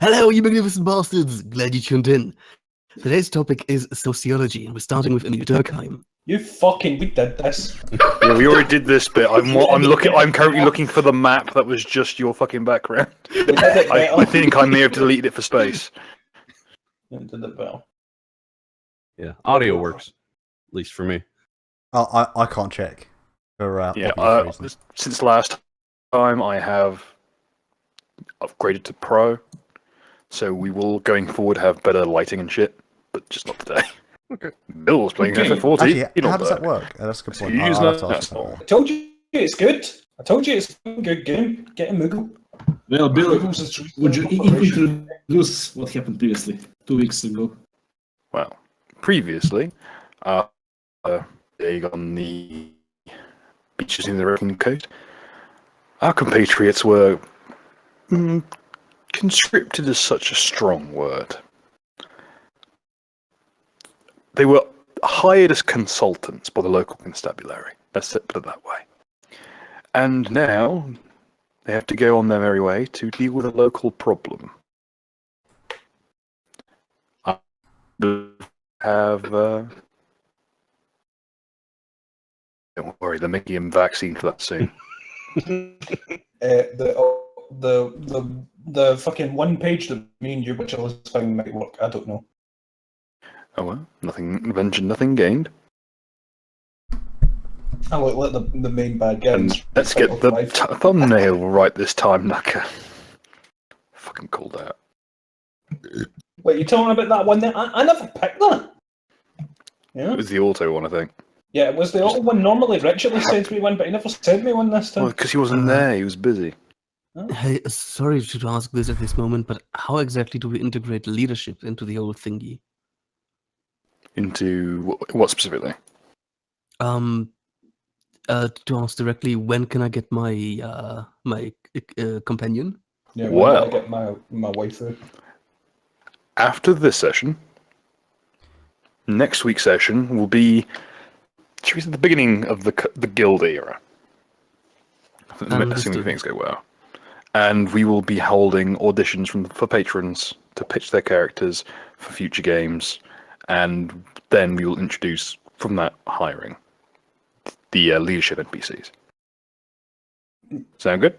Hello, you magnificent bastards! Glad you tuned in. Today's topic is sociology, and we're starting with Emil Durkheim. You fucking we did this. Yeah, we already did this bit. I'm currently looking for the map that was just your fucking background. We did it better. I think I may have deleted it for space. We did it better. Yeah, audio works, at least for me. I can't check for obvious reasons. Since last time, I have upgraded to Pro, so we will going forward have better lighting and shit, but just not today. Okay. Bill was playing Okay. FF14. Actually, how on does that there. work? That's a good point. He's I'll have to not ask asshole. that. I told you it's good. I told you it's a good game. Get a Moogle. Well, Bill, Moogle's a true would you operation. introduce what happened previously, 2 weeks ago? Well, previously, being on the beaches in the American coast, our compatriots were conscripted is such a strong word. They were hired as consultants by the local constabulary. Let's put it that way. And now they have to go on their merry way to deal with a local problem. I have. Don't worry, they're making a vaccine for that soon. The fucking one page that me and you, which I was found might work. I don't know. Oh well, nothing ventured, nothing gained. I look like the main bad guy. And let's get the thumbnail right this time, Naka. Fucking called out. Wait, you talking about that one? There, I never picked that. Yeah, It was the auto one, I think. yeah, it was the old one. Normally, Richard sends me one, but he never sent me one this time. Well, because he wasn't there, he was busy. Hey, sorry to ask this at this moment, but how exactly do we integrate leadership into the whole thingy? Into what specifically? To ask directly, when can I get my companion? Yeah, Well. I get my waifu. After this session, next week's session will be, should we say, the beginning of the guild era. Assuming Understood. things go well. And we will be holding auditions for patrons to pitch their characters for future games, and then we will introduce from that hiring the leadership NPCs. Sound good?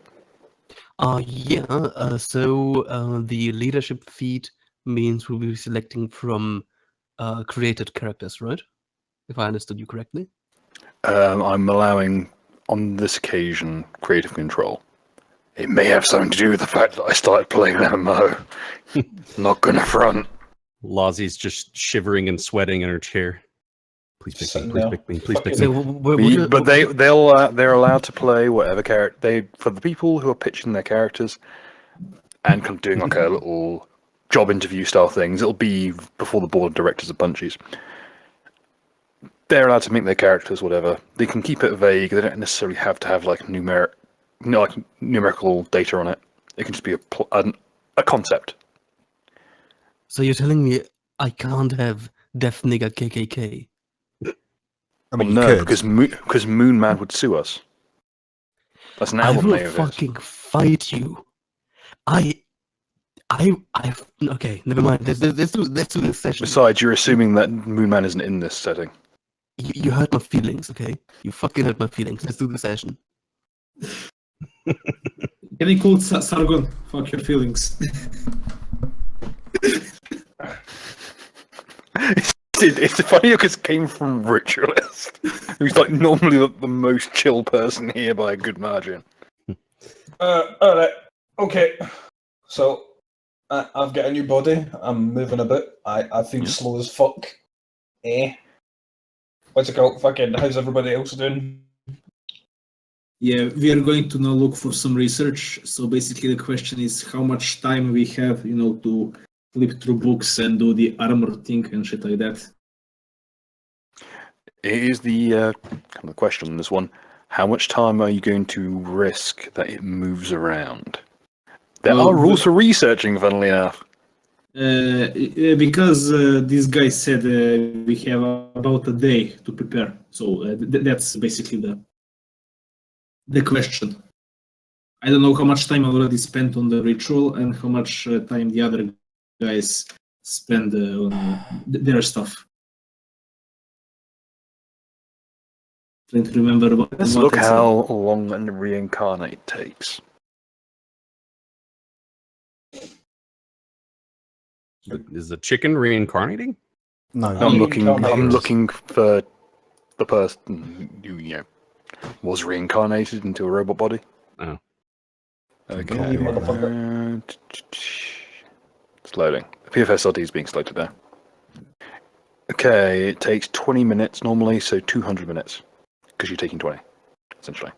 Yeah. So the leadership feed means we'll be selecting from created characters, right? If I understood you correctly. I'm allowing, on this occasion, creative control. It may have something to do with the fact that I started playing MMO. Not gonna front. Lozzie's just shivering and sweating in her chair. Please pick me, Sitting please there. pick me, please pick So, me. But they're allowed to play whatever character for the people who are pitching their characters and kind of doing like a little job interview style things. It'll be before the board of directors of Bunchies. They're allowed to make their characters whatever. They can keep it vague. They don't necessarily have to have like numerical data on it. It can just be a concept. So you're telling me I can't have Death Nigger KKK? I mean, Well, you no, could. because Moon Man would sue us. That's an I album will name of it. fucking fight you. Okay, never mind. Let's do this session. Besides, you're assuming that Moon Man isn't in this setting. You hurt my feelings, okay? You fucking hurt my feelings. Let's do the session. Can I call Sargon? Fuck your feelings. It's funny because it came from Ritualist, who's like normally the most chill person here by a good margin. Alright. Okay. So, I've got a new body. I'm moving a bit. I feel slow as fuck. What's it called? Fucking, how's everybody else doing? Yeah, we are going to now look for some research. So basically the question is how much time we have, to flip through books and do the armor thing and shit like that. It is the kind of question on this one. How much time are you going to risk that it moves around? There Well, are rules for researching, funnily enough. Because this guy said we have about a day to prepare. So that's basically the question. I don't know how much time I already spent on the ritual and how much time the other guys spend on their stuff. Trying to remember Let's what look I said. how long a reincarnate takes. Is the chicken reincarnating? No, I'm looking Reincarnated. for the person who was reincarnated into a robot body. Oh. Okay. You motherfucker. It's loading. The PFSLD is being slowed today. Okay, it takes 20 minutes normally, so 200 minutes. Because you're taking 20, essentially.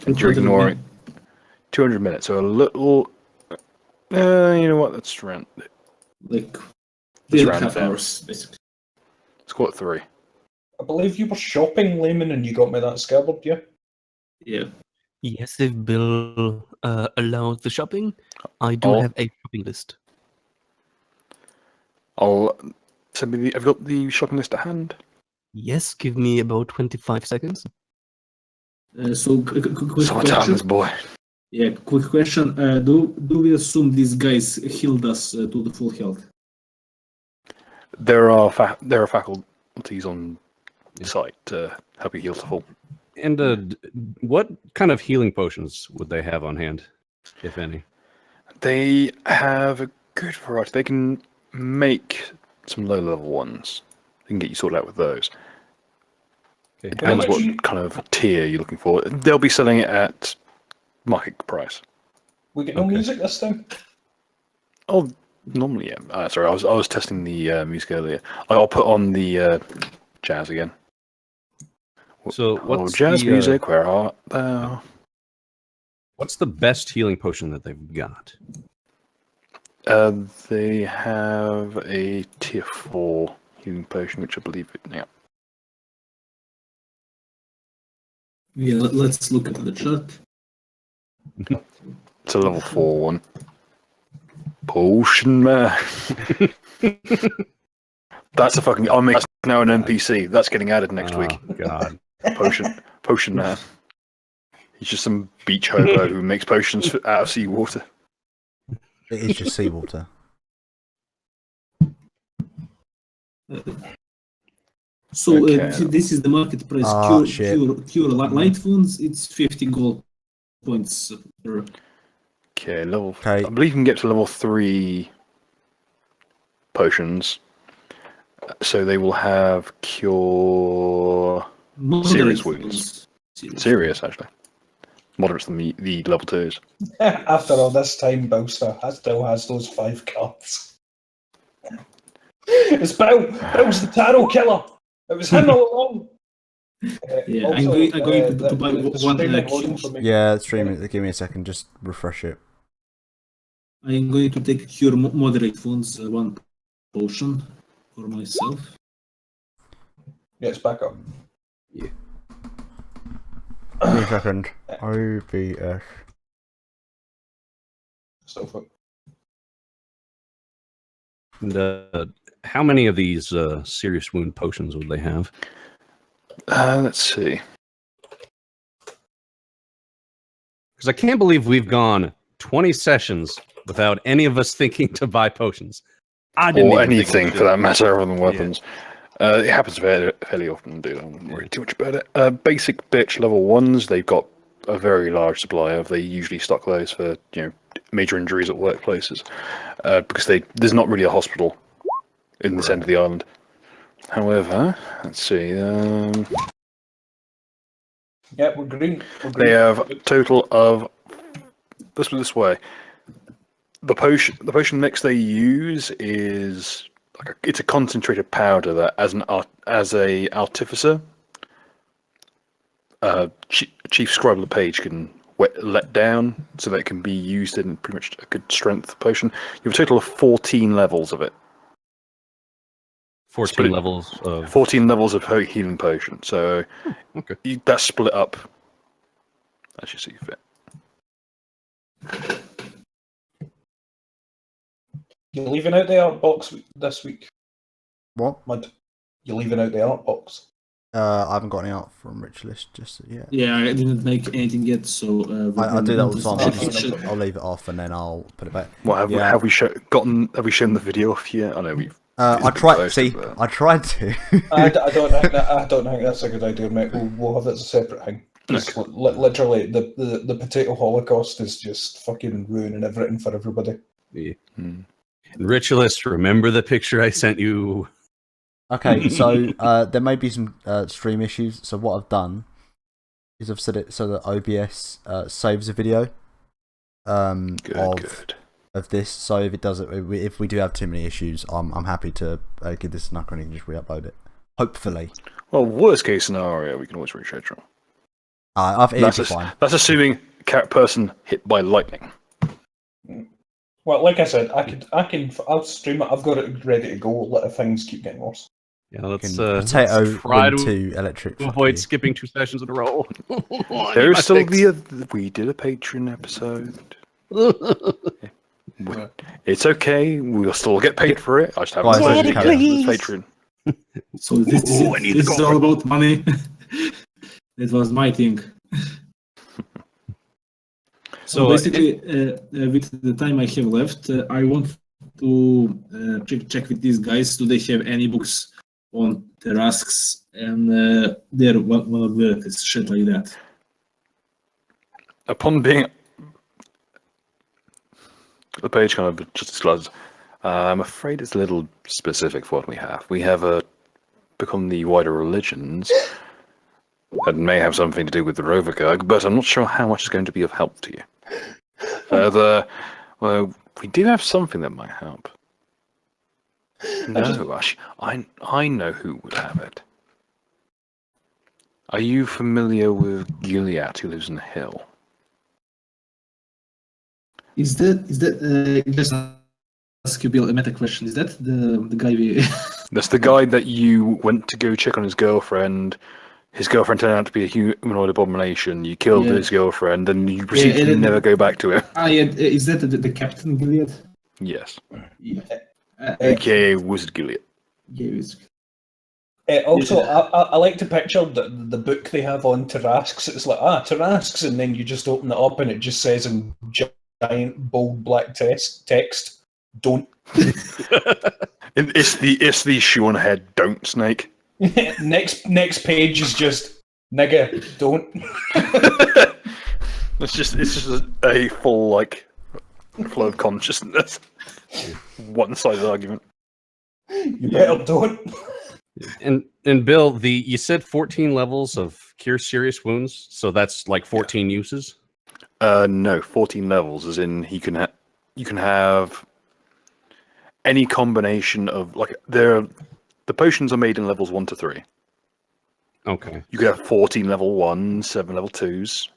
And you're 200 ignoring 200 minutes, so a little. You know what? Let's round. like Let's 3.5 round it down. hours, basically. Let's call it 3. I believe you were shopping, Layman, and you got me that scabbard, yeah? Yeah. Yes, if Bill allows the shopping, I do I'll- have a shopping list. I'll send me the. Have you got the shopping list at hand? Yes, give me about 25 seconds. So, quick Summertime, question. this boy. Yeah, quick question. Do we assume these guys healed us to the full health? There are faculties on site to help you heal to full. And what kind of healing potions would they have on hand, if any? They have a good variety. They can make some low-level ones. They can get you sorted out with those. Okay. It How depends much? what kind of tier you're looking for. They'll be selling it at market price. We get no Okay. music this time? Oh, normally, yeah. Sorry, I was testing the music earlier. I'll put on the jazz again. So Oh, what's jazz the, music, where art thou? What's the best healing potion that they've got? They have a tier 4 healing potion, which I believe yeah. Yeah, let's look at the chart. It's a level 4 one. Potion man. That's a fucking. I'll make now an NPC. That's getting added next week. God. Potion man. He's just some beach hobo who makes potions out of seawater. It is just seawater. So Okay. this is the market price. Ah, shit. Cure light wounds. It's 50 gold points per. Okay, level. Okay. I believe you can get to level 3 potions. So they will have cure. Serious wounds. Serious, actually. Moderate's the level 2s. After all this time, Bowster still has those 5 cards. It's Bill! Bill's the tarot killer! It was him all along! Yeah, I'm going to buy one streaming cube. loading for me. Yeah, stream it. Give me a second. Just refresh it. I'm going to take cure moderate wounds, one potion for myself. Yeah, it's back up. Give me a second. OBS. So fuck. And, how many of these serious wound potions would they have? Let's see. Because I can't believe we've gone 20 sessions without any of us thinking to buy potions. I didn't Or even think we anything should. for that matter, other than weapons. It happens fairly often, dude. I wouldn't worry too much about it. Basic bitch level 1s, they've got a very large supply of. They usually stock those for major injuries at workplaces, because there's not really a hospital in this end of the island. However, let's see. Yeah, we're green. They have a total of. Let's put it this way. The potion mix they use is it's a concentrated powder that, as a artificer, Chief Scribe LePage can let down so that it can be used in pretty much a good strength potion. You have a total of 14 levels of it. 14 levels of 14 levels of healing potion. So okay. that's split up as you see fit. You're leaving out the art box this week, What? Mud. You're leaving out the art box. I haven't got any out from Rich List just yet. Yeah, I didn't make anything yet, so I do that all the time. I'll I'll leave it off and then I'll put it back. What have we shown the video off yet? I know we've. I tried. See, I tried to. I don't think that's a good idea, mate. We'll have that as a separate thing. Just literally, the potato holocaust is just fucking ruining everything for everybody. Yeah. Ritualist, remember the picture I sent you? Okay, so there may be some stream issues. So what I've done is I've set it so that OBS saves a video. Good. of this. So if we do have too many issues, I'm happy to give this an Anachronism and just re-upload it. Hopefully. Well, worst case scenario, we can always reschedule. It'll be fine. That's assuming person hit by lightning. Well, like I said, I'll stream it. I've got it ready to go. Let if things keep getting worse. Yeah, let's Potato try win to 2 electric. avoid skipping 2 sessions in a row. There is still we did a Patreon episode. It's okay. We'll still get paid for it. I just haven't Guys, decided to get the Patreon. So this is all about money. That was my thing. So basically, with the time I have left, I want to check with these guys. Do they have any books on Tarrasques and their vulnerabilities, shit like that? Upon being the page kind of just discloses, I'm afraid it's a little specific for what we have. We have become the wider religions that may have something to do with the Rovergug, but I'm not sure how much is going to be of help to you. Further, well, we do have something that might help. No, Ash, I know who would have it. Are you familiar with Gilead, who lives in the hill? Is that just ask you Bill a meta question? Is that the guy we? That's the guy that you went to go check on his girlfriend. His girlfriend turned out to be a humanoid abomination. You killed his girlfriend, and you proceeded to never go back to him. Yeah. Is that the Captain Gilead? Yes. Yeah. AKA Wizard Gilead. Yeah. Also, I like to picture the book they have on Tarrasques. It's like, Tarrasques, and then you just open it up and it just says in giant, bold black text, don't. It's the shoe on head, don't, Snake. next page is just, nigga, don't. It's just a full, like, flow of consciousness. One-sided argument. You better don't. And Bill, you said 14 levels of cure serious wounds, so that's like 14 uses. No, 14 levels, as in you can have any combination of the potions are made in levels 1 to 3. Okay. You could have 14 level 1s, 7 level 2s,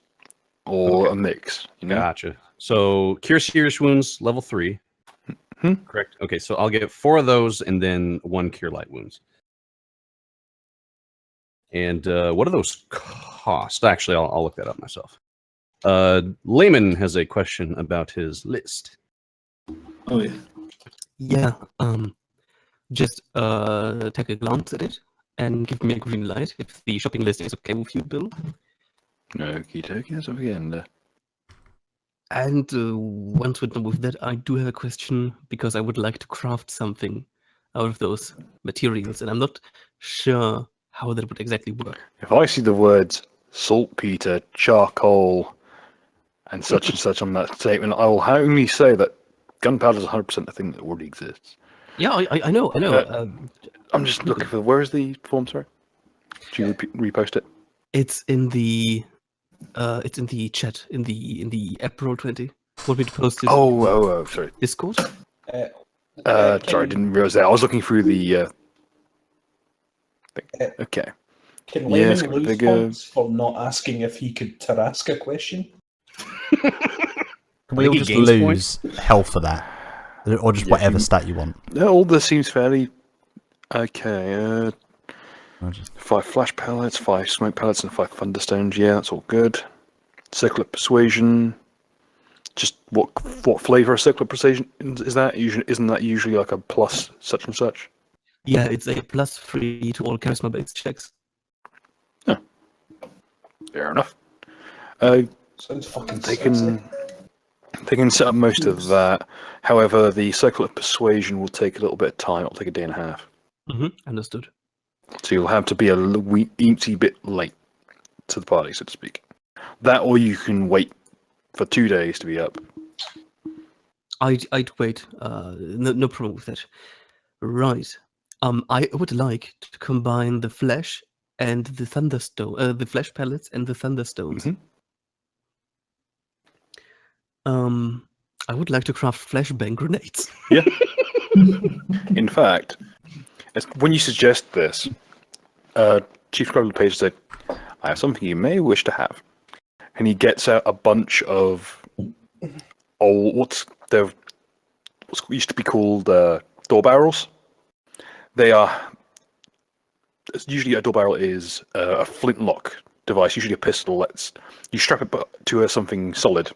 or a mix. You know? Gotcha. So cure serious wounds, level 3. Correct. Okay, so I'll get 4 of those and then 1 cure light wounds. And what do those cost? Actually, I'll look that up myself. Layman has a question about his list. Oh yeah. Yeah. Just take a glance at it and give me a green light if the shopping list is okay with you, Bill. Okie dokie, that's up again. And once we're done with that, I do have a question because I would like to craft something out of those materials, and I'm not sure how that would exactly work. If I see the words saltpeter, charcoal, and such on that statement, I will only say that gunpowder is 100% a thing that already exists. Yeah, I know. I'm just looking for where is the form, sorry? Did you repost it? It's in the chat in the app Roll 20. Want me to post it? Oh, sorry. Discord. Sorry, I didn't realize that. I was looking through the thing. Okay. Can Layman lose points for not asking if he could Tarrasque a question? Can we all just lose health for that? Or just whatever stat you want? All this seems fairly okay. 5 flash pellets, 5 smoke pellets, and 5 thunderstones. Yeah, that's all good. Circular persuasion. Just what flavor of circular persuasion is that? Isn't that usually like a plus such and such? Yeah, it's a +3 to all charisma-based checks. Oh. Fair enough. Sounds fucking They can set up most of that. However, the circular persuasion will take a little bit of time. It'll take a day and a half. Understood. So you'll have to be a teensy bit late to the party, so to speak. That, or you can wait for 2 days to be up. I'd wait. No problem with that. Right. I would like to combine the flesh and the thunderstone, the flesh pellets and the thunderstones. I would like to craft flashbang grenades. Yeah. In fact, when you suggest this, Chief Scribe Page said, "I have something you may wish to have," and he gets out a bunch of what's used to be called door barrels. They are usually a door barrel is a flintlock device, usually a pistol. You strap it to something solid.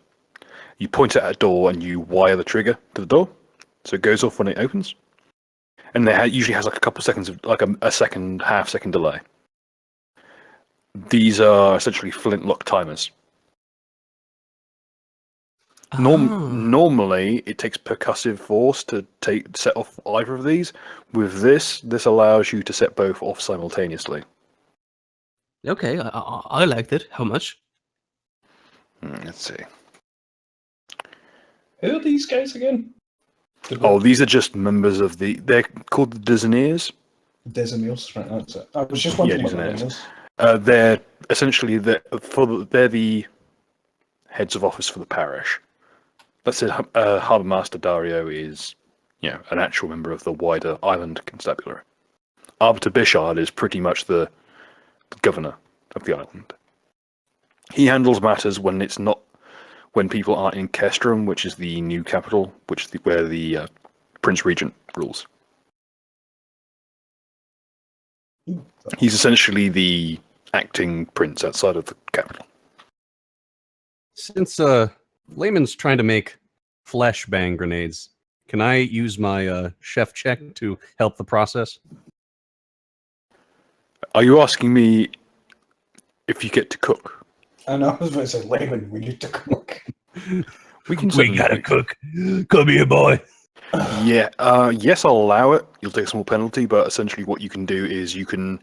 You point it at a door and you wire the trigger to the door, so it goes off when it opens. And it usually has like a couple of seconds of like a second, half-second delay. These are essentially flintlock timers. Normally, it takes percussive force to set off either of these. With this allows you to set both off simultaneously. Okay, I liked it. How much? Let's see. Who are these guys again? Oh, these are just members of they're called the Designers. Designeers, right? That's it. I was just wondering what that Designers. was. They're essentially they're the heads of office for the parish. Let's say Harbour Master Dario is, an actual member of the wider island constabulary. Arbiter Bishard is pretty much the governor of the island. He handles matters when people aren't in Kestrum, which is the new capital, which is where the Prince Regent rules. He's essentially the acting prince outside of the capital. Since Layman's trying to make flashbang grenades, can I use my chef check to help the process? Are you asking me if you get to cook? I know, I was about to say, Layman, we need to cook. We can. We gotta cook. Come here, boy. Yeah. Yes, I'll allow it. You'll take a small penalty, but essentially, what you can do is you can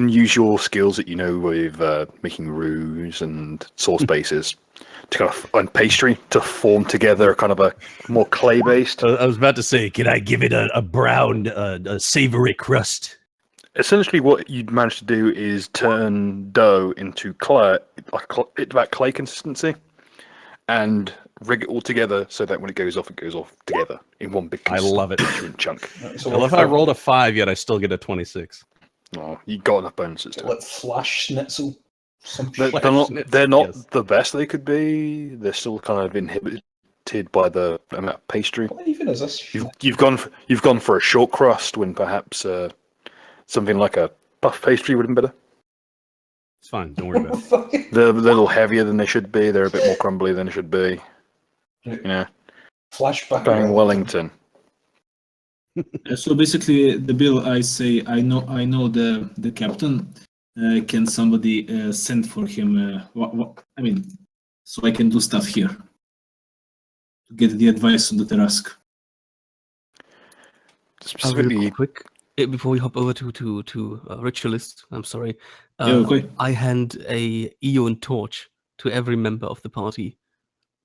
use your skills that you know with making roux and sauce bases to kind of and pastry to form together kind of a more clay based. I was about to say, can I give it a brown, a savory crust? Essentially, what you'd manage to do is turn dough into clay, about clay consistency, and rig it all together so that when it goes off together in one big. I love it. Chunk. So I love how I rolled a 5, yet I still get a 26. Oh, you got enough bonuses to it. like flash schnitzel. They're not yes. the best they could be. They're still kind of inhibited by the amount of pastry. What even is this? You've gone for a short crust when perhaps something like a puff pastry would have been better. It's fine. Don't worry about it. They're a little heavier than they should be. They're a bit more crumbly than they should be. Flashback. Bang Wellington. So basically, the bill I say I know the captain. Can somebody send for him? I mean, so I can do stuff here to get the advice on the Tarrasque. Specifically, Quick, before we hop over to ritualist, I'm sorry. Okay. I hand a Eon torch to every member of the party.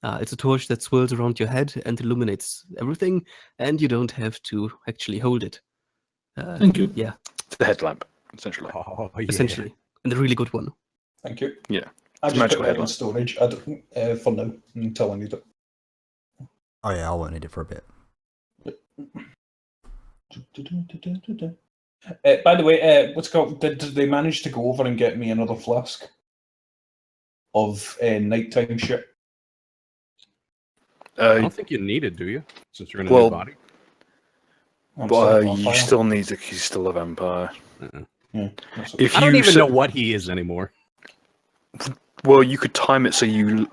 It's a torch that swirls around your head and illuminates everything, and you don't have to actually hold it. Thank you. Yeah, it's the headlamp, essentially. Oh, yeah. essentially, and a really good one. Thank you. Yeah. I It's a just put magical that in headlamp. storage. I don't, for now, until I need it. Oh yeah, I won't need it for a bit. By the way, what's it called? Did they manage to go over and get me another flask of nighttime shit? I don't think you need it, do you? Since you're in a Well, new body. I'm still a you vampire. still need he's still a vampire. Yeah, that's If I don't you even set- know what he is anymore. Well, you could time it so you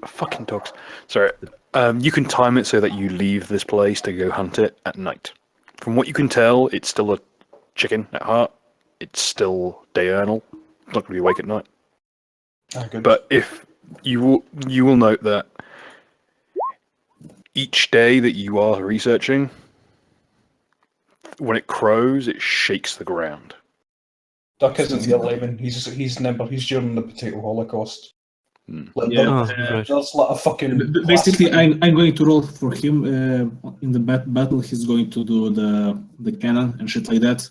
fucking dogs. Sorry. You can time it so that you leave this place to go hunt it at night. From what you can tell, it's still a chicken at heart. It's still diurnal. It's not going to be awake at night. good. But if you will note that each day that you are researching, when it crows, it shakes the ground. Duck isn't your layman. He's during the potato holocaust. Like, Yeah. Right. There's a lot of fucking. Basically, I'm going to roll for him in the battle. He's going to do the cannon and shit like that.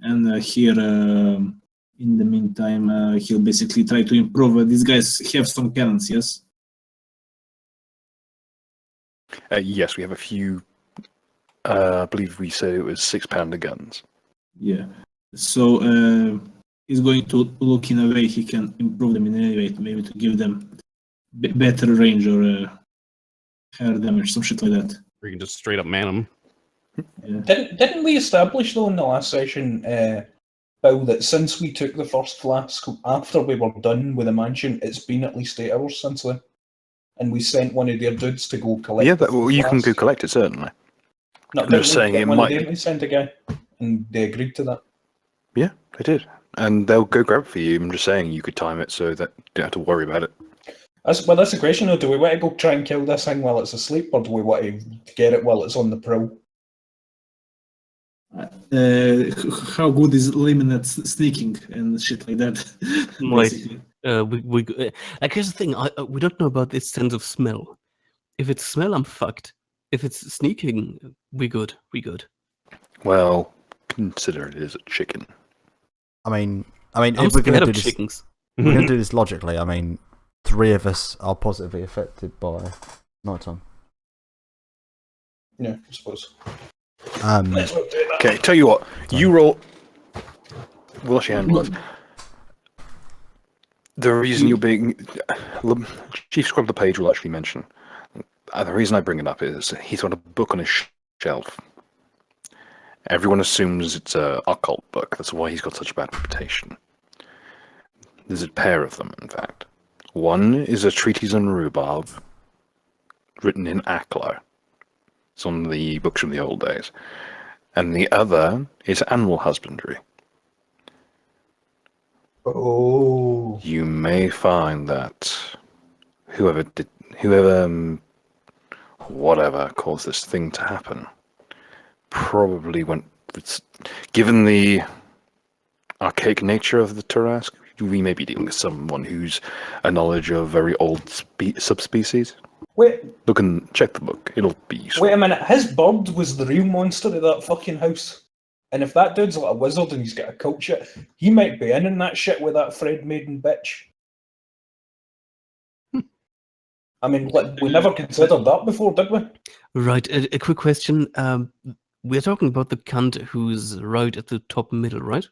And here, in the meantime, he'll basically try to improve. These guys have some cannons, yes? Yes, we have a few. I believe we said it was 6-pounder guns. Yeah. So he's going to look in a way he can improve them in any way, maybe to give them better range or higher damage, some shit like that. Or you can just straight up man them. Yeah. Didn't we establish though in the last session, Bill, that since we took the first flask after we were done with the mansion, it's been at least 8 hours since then, and we sent one of their dudes to go collect. Yeah, the you can go flask. collect it certainly. No, I'm just didn't we saying get it one might. of them to send a guy, and they agreed to that. Yeah, they did, and they'll go grab it for you. I'm just saying you could time it so that you don't have to worry about it. That's the question though. Do we want to go try and kill this thing while it's asleep, or do we want to get it while it's on the prowl? How good is Layman at sneaking and shit like that? Right. Basically. Like, here's the thing. We don't know about its sense of smell. If it's smell, I'm fucked. If it's sneaking, we good. We good. Well, consider it is a chicken. I mean, I'm if we're scared gonna of do this, chickens. we're gonna do this logically. I mean, 3 of us are positively affected by nighttime. Yeah, I suppose. Um, Okay, tell you what. You roll. We'll actually handle it. The reason you're being Chief Scrub of the Page will actually mention. The reason I bring it up is he's got a book on his shelf. Everyone assumes it's a occult book. That's why he's got such a bad reputation. There's a pair of them, in fact. One is a treatise on rhubarb, written in Aklo. It's on the books from the old days. And the other is animal husbandry. Oh. You may find that whatever caused this thing to happen, probably went. Given the archaic nature of the Tarrasque, we may be dealing with someone who's a knowledge of very old subspecies. Wait, Check the book. It'll be useful. wait a minute. His bird was the real monster of that fucking house. And if that dude's like a wizard and he's got a cult shit, he might be in that shit with that Fred Maiden bitch. I mean, we never considered that before, did we? Right. A quick question. We're talking about the cunt who's right at the top middle, right?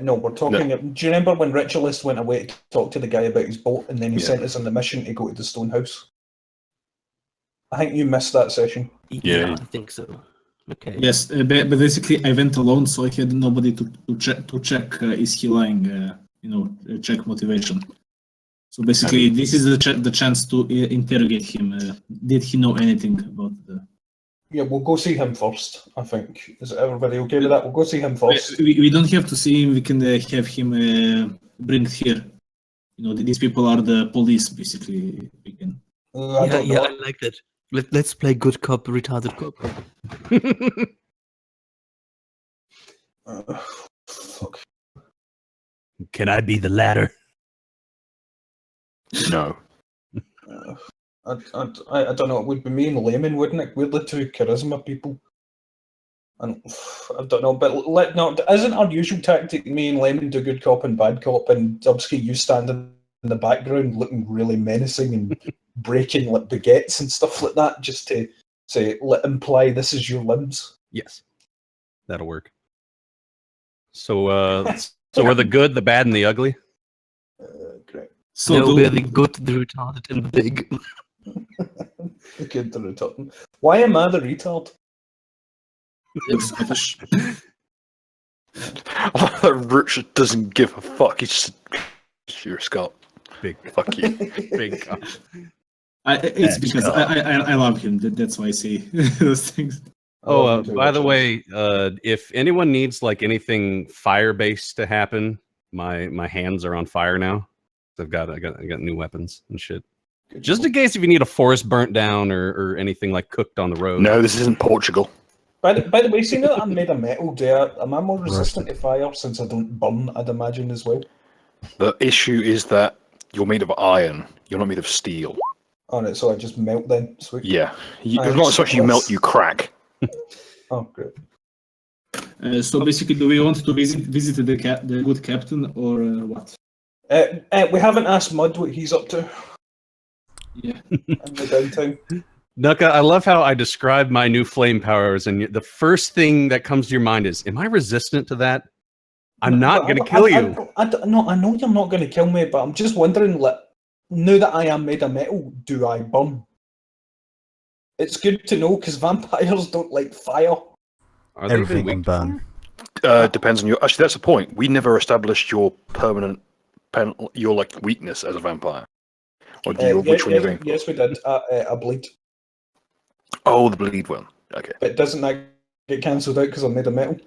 No, we're talking. Do you remember when Ritualist went away to talk to the guy about his boat, and then he sent us on the mission to go to the stone house? I think you missed that session. Yeah. I think so. Okay. Yes, but basically I went alone, so I had nobody to check is he lying, check motivation. So basically, this is the chance to interrogate him. Did he know anything about the? Yeah, we'll go see him first, I think. Is everybody okay with that? We'll go see him first. We don't have to see him. We can have him bring here. These people are the police, basically. We can. I don't know. I like that. Let's play good cop, retarded cop. Fuck. Can I be the latter? No. I don't know. It would be me and Layman, wouldn't it? We're the two charisma people. And I don't know, but isn't our usual tactic me and Layman do good cop and bad cop, and Dubsky you standing in the background looking really menacing and breaking like baguettes and stuff like that, just to say imply this is your limbs. Yes, that'll work. So, so we're the good, the bad, and the ugly. Great. So No, we're the good, the retarded, and the big. The good, the retard. Why am I the retard? Richard doesn't give a fuck. He's just sure, Scott. Big Fuck you. big. It's because I love him. That's why I say those things. Oh, by the way, if anyone needs like anything fire-based to happen, my hands are on fire now. I got new weapons and shit. Just in case if you need a forest burnt down or anything like cooked on the road. No, this isn't Portugal. By the way, see now that I'm made of metal, am I more resistant to fire since I don't burn, I'd imagine, as well? The issue is that you're made of iron. You're not made of steel. Oh, no, so I just melt then? Sweet. Yeah. It's not so much you melt, you crack. Oh, great. So basically, do we want to visit the good captain or what? We haven't asked Mud what he's up to. Yeah. in the downtime. Nuka, I love how I described my new flame powers, and the first thing that comes to your mind is, "Am I resistant to that? I'm not going to kill you." No, I know you're not going to kill me, but I'm just wondering, like, now that I am made of metal, do I burn? It's good to know because vampires don't like fire. Are they even Everything weak can to burn. fire? Depends on your. Actually, that's the point. We never established your permanent, your like weakness as a vampire, or which one you're going for. Yes, we did. I bleed, Oh, the bleed one. Okay, but doesn't that get cancelled out because I'm made of metal?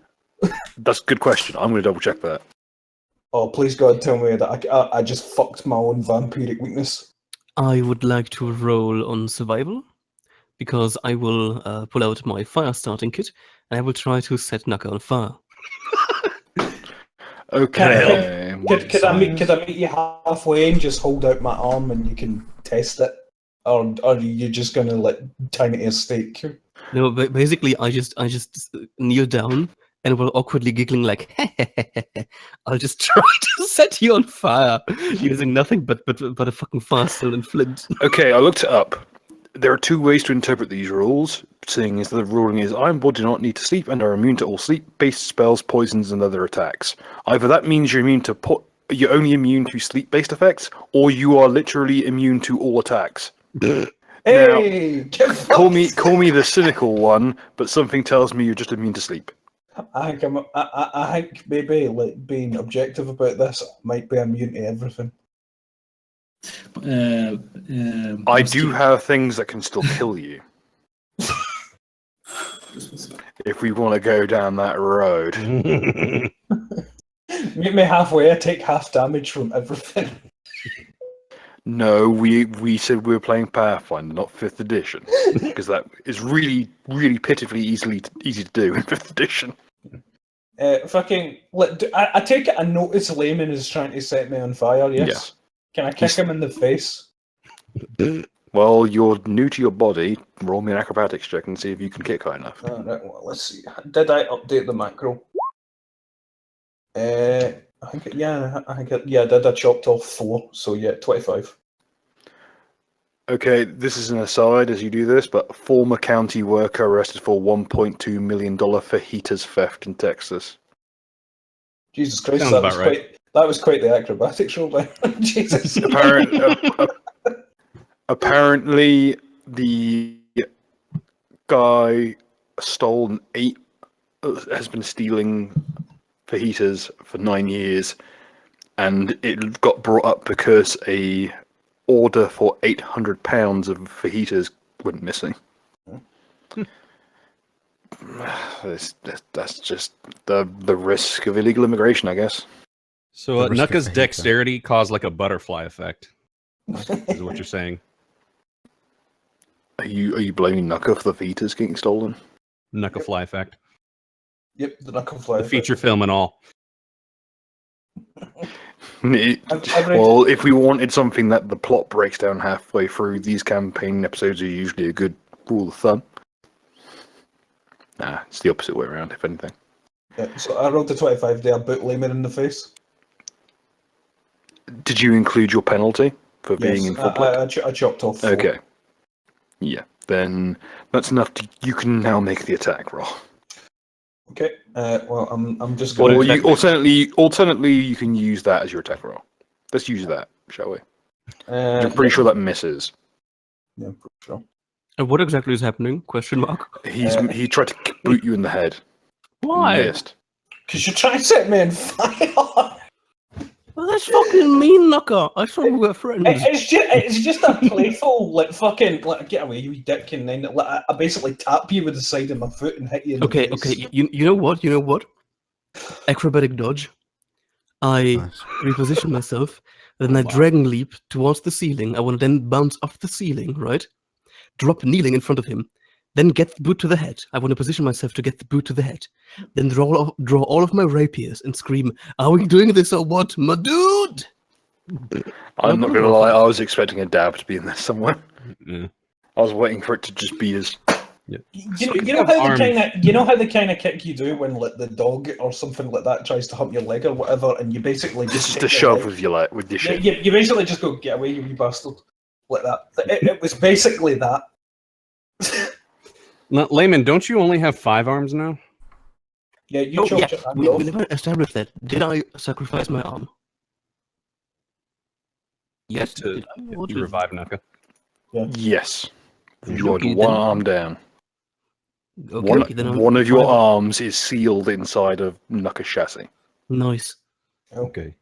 that's a good question. I'm going to double check that. Oh, please God, tell me that I just fucked my own vampiric weakness. I would like to roll on survival because I will pull out my fire starting kit and I will try to set Naka on fire. Okay. Could I meet you halfway and just hold out my arm and you can test it, or are you just gonna like tie me to a stake? No, but basically, I just kneel down and will awkwardly giggling like, I'll just try to set you on fire using nothing but a fucking fire stone and flint. Okay, I looked it up. There are two ways to interpret these rules. Seeing as the ruling is Iron Ball do not need to sleep and are immune to all sleep-based spells, poisons, and other attacks. Either that means you're immune to you're only immune to sleep-based effects, or you are literally immune to all attacks. Hey, Call me the cynical one, but something tells me you're just immune to sleep. I think maybe like being objective about this might be immune to everything. I do have things that can still kill you. If we want to go down that road. Meet me halfway. I take half damage from everything. No, we said we were playing Pathfinder, not 5th edition, because that is really, really pitifully easy to do in 5th edition. I take it. I notice Layman is trying to set me on fire. Yes. Yeah. Can I kick him in the face? Well, you're new to your body. Roll me an acrobatics check and see if you can kick high enough. Right, well, let's see. Did I update the macro? I did. I chopped off 4, so yeah, 25. Okay, this is an aside as you do this, but former county worker arrested for $1.2 million fajitas theft in Texas. Jesus Christ, Sounds about right. That was quite the acrobatics roll, man. Jesus. Apparently, the guy has been stealing fajitas for 9 years, and it got brought up because a order for 800 pounds of fajitas went missing. That's just the risk of illegal immigration, I guess. So The risk of Nuka's fajita. dexterity caused like a butterfly effect, is what you're saying. Are you blaming Nuka for the fajitas getting stolen? Nuka fly effect. Yep, the knuckle fly. The feature film and all. Well, if we wanted something that the plot breaks down halfway through, these campaign episodes are usually a good rule of thumb. Nah, it's the opposite way around, if anything. Yeah, so I rolled the 25 there, boot Layman in the face. Did you include your penalty for being in public? I chopped off 4. Okay. Yeah, then that's enough. You can now make the attack roll. Okay. Well, I'm just going Well, to... alternately, you can use that as your attack roll. Let's use that, shall we? I'm pretty sure that misses. Yeah, I'm pretty sure. And what exactly is happening? Question mark. He tried to boot you in the head. Why? Missed. Because you're trying to set me on fire! Well, that's fucking mean, Nuka. I thought we were friends. It's just a playful, like, fucking, like, get away, you wee dick, and then like, I basically tap you with the side of my foot and hit you in the face. Okay. You know what? Acrobatic dodge. I Nice. reposition myself, then I dragon leap towards the ceiling. I want to then bounce off the ceiling, right? Drop kneeling in front of him. Then get the boot to the head. I want to position myself to get the boot to the head. Then draw all of my rapiers and scream, "Are we doing this or what, my dude?" I'm not gonna lie, I was expecting a dab to be in there somewhere. Yeah. I was waiting for it to just be as. You know how the kind of kick you do when like the dog or something like that tries to hump your leg or whatever, and you basically Just take a their shove leg. with your shit. You basically just go, get away, you wee bastard. like that. It was basically that. Now, Layman, don't you only have 5 arms now? Yeah, you Oh, yeah. chopped your hand We off. never established that. Did I sacrifice my arm? Yes. To Did I? What you did- revive Nuka. Yes. You got Okay, one then- arm down. Okay, One, okay, then I'm one of your fine. arms is sealed inside of Nuka's chassis. Nice. Okay.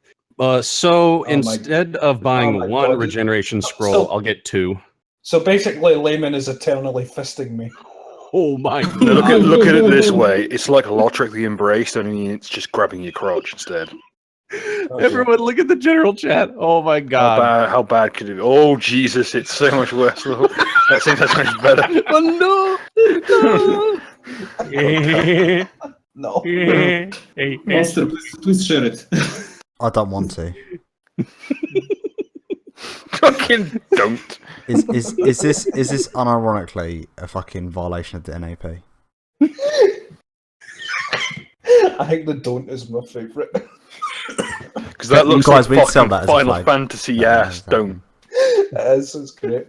So my- instead of buying oh my one God. regeneration scroll, So- I'll get 2. So basically, Layman is eternally fisting me. Oh my No, god. look at it this way. It's like Lotric the Embraced, only it's just grabbing your crotch instead. Everyone, look at the general chat. Oh my god. How bad could it be? Oh, Jesus, it's so much worse. That seems so much better. Oh No. no. Monster, please share it. I don't want to. Fucking don't. Is this unironically a fucking violation of the NAP? I think the don't is my favourite. Because that looks guys, like we'd sell fucking that as a Final flag. Fantasy ass don't. It's great.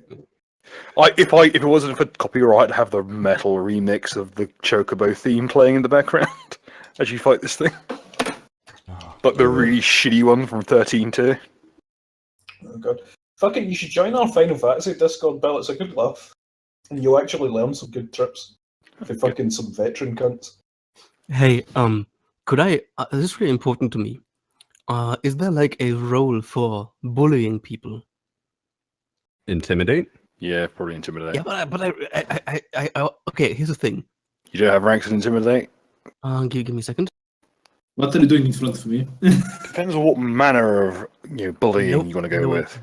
If it wasn't for copyright, I'd have the metal remix of the Chocobo theme playing in the background as you fight this thing. Like the really shitty one from 13.2. Oh god. Fucking, you should join our Final Fantasy Discord, Bill. It's a good laugh. And you'll actually learn some good trips. For fucking some veteran cunts. Hey, could I? This is really important to me. Is there like a role for bullying people? Intimidate? Yeah, probably Intimidate. Yeah, but okay. Here's the thing. You don't have ranks in Intimidate? Give me a second. What are you doing in front of me? Depends on what manner of bullying Nope, you want to go no, with.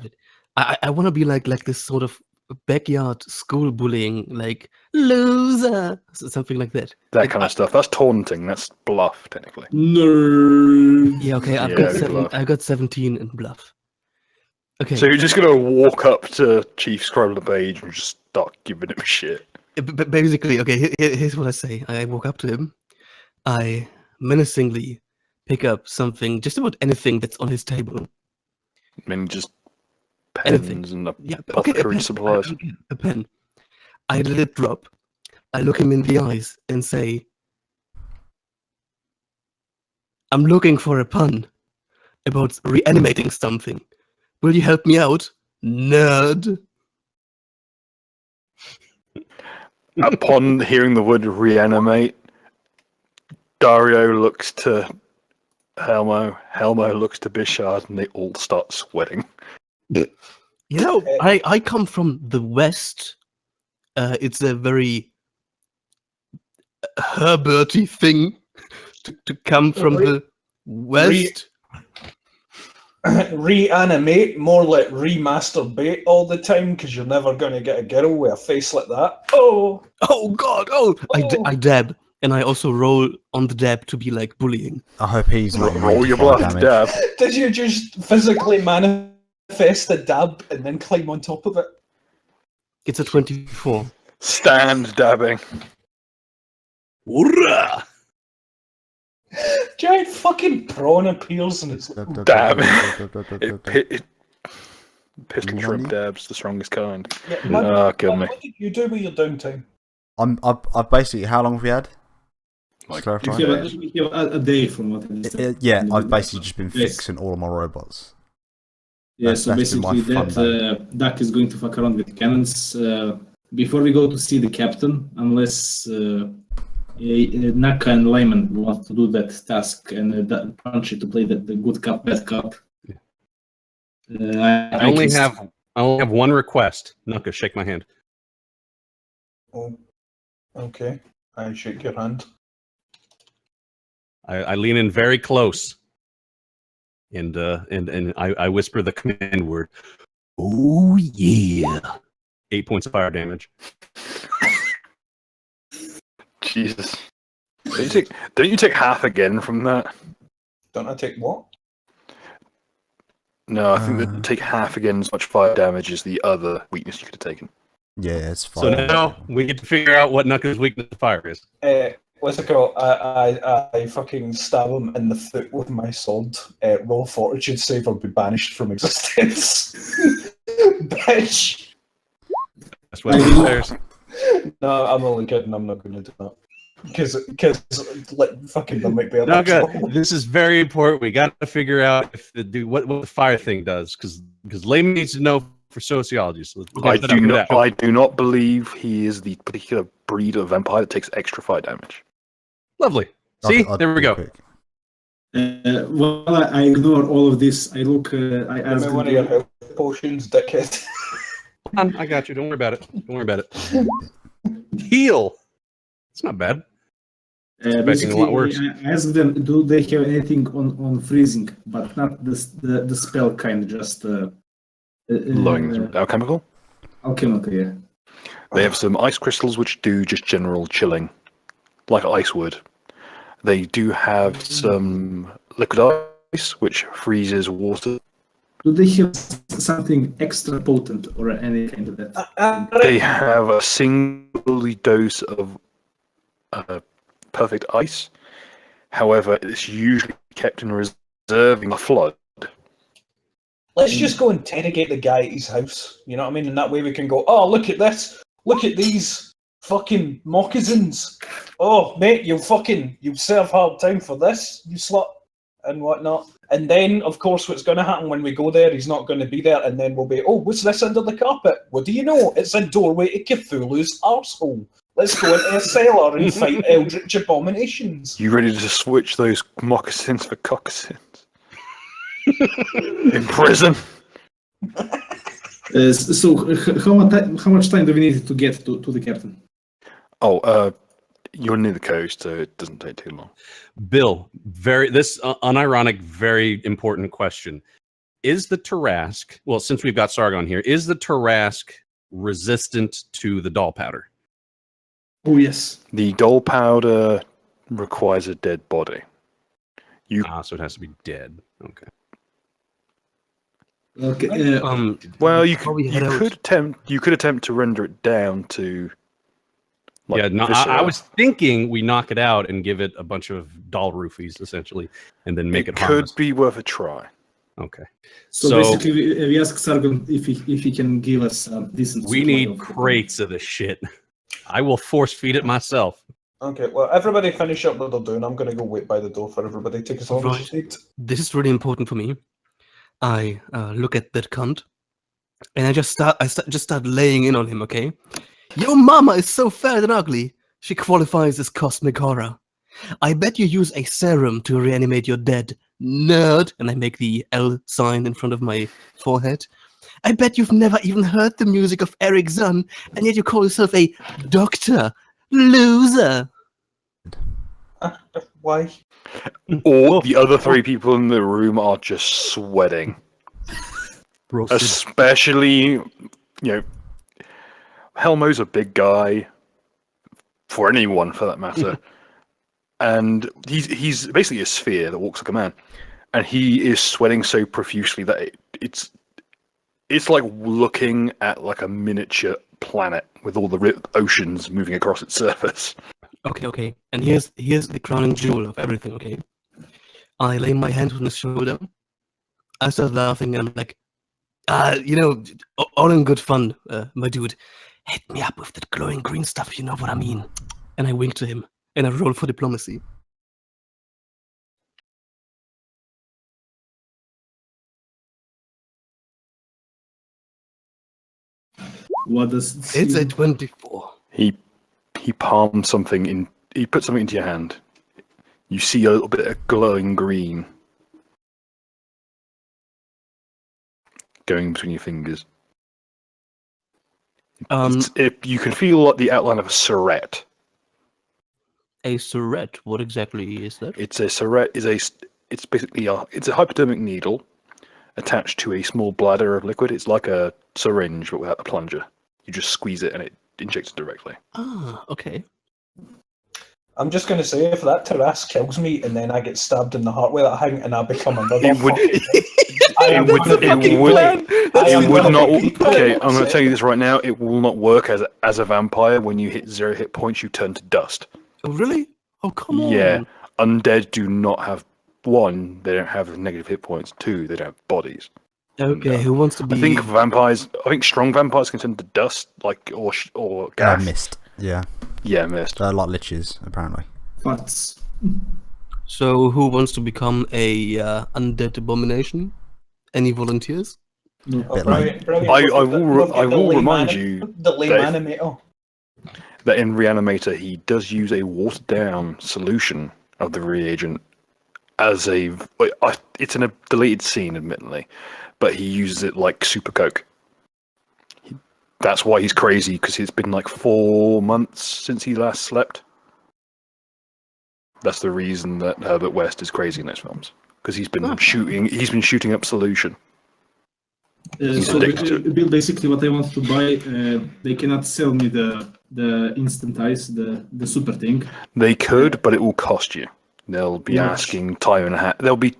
I want to be like this sort of backyard school bullying, like loser, something like that. That kind of stuff. That's taunting. That's bluff, technically. Nerd. Yeah, okay. I've Yeah, got good 7. luck. I've got 17 in bluff. Okay. So you're just going to walk up to Chief Scroll of Age and just start giving him shit. Basically, okay. Here's what I say. I walk up to him. I menacingly pick up something, just about anything that's on his table. I mean, just Anything. pens and Yeah, okay. apothecary supplies. A pen. I let it drop. I look him in the eyes and say, "I'm looking for a pun about reanimating something. Will you help me out, nerd?" Upon hearing the word reanimate, Dario looks to Helmo. Helmo looks to Bishard, and they all start sweating. You know, I come from the West. It's a very Herberty thing to come from the West. Reanimate, more like remasturbate all the time, because you're never going to get a girl with a face like that. Oh! Oh God! Oh, Oh. I dab, and I also roll on the dab to be like bullying. I hope he's not Roll your fire bluff, damage. dab. Did you just physically manifest the dab and then climb on top of it? It's a 24. Stand dabbing. Hoorah! Giant fucking prawn appears and it's like, Dab. Pistol shrimp Money? dabs, the strongest kind. yeah, man, Kill me. what did you do with your downtime? I've basically, how long have we had? Like, Just clarify. You have a day from what I understand. Yeah, I've basically just been Yes. fixing all of my robots. Yeah, That's so been my basically fun that Duck is going to fuck around with cannons before we go to see the captain, unless Naka and Lyman want to do that task and Punchy to play the good cop, bad cop. I only have one request. Nuka, shake my hand. Oh, okay. I shake your hand. I lean in very close, and I whisper the command word. Oh yeah! 8 points of fire damage. Jesus. Don't you take half again from that? Don't I take what? No, I think that take half again as much fire damage as the other weakness you could have taken. Yeah, it's So fine. now we get to figure out what Nuka's weakness to fire is. What's it called? I fucking stab him in the foot with my sword. Roll fortitude save or be banished from existence. Bitch! Best weapon upstairs. No, I'm only kidding. I'm not going to do that. Because like, fucking there might be a No, big good. trouble. This is very important. We got to figure out if what the fire thing does, because Layman needs to know for sociology. So I do not believe he is the particular breed of vampire that takes extra fire damage. Lovely. See, there we go. Well, I ignore all of this. I look. I ask. Give me one of your health potions, dickhead. I got you. Don't worry about it. Don't worry about it. Heal. It's not bad. Expecting a lot worse. I ask them, do they have anything on freezing, but not the spell kind, just Lowering alchemical. Alchemical, yeah. They have some ice crystals which do just general chilling, like ice would. They do have some liquid ice which freezes water. Do they have something extra potent or any kind of that? They have a single dose of perfect ice. However, it's usually kept in reserve in a flood. Let's just go interrogate the guy at his house. You know what I mean? And that way we can go, oh, look at this. Look at these fucking moccasins. Oh, mate, you'll serve hard time for this, you slut, and whatnot. And then, of course, what's going to happen when we go there, he's not going to be there, and then we'll be, oh, what's this under the carpet? What do you know? It's a doorway to Cthulhu's arsehole. Let's go into a cellar and fight eldritch abominations. You ready to switch those moccasins for cockasins? In prison? So, how much time do we need to get to the captain? Oh, you're near the coast, so it doesn't take too long. Bill, this unironic, very important question. Is the Tarrasque, well, since we've got Sargon here, is the Tarrasque resistant to the doll powder? Oh, yes. The doll powder requires a dead body. So it has to be dead. Okay. Okay. Well, you could attempt to render it down to. Like, yeah, no, I was thinking we knock it out and give it a bunch of doll roofies, essentially, and then make it harmless. Could be worth a try. Okay. So basically, we ask Sargon if he can give us decent. We need crates of the shit. I will force feed it myself. Okay, well, everybody finish up what they're doing. I'm going to go wait by the door for everybody. Take as long as you need. This is really important for me. I look at that cunt, and I just start laying in on him. Okay, your mama is so fat and ugly. She qualifies as cosmic horror. I bet you use a serum to reanimate your dead, nerd. And I make the L sign in front of my forehead. I bet you've never even heard the music of Eric Zahn, and yet you call yourself a doctor, loser. Why? Or the other three people in the room are just sweating. Roasted. Especially, Helmo's a big guy, for anyone for that matter. And he's basically a sphere that walks like a man. And he is sweating so profusely that it's like looking at like a miniature planet with all the oceans moving across its surface. Okay. And here's the crowning jewel of everything, okay? I lay my hand on his shoulder. I start laughing and I'm like, all in good fun, my dude. Hit me up with that glowing green stuff, you know what I mean. And I wink to him, and I roll for diplomacy. What does It's a 24. He palms something in. He puts something into your hand. You see a little bit of glowing green going between your fingers. You can feel like the outline of a surret. A surret? What exactly is that? It's a surret. It's basically it's a hypodermic needle attached to a small bladder of liquid. It's like a syringe but without the plunger. You just squeeze it and it injects it directly. Ah, okay. I'm just going to say, if that Tarrasque kills me and then I get stabbed in the heart with that thing and I become another It would not. Okay, I'm going to tell you this right now. It will not work as a vampire. When you hit 0 hit points, you turn to dust. Oh, really? Oh, come on. Yeah, undead do not have, 1, they don't have negative hit points. 2, they don't have bodies. Okay, who wants to be? I think vampires. I think strong vampires can turn to dust, like or gas. Mist. Yeah. Yeah, mist. They're like liches, apparently. Farts. So who wants to become a undead abomination? Any volunteers? No. Oh, Bit brilliant, brilliant. I We've got the- will we've got the lame remind ani- you the lame that animator. that in Reanimator he does use a watered down solution of the reagent as a. It's in a deleted scene, admittedly, but he uses it like super coke. That's why he's crazy, because it's been like 4 months since he last slept. That's the reason that Herbert West is crazy in those films, because he's been shooting. He's been shooting up solution. So addicted to Bill, basically what I want to buy, they cannot sell me the instant ice, the super thing. They could, but it will cost you. They'll be Much. asking time and a half. They'll be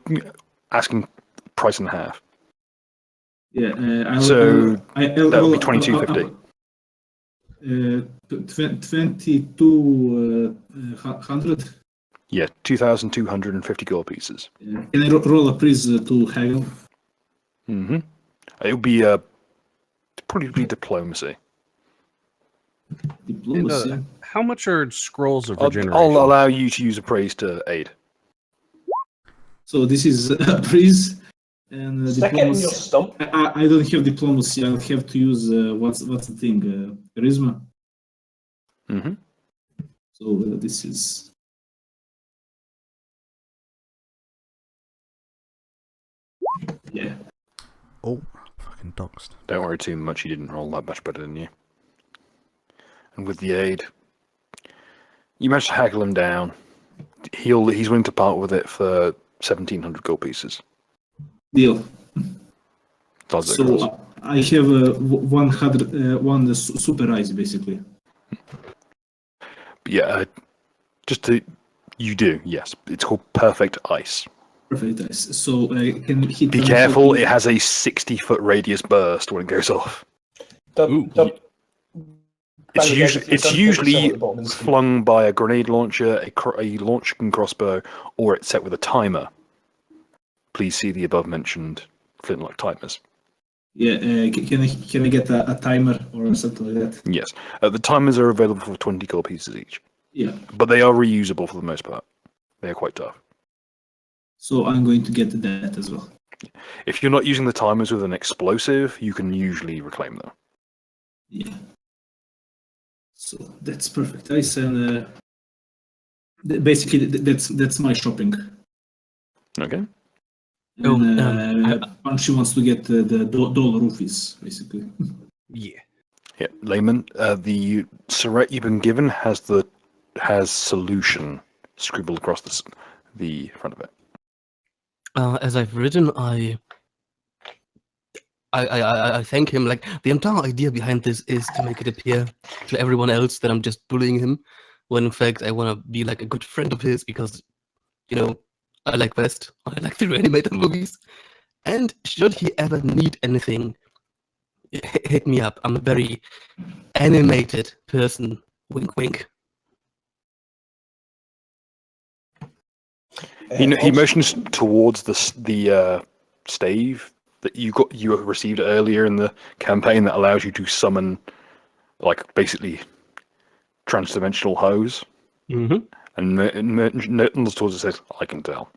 asking price and a half. Yeah, So I'll that would be 22.50. 2200. Yeah, 2,250 gold pieces. Can I roll a prize to haggle? Mm-hmm. It would be probably be diplomacy. Diplomacy. And, how much are scrolls of I'll regeneration? allow you to use a praise to aid. So this is a prize. And Stick it in your diplomacy. stump. I don't have diplomacy. I'll have to use what's the thing? Charisma. Mm-hmm. So this is. Yeah. Oh, fucking doxed. Don't worry too much. You didn't roll that much better than you. And with the aid, you managed to haggle him down. He's willing to part with it for 1,700 gold pieces. Deal. Does it, So Ross? I have 100 one super ice basically. Yeah, you do, yes. It's called Perfect Ice. Perfect ice. So can hit. Be careful, it has a 60-foot radius burst when it goes off. Ooh. It's usually flung by a grenade launcher, a launching crossbow, or it's set with a timer. Please see the above-mentioned flintlock timers. Yeah. Can I get a timer or something like that? Yes. The timers are available for 20 gold pieces each, Yeah. but they are reusable for the most part. They are quite tough. So I'm going to get that as well. If you're not using the timers with an explosive, you can usually reclaim them. Yeah. So that's perfect ice, and basically that's my shopping. Okay. Oh, And Punchy wants to get the dollar roofies, basically. Yeah. Yeah, Layman, the Surrette you've been given has solution scribbled across the front of it. As I've written, I thank him. Like, the entire idea behind this is to make it appear to everyone else that I'm just bullying him, when in fact I want to be like a good friend of his because, you know, I like West. I like the Reanimator movies. And should he ever need anything, hit me up. I'm a very animated person. Wink, wink. He motions towards the stave that you received earlier in the campaign that allows you to summon, like, basically transdimensional hose. Mm-hmm. And Merton looks towards it and says, "I can tell."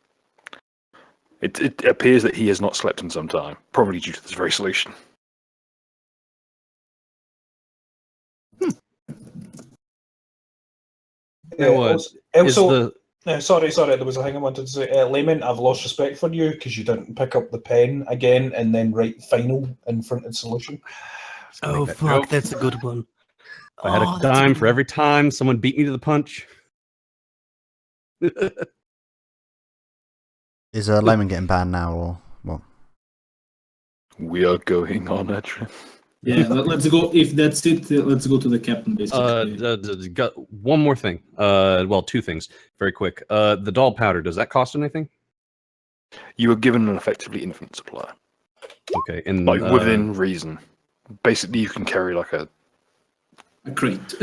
It appears that he has not slept in some time, probably due to this very solution. Sorry, there was a thing I wanted to say. Layman, I've lost respect for you because you didn't pick up the pen again and then write final in front of solution. Oh, fuck, that's a good one. I had a dime for every time someone beat me to the punch. Is Layman getting banned now or what? We are going on a trip. Yeah, let's go. If that's it, let's go to the captain, basically. Got one more thing. Well, two things, very quick. The doll powder, does that cost anything? You were given an effectively infinite supply. Okay, and like within reason. Basically, you can carry like a crate.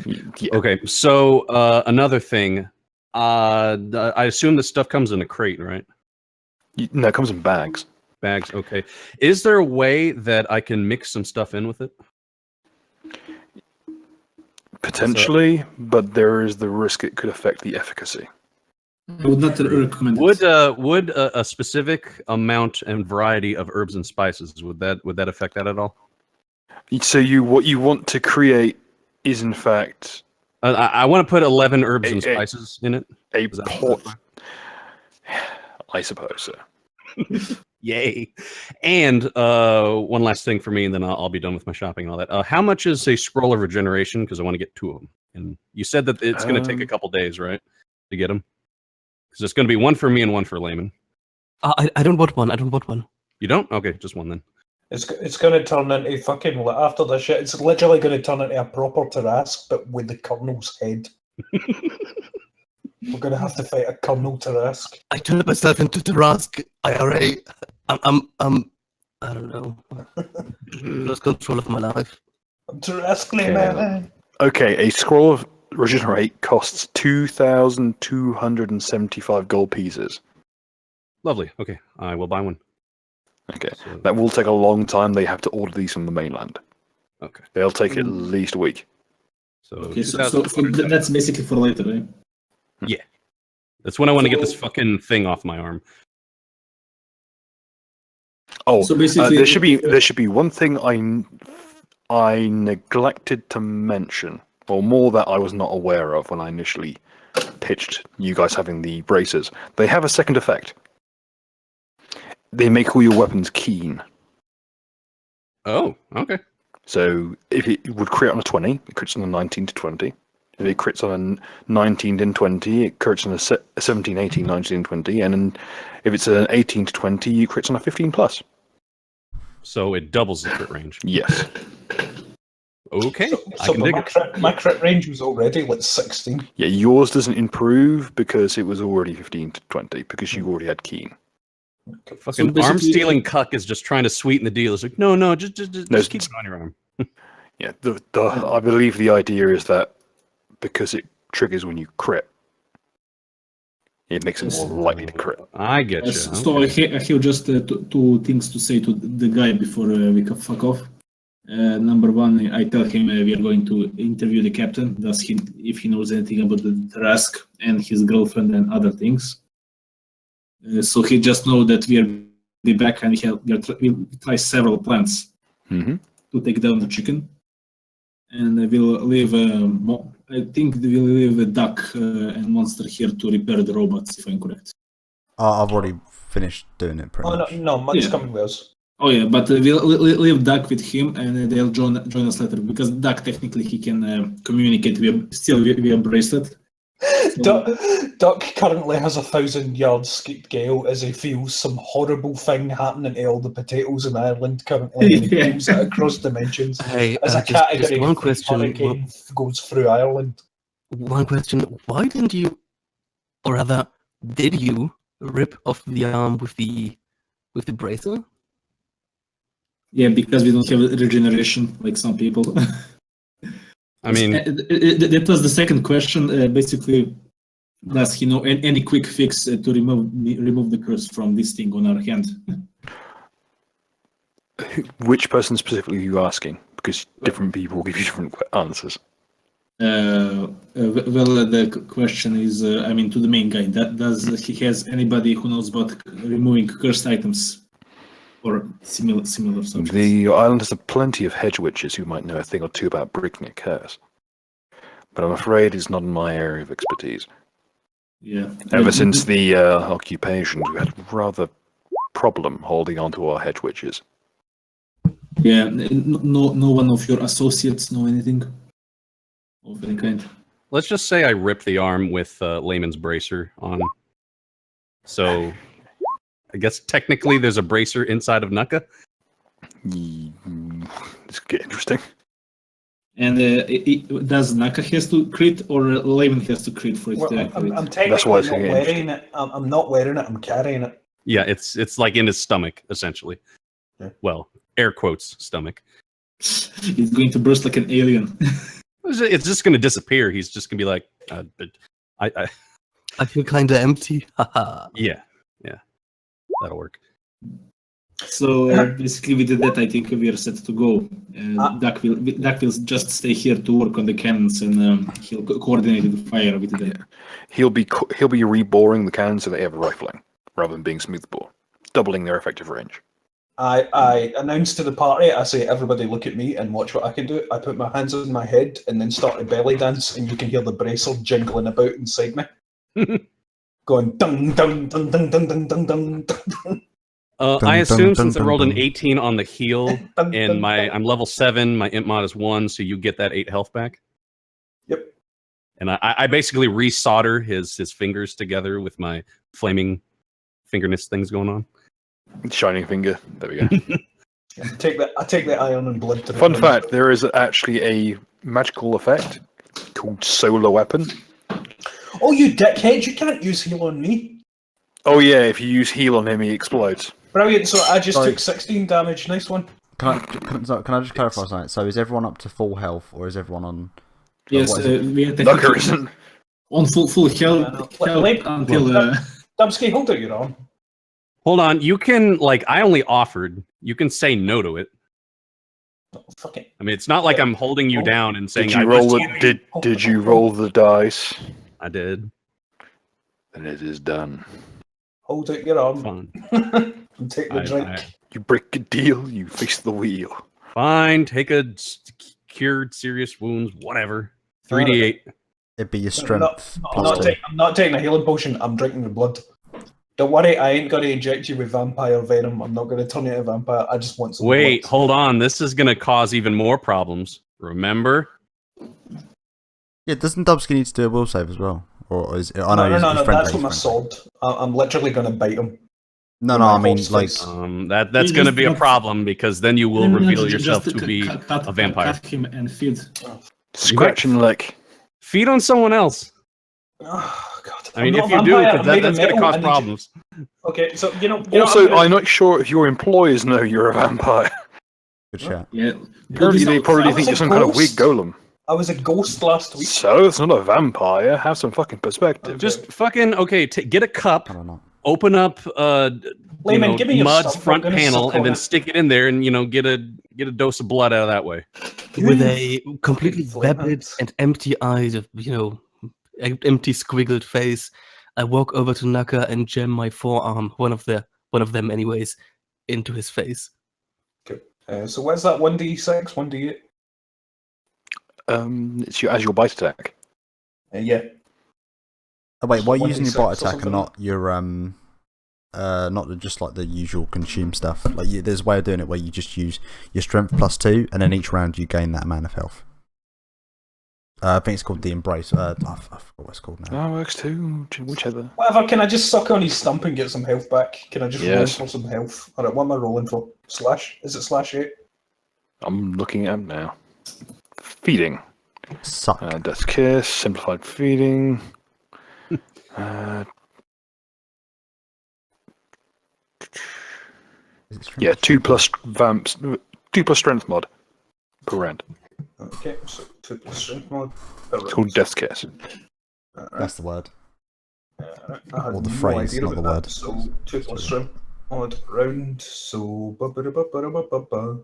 Yeah. Okay, so another thing. I assume this stuff comes in a crate, right? No, it comes in bags. bags. Okay. Is there a way that I can mix some stuff in with it? Potentially, but there is the risk it could affect the efficacy. I would not recommend Would it. a specific amount and variety of herbs and spices would that affect that at all? So what you want to create is in fact I want to put 11 herbs and spices in it. a Is that pot. fine? I suppose so. Yay! And one last thing for me, and then I'll be done with my shopping and all that. How much is a scroll of regeneration? Because I want to get 2 of them. And you said that it's going to take a couple days, right, to get them? Because it's going to be 1 for me and 1 for Layman. I don't want one. I don't want one. You don't? Okay, just 1 then. It's going to turn into fucking after this shit. It's literally going to turn into a proper Tarrasque, but with the Colonel's head. We're going to have to fight a Colonel Tarrasque. I turned myself into Tarrasque IRA. I'm I don't know. Lost control of my life. I'm Tarrasque, Okay. man. Okay, a scroll of regenerate costs 2,275 gold pieces. Lovely. Okay, I will buy 1. Okay, So, that will take a long time. They have to order these from the mainland. okay. They'll take at least a week. So, Okay, so 2,200. that's basically for later, right? Yeah. That's when I want to get this fucking thing off my arm. Oh, So basically, there should be one thing I neglected to mention, or more that I was not aware of when I initially pitched you guys having the braces. They have a second effect. They make all your weapons keen. Oh, okay. So if it would crit on a 20, it crits on a 19 to 20. If it crits on a 19 to 20, it crits on a 17, 18, 19, 20. And then if it's an 18 to 20, it crits on a 15 plus. So it doubles the crit range. Yes. Okay, I So can dig it. my crit range was already like 16. Yeah, yours doesn't improve because it was already 15 to 20, because you already had keen. Fucking basically- arm stealing cuck is just trying to sweeten the deal. It's like, no, just keep it on your arm. Yeah, I believe the idea is that because it triggers when you crit, it makes it more likely to crit. I get you. So I have just 2 things to say to the guy before we can fuck off. Number 1, I tell him we are going to interview the captain. Does he, if he knows anything about the Tarrasque and his girlfriend and other things. So he just know that we are be back and we'll try several plans Mm-hmm. to take down the chicken. And we'll leave. I think we'll leave a duck and monster here to repair the robots, if I'm correct. I've already finished doing it pretty Oh, much. no, Mike's Yeah. coming with us. Oh yeah, but we'll leave Duck with him, and they'll join us later because Duck technically he can communicate via bracelet. Duck currently has 1,000-yard escape gale as he feels some horrible thing happening to all the potatoes in Ireland currently. And he Yeah. feels it across dimensions Hey, as a just category. one 3 question. hurricane goes through Ireland. One question. Why didn't you, or rather, did you rip off the arm with the bracer? Yeah, because we don't have regeneration like some people. I mean, that was the second question. Basically, does he know any quick fix to remove the curse from this thing on our hand? Which person specifically are you asking? Because different people give you different answers. Well, the question is, I mean, to the main guy. Does he has anybody who knows about removing cursed items or similar subjects? The island has plenty of hedge witches who might know a thing or two about Bricknick curse. But I'm afraid it's not in my area of expertise. Yeah. Ever since the occupation, we've had a rather problem holding on to our hedge witches. Yeah, no one of your associates know anything of any kind. let's just say I ripped the arm with Layman's bracer on. So I guess technically there's a bracer inside of Nuka. This could get interesting. And does Naka has to crit or Layman has to crit for it Well, to activate? I'm That's why technically it's not getting wearing it. I'm not wearing it. I'm carrying it. Yeah, it's like in his stomach, essentially. Yeah. Well, air quotes stomach. He's going to burst like an alien. It's just going to disappear. He's just going to be like, I feel kind of empty. Haha. yeah, that'll work. So basically, we did that. I think we are set to go. Duck will just stay here to work on the cannons, and he'll coordinate the fire with them. He'll be reboring the cannons so they have rifling rather than being smoothbore, doubling their effective range. I announce to the party, I say, everybody look at me and watch what I can do. I put my hands on my head and then start a belly dance, and you can hear the bracelet jingling about inside me. Going dung dung dung dung dung dung dung dung dung. I assume since I rolled an dun. 18 on the heel, and I'm level 7, my imp mod is 1, so you get that 8 health back. Yep. And I basically resolder his fingers together with my flaming fingerness things going on. Shining finger. There we go. I take the iron and blood to the Fun ground. fact: there is actually a magical effect called solar weapon. Oh, you dickhead! You can't use heal on me. Oh yeah, if you use heal on him, he explodes. Brilliant. So I just Sorry. took 16 damage. Nice one. Can I just clarify something? So is everyone up to full health, or is everyone on? Yes, what is it? we are Nucker isn't. on full health Wait, until. Dubsky, hold out your arm. Hold on, you can I only offered. You can say no to it. Oh, fuck it. I mean, it's not like I'm holding you down and saying Did you I roll must- the Did you roll the dice? I did. Then it is done. Hold out your arm Fine. and take the drink. You break a deal, you face the wheel. Fine. Take a cured serious wounds, whatever. 3d8. It'd be your I'm strength not, plus 2. I'm not taking a healing potion. I'm drinking the blood. Don't worry, I ain't going to inject you with vampire venom. I'm not going to turn you into a vampire. I just want some Wait, blood. hold on. This is going to cause even more problems. Remember? Yeah, doesn't Dubsky need to do a will save as well? Or is I know No, he's friendly, that's with my he's friendly. sword. I'm literally going to bite him. No, with no, my I mean horse like face. That's You going to just be a got- problem because then you will reveal yourself to be cut a vampire. Cut him and feed. Scratch and lick. Feed on someone else. Oh, God. I mean, I'm if not you a do, vampire, because I'm made of that's going to metal. cause I need problems. Okay, so Also, I'm I'm not sure if your employers know you're a vampire. good chat. Yeah. Apparently, they probably I think was you're a some kind of weak ghost. golem. I was a ghost last week. So it's not a vampire. Have some fucking perspective. Just fucking, get a cup, I don't know. open up Layman, give me your Mud's stuff. I'm front gonna panel, suck and on then it. stick it in there and, get a dose of blood out of that way. With a completely flame vapid hands. and empty eyes, empty squiggled face, I walk over to Naka and jam my forearm, one of them anyways, into his face. So what's that? 1d6, 1d8? It's as your bite attack. Yeah. Oh, wait, So why are you using your 1d6 bite or attack something and not your not just like the usual consume stuff? Like there's a way of doing it where you just use your strength plus 2, and then each round you gain that amount of health. I think it's called the embrace. I forgot what it's called now. That works too. Whichever. Whatever, can I just suck on his stump and get some health back? Can I just roll Yes. for some health? Alright, what am I rolling for? Slash? Is it /8? I'm looking at them now. Feeding. Suck. Death Kiss. Simplified feeding. Is it strength Yeah, plus 2 plus vamps. 2 plus strength mod per round. Okay, so 2 plus strength mod. It's called Death Kiss. That's the word. I had Or the no phrase, idea not the about word. that. So 2 plus strength mod round. So ba-ba-da-ba-ba-da-ba-ba.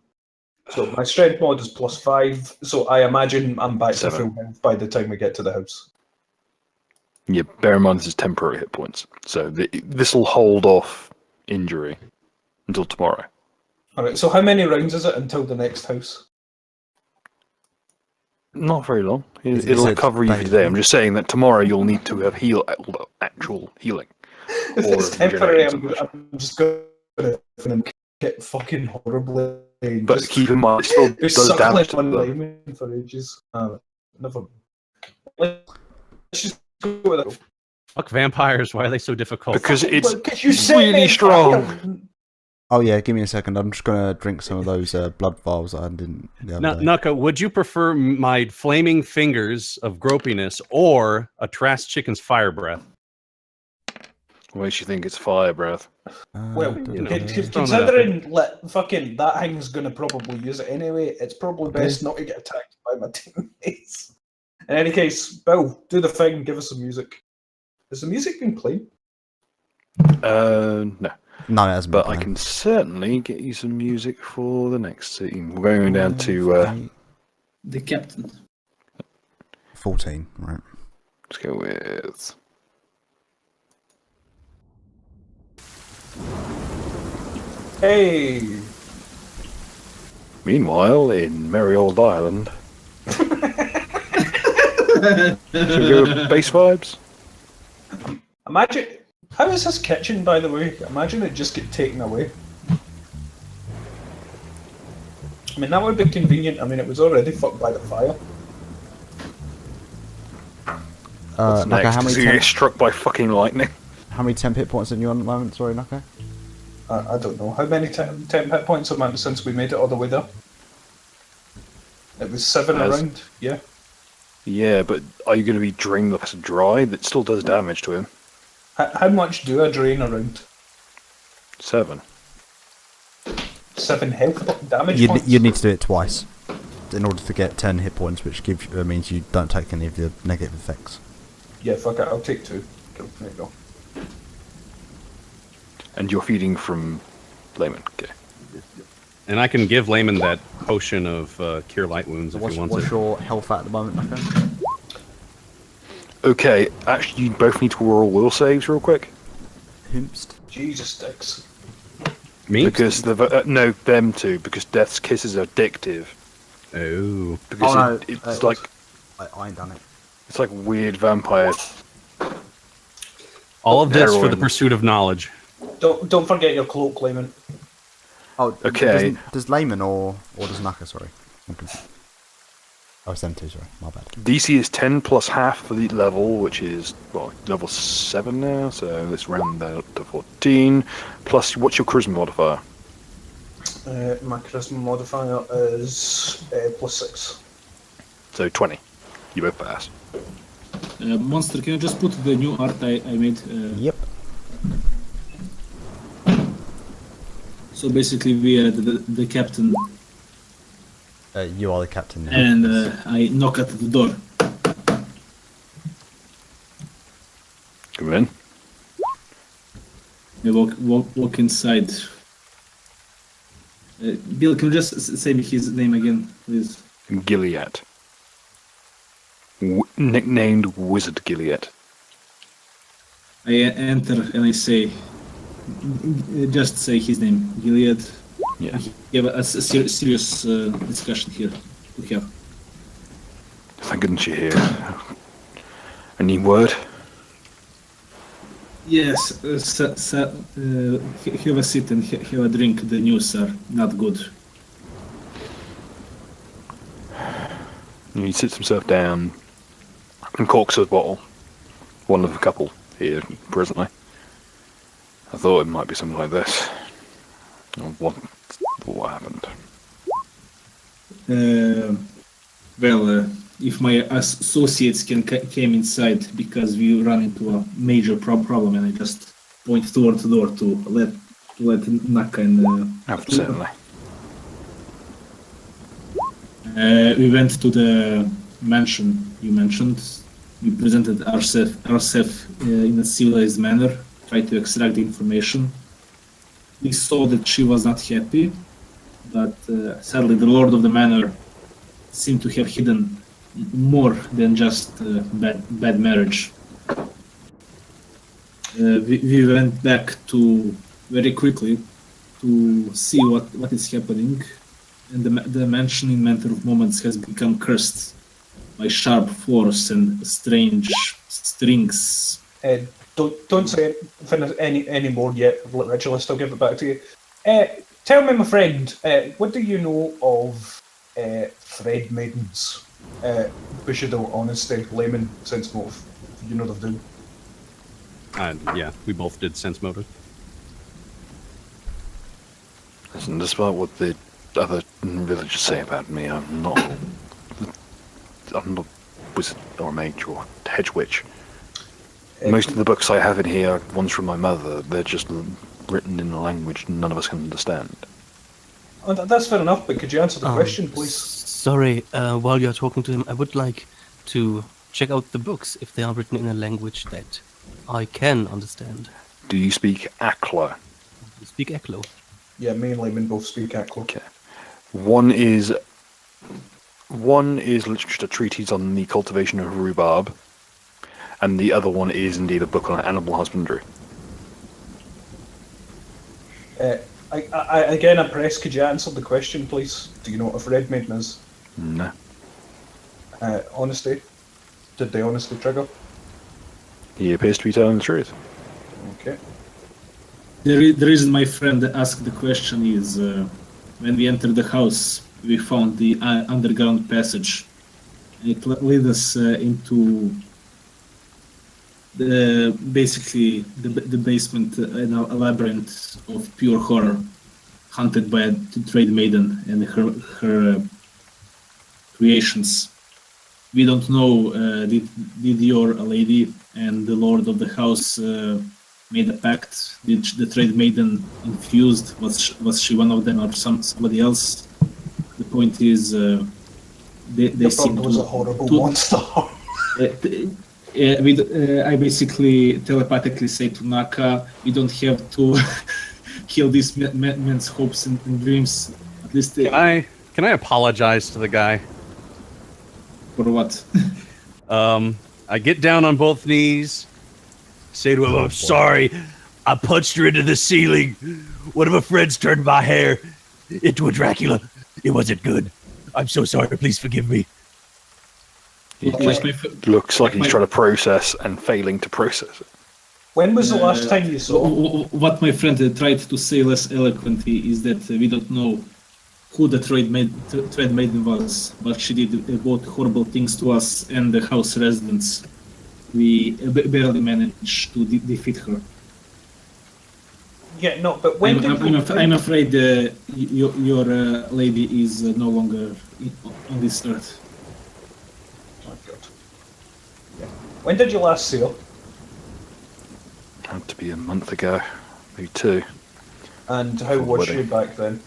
So my strength mod is +5. So I imagine I'm back to 7. full health by the time we get to the house. Yeah, bear in mind this is temporary hit points. So this will hold off injury until tomorrow. Alright, so how many rounds is it until the next house? Not very long. Is It'll it cover you for daily? today. I'm just saying that tomorrow you'll need to have actual healing. If Or it's temporary, I'm regeneration just going to get fucking horribly. and But just keep in mind, it still be does suckling damage to on the... layman for ages. Never. Let's just go with it. Fuck vampires. Why are they so difficult? Because it's Because you set really me on strong. fire. Oh yeah, give me a second. I'm just gonna drink some of those blood vials I didn't the other day. Nuka, would you prefer my flaming fingers of gropiness or a Trask chicken's fire breath? What makes you think it's fire breath? Well, you know, considering fucking that thing's going to probably use it anyway, it's probably best not to get attacked by my teammates. In any case, Bill, do the thing. Give us some music. Has the music been played? No. No, it hasn't but been I playing. can certainly get you some music for the next scene. We're going down to. The captain. 14, right. Let's go with. Hey! Meanwhile, in merry old Ireland. Should we go with bass vibes? Imagine. How is this kitchen, by the way? Imagine it just get taken away. I mean, that would be convenient. I mean, it was already fucked by the fire. What's Naka, next? Is he get struck by fucking lightning? how many temp hit points are you on at the moment? Sorry, Naka. I don't know. How many temp hit points have I since we made it all the way there? It was 7 around, yeah. Yeah, but are you going to be draining the person dry? That still does damage to him. How much do I drain around? 7. 7 health damage You'd points? need to do it twice in order to get 10 hit points, which means you don't take any of the negative effects. Yeah, fuck it. I'll take 2. Cool, there you go. And you're feeding from Layman. Okay. And I can give Layman that potion of cure light wounds if he wants What's it. your health at the moment, Naka? Okay, actually, you both need to roll will saves real quick. Hoomst. Jesus sticks. Me? Because no, them two. Because Death's Kiss is addictive. Oh. Because it's like I ain't done it. it's like weird vampire. All of this for the Heroin. pursuit of knowledge. Don't forget your cloak, Clayman. Oh, Okay. Does Layman or does Naka? Sorry. I'm confused. Oh, it's them two. Sorry, my bad. DC is 10 plus half for the level, which is level 7 now. So let's round that up to 14. Plus, what's your charisma modifier? My charisma modifier is +6. So 20. You both pass. Monster, can you just put the new art I made? Yep. So basically, we are the captain, You are the captain now. and I knock at the door. Come in. I walk inside. Bill, can you just say me his name again, please? Gilead. Nicknamed Wizard Gilead. I enter and I say, just say his name, Gilead. Yeah. We have a serious discussion here to have. Thank goodness you're here. Any word? Yes, have a seat and have a drink. The news are not good. He sits himself down and corks a bottle. One of a couple here presently. I thought it might be something like this. What happened? If my associates came inside because we ran into a major problem, and I just point toward the door to let Naka and Absolutely. we went to the mansion you mentioned. We presented ourselves in a civilized manner, tried to extract the information. We saw that she was not happy, but sadly the lord of the manor seemed to have hidden more than just bad marriage. We went back to very quickly to see what is happening, and the mansion in Mentor of Moments has become cursed by sharp force and strange strings. Don't say any more yet, Ritualist. I'll give it back to you. Tell me, my friend, what do you know of Fred Maidens? Bushido, Honesty, Layman, Sense Motive. You know the do. Yeah, we both did sense motive. Listen, despite what the other villagers say about me, I'm not a wizard or a mage or hedge witch. Most of the books I have in here are ones from my mother. They're just written in a language none of us can understand. Oh, that's fair enough, but could you answer the question, please? Sorry, while you're talking to him, I would like to check out the books if they are written in a language that I can understand. Do you speak Akla? speak Eklo. Yeah, me and Layman both speak Eklo. Okay. One is literally just a treatise on the cultivation of rhubarb, and the other one is indeed a book on animal husbandry. Again, I press. Could you answer the question, please? Do you know what a Fred maiden is? No. Honesty. Did they honestly trigger? He appears to be telling the truth. Okay. The reason my friend asked the question is when we entered the house, we found the underground passage. It led us into basically the basement, a labyrinth of pure horror, haunted by a trade maiden and her creations. We don't know did your lady and the lord of the house made a pact? Did the trade maiden infused? Was she one of them or somebody else? The point is, they seem was a horrible monster. I basically telepathically say to Naka, we don't have to kill these men's hopes and dreams. At least Can I apologize to the guy? For what? I get down on both knees, say to him, I'm sorry. I punched her into the ceiling. One of my friends turned my hair into a Dracula. It wasn't good. I'm so sorry. Please forgive me. Looks like he's trying to process and failing to process it. When was the last time you saw? What my friend tried to say less eloquently is that we don't know who the trade maiden was, but she did both horrible things to us and the house residents. We barely managed to defeat her. Yeah, no, but when I'm afraid your lady is no longer on this earth. Oh, God. Yeah. When did you last see her? Had to be a month ago, maybe 2. And how Before was the she wedding. back then?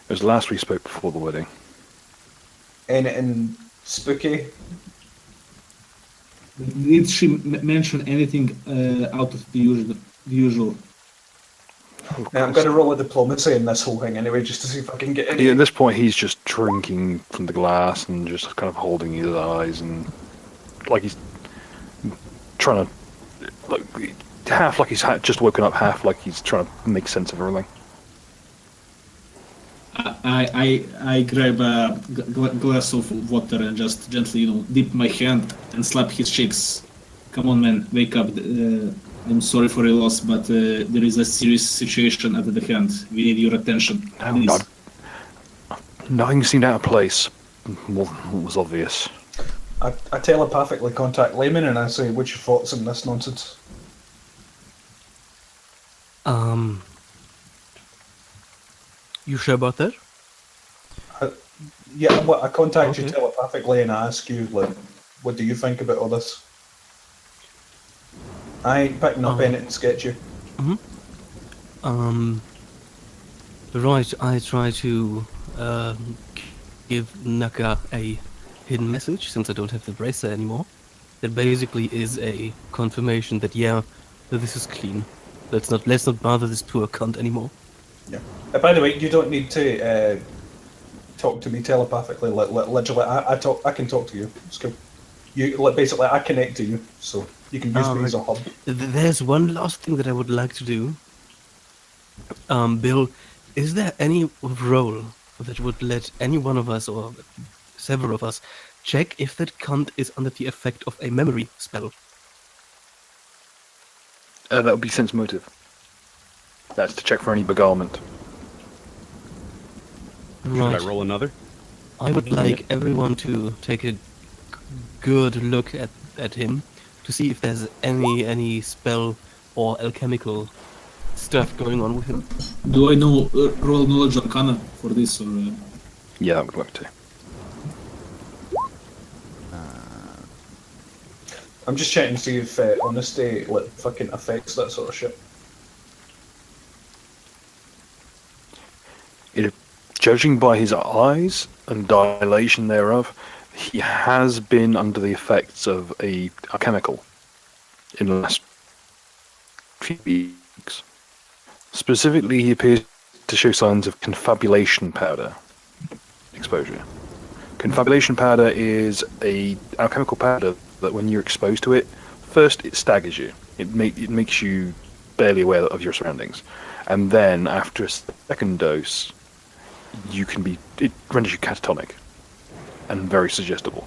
It was last we spoke before the wedding. Anything spooky? Did she mention anything out of the usual? I'm going to roll a diplomacy in this whole thing anyway, just to see if I can get any. Yeah, at this point, he's just drinking from the glass and just kind of holding his eyes and like he's trying to, like, half like he's just woken up, half like he's trying to make sense of everything. I grab a glass of water and just gently, dip my hand and slap his cheeks. Come on, man, wake up. I'm sorry for your loss, but there is a serious situation at the hand. We need your attention. No, nothing seemed out of place. More than what was obvious. I telepathically contact Layman and I say, what's your thoughts on this nonsense? You sure about that? Yeah, I contact you Okay. telepathically and I ask you, like, what do you think about all this? I ain't picking up anything sketchy. Right, I try to give Naka a hidden message, since I don't have the bracer anymore. That basically is a confirmation that, yeah, that this is clean. Let's not bother this poor cunt anymore. Yeah. By the way, you don't need to talk to me telepathically. Literally, I can talk to you. It's cool. Basically, I connect to you, so you can use me as a hub. There's one last thing that I would like to do. Bill, is there any role that would let any one of us, or several of us, check if that cunt is under the effect of a memory spell? That would be sense motive. That's to check for any beguilement. Should I roll another? I would like everyone to take a good look at him to see if there's any spell or alchemical stuff going on with him. Do I know roll knowledge arcana for this, or? Yeah, that would work too. I'm just checking to see if honesty fucking affects that sort of shit. Judging by his eyes and dilation thereof, he has been under the effects of a chemical in the last few weeks. Specifically, he appears to show signs of confabulation powder exposure. Confabulation powder is a alchemical powder that when you're exposed to it, first it staggers you. It makes you barely aware of your surroundings. And then after a second dose, it renders you catatonic and very suggestible.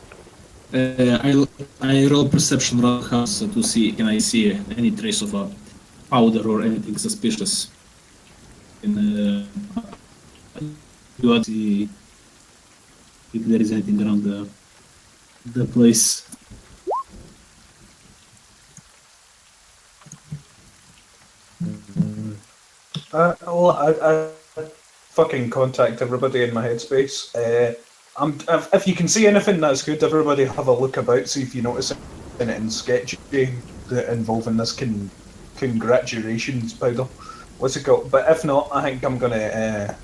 I roll perception around the house to see can I see any trace of a powder or anything suspicious. Do I see if there is anything around the place? I fucking contact everybody in my headspace. If you can see anything, that's good. Everybody have a look about, see if you notice anything sketchy involving this congratulations powder. What's it called? But if not, I think I'm gonna.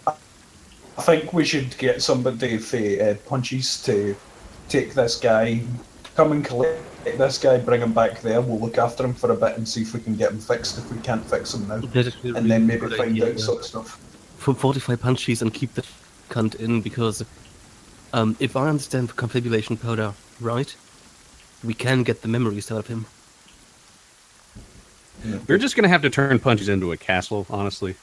I think we should get somebody for Punchies to take this guy, come and collect this guy, bring him back there. We'll look after him for a bit and see if we can get him fixed. If we can't fix him now, and then maybe find out sort of stuff. Fortify Punchies and keep the cunt in, because if I understand the confabulation powder right, we can get the memories out of him. Yeah. We're just gonna have to turn Punchies into a castle, honestly.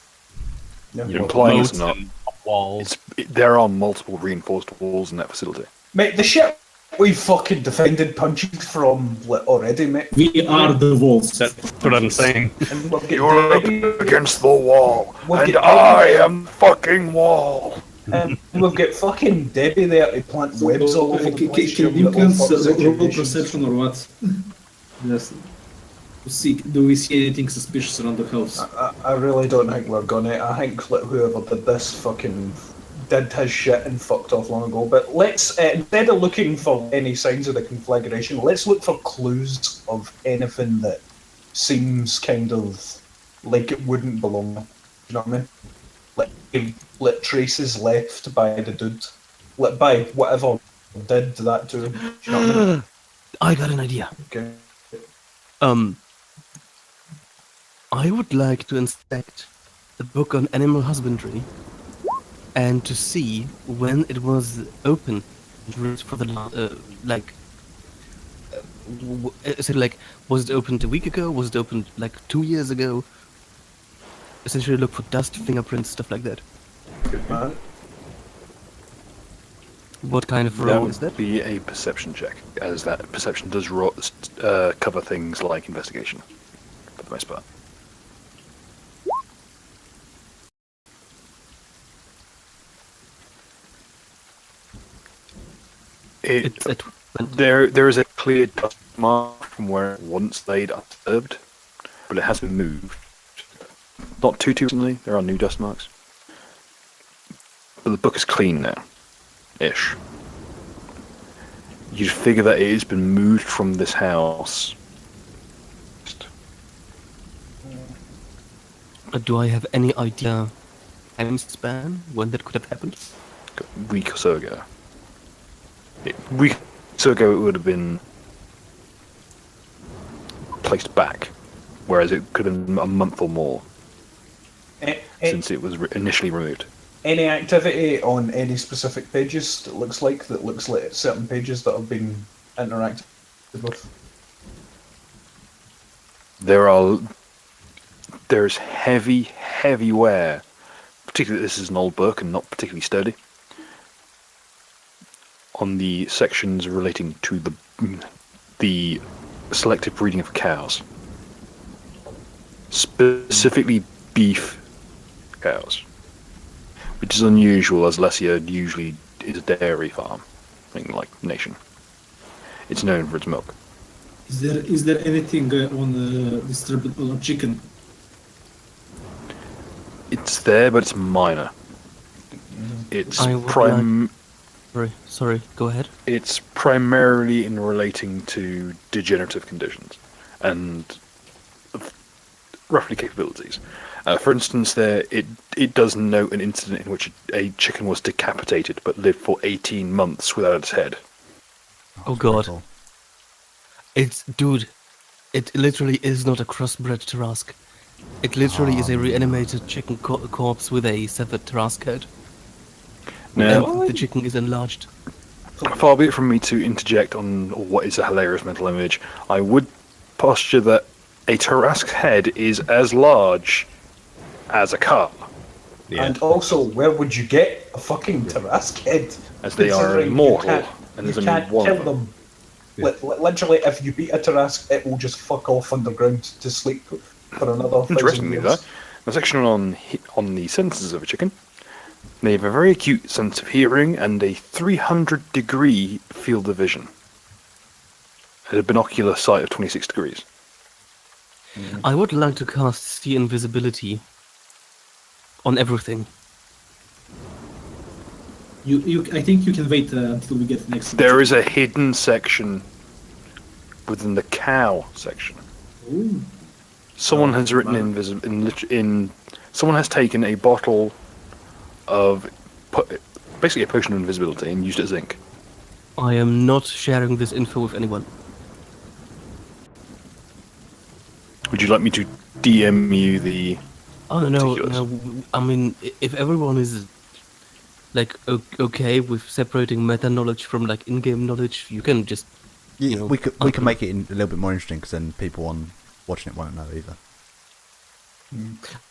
Yeah. You're implying it's Moats not. and walls. There are multiple reinforced walls in that facility. Mate, the shit we fucking defended Punchies from already, mate. We are the walls. That's what I'm saying. And we'll get You're up Debbie, against the wall, We'll and get I Debbie. am fucking wall. and we'll get fucking Debbie there to plant webs all over the place. Can you please roll perception or what? Yes. To see, do we see anything suspicious around the house? I really don't think we're gonna. I think like, whoever did this fucking did his shit and fucked off long ago. But let's, instead of looking for any signs of the conflagration, let's look for clues of anything that seems kind of like it wouldn't belong there. You know what I mean? Like traces left by the dude. Like by whatever did that to him. Do you know what I mean? I got an idea. Okay. I would like to inspect the book on animal husbandry and to see when it was open for the is it like, was it opened a week ago? Was it opened like 2 years ago? Essentially look for dust, fingerprints, stuff like that. Good man. What kind of That role would is that? be a perception check, as that perception does cover things like investigation, for the most part. It's at 20. There is a clear dust mark from where it once laid undisturbed, but it has been moved. Not too recently, there are new dust marks. But the book is clean now. Ish. You'd figure that it has been moved from this house. Do I have any idea time span when that could have happened? A week or so ago. A week or so ago it would have been placed back, whereas it could have been a month or more since it was initially removed. Any activity on any specific pages that looks like certain pages that have been interacted with? There's heavy wear, particularly this is an old book and not particularly sturdy, on the sections relating to the selective breeding of cows, specifically beef cows, which is unusual as Lesia usually is a dairy farm, like nation. It's known for its milk. Is there anything on disturbed on chicken? It's there, but it's minor. It's I would Sorry, go ahead. It's primarily in relating to degenerative conditions and roughly capabilities. For instance, it does note an incident in which a chicken was decapitated but lived for 18 months without its head. Oh god. Dude, it literally is not a crossbred Tarrasque. It literally is a reanimated chicken corpse with a severed Tarrasque head. Now, And the chicken is enlarged. far be it from me to interject on what is a hilarious mental image, I would posture that a Tarrasque head is as large as a car, Yeah. And also, where would you get a fucking Tarrasque head? as they are Considering immortal, you and there's can't only one kill of them. Literally, if you beat a Tarrasque, it will just fuck off underground to sleep for another 1,000 Interestingly, years. though, the section on the senses of a chicken, they have a very acute sense of hearing and a 300-degree field of vision at a binocular sight of 26 degrees. I would like to cast See Invisibility on everything. I think you can wait until we get the next. There is a hidden section within the cow section. Ooh. Someone has written wow. someone has taken a bottle of basically a potion of invisibility and used it as ink. I am not sharing this info with anyone. Would you like me to DM you the? Oh no, Ridiculous. no. I mean, if everyone is like okay with separating meta knowledge from like in-game knowledge, you can just Yeah, know, we can make it a little bit more interesting because then people watching it won't know either.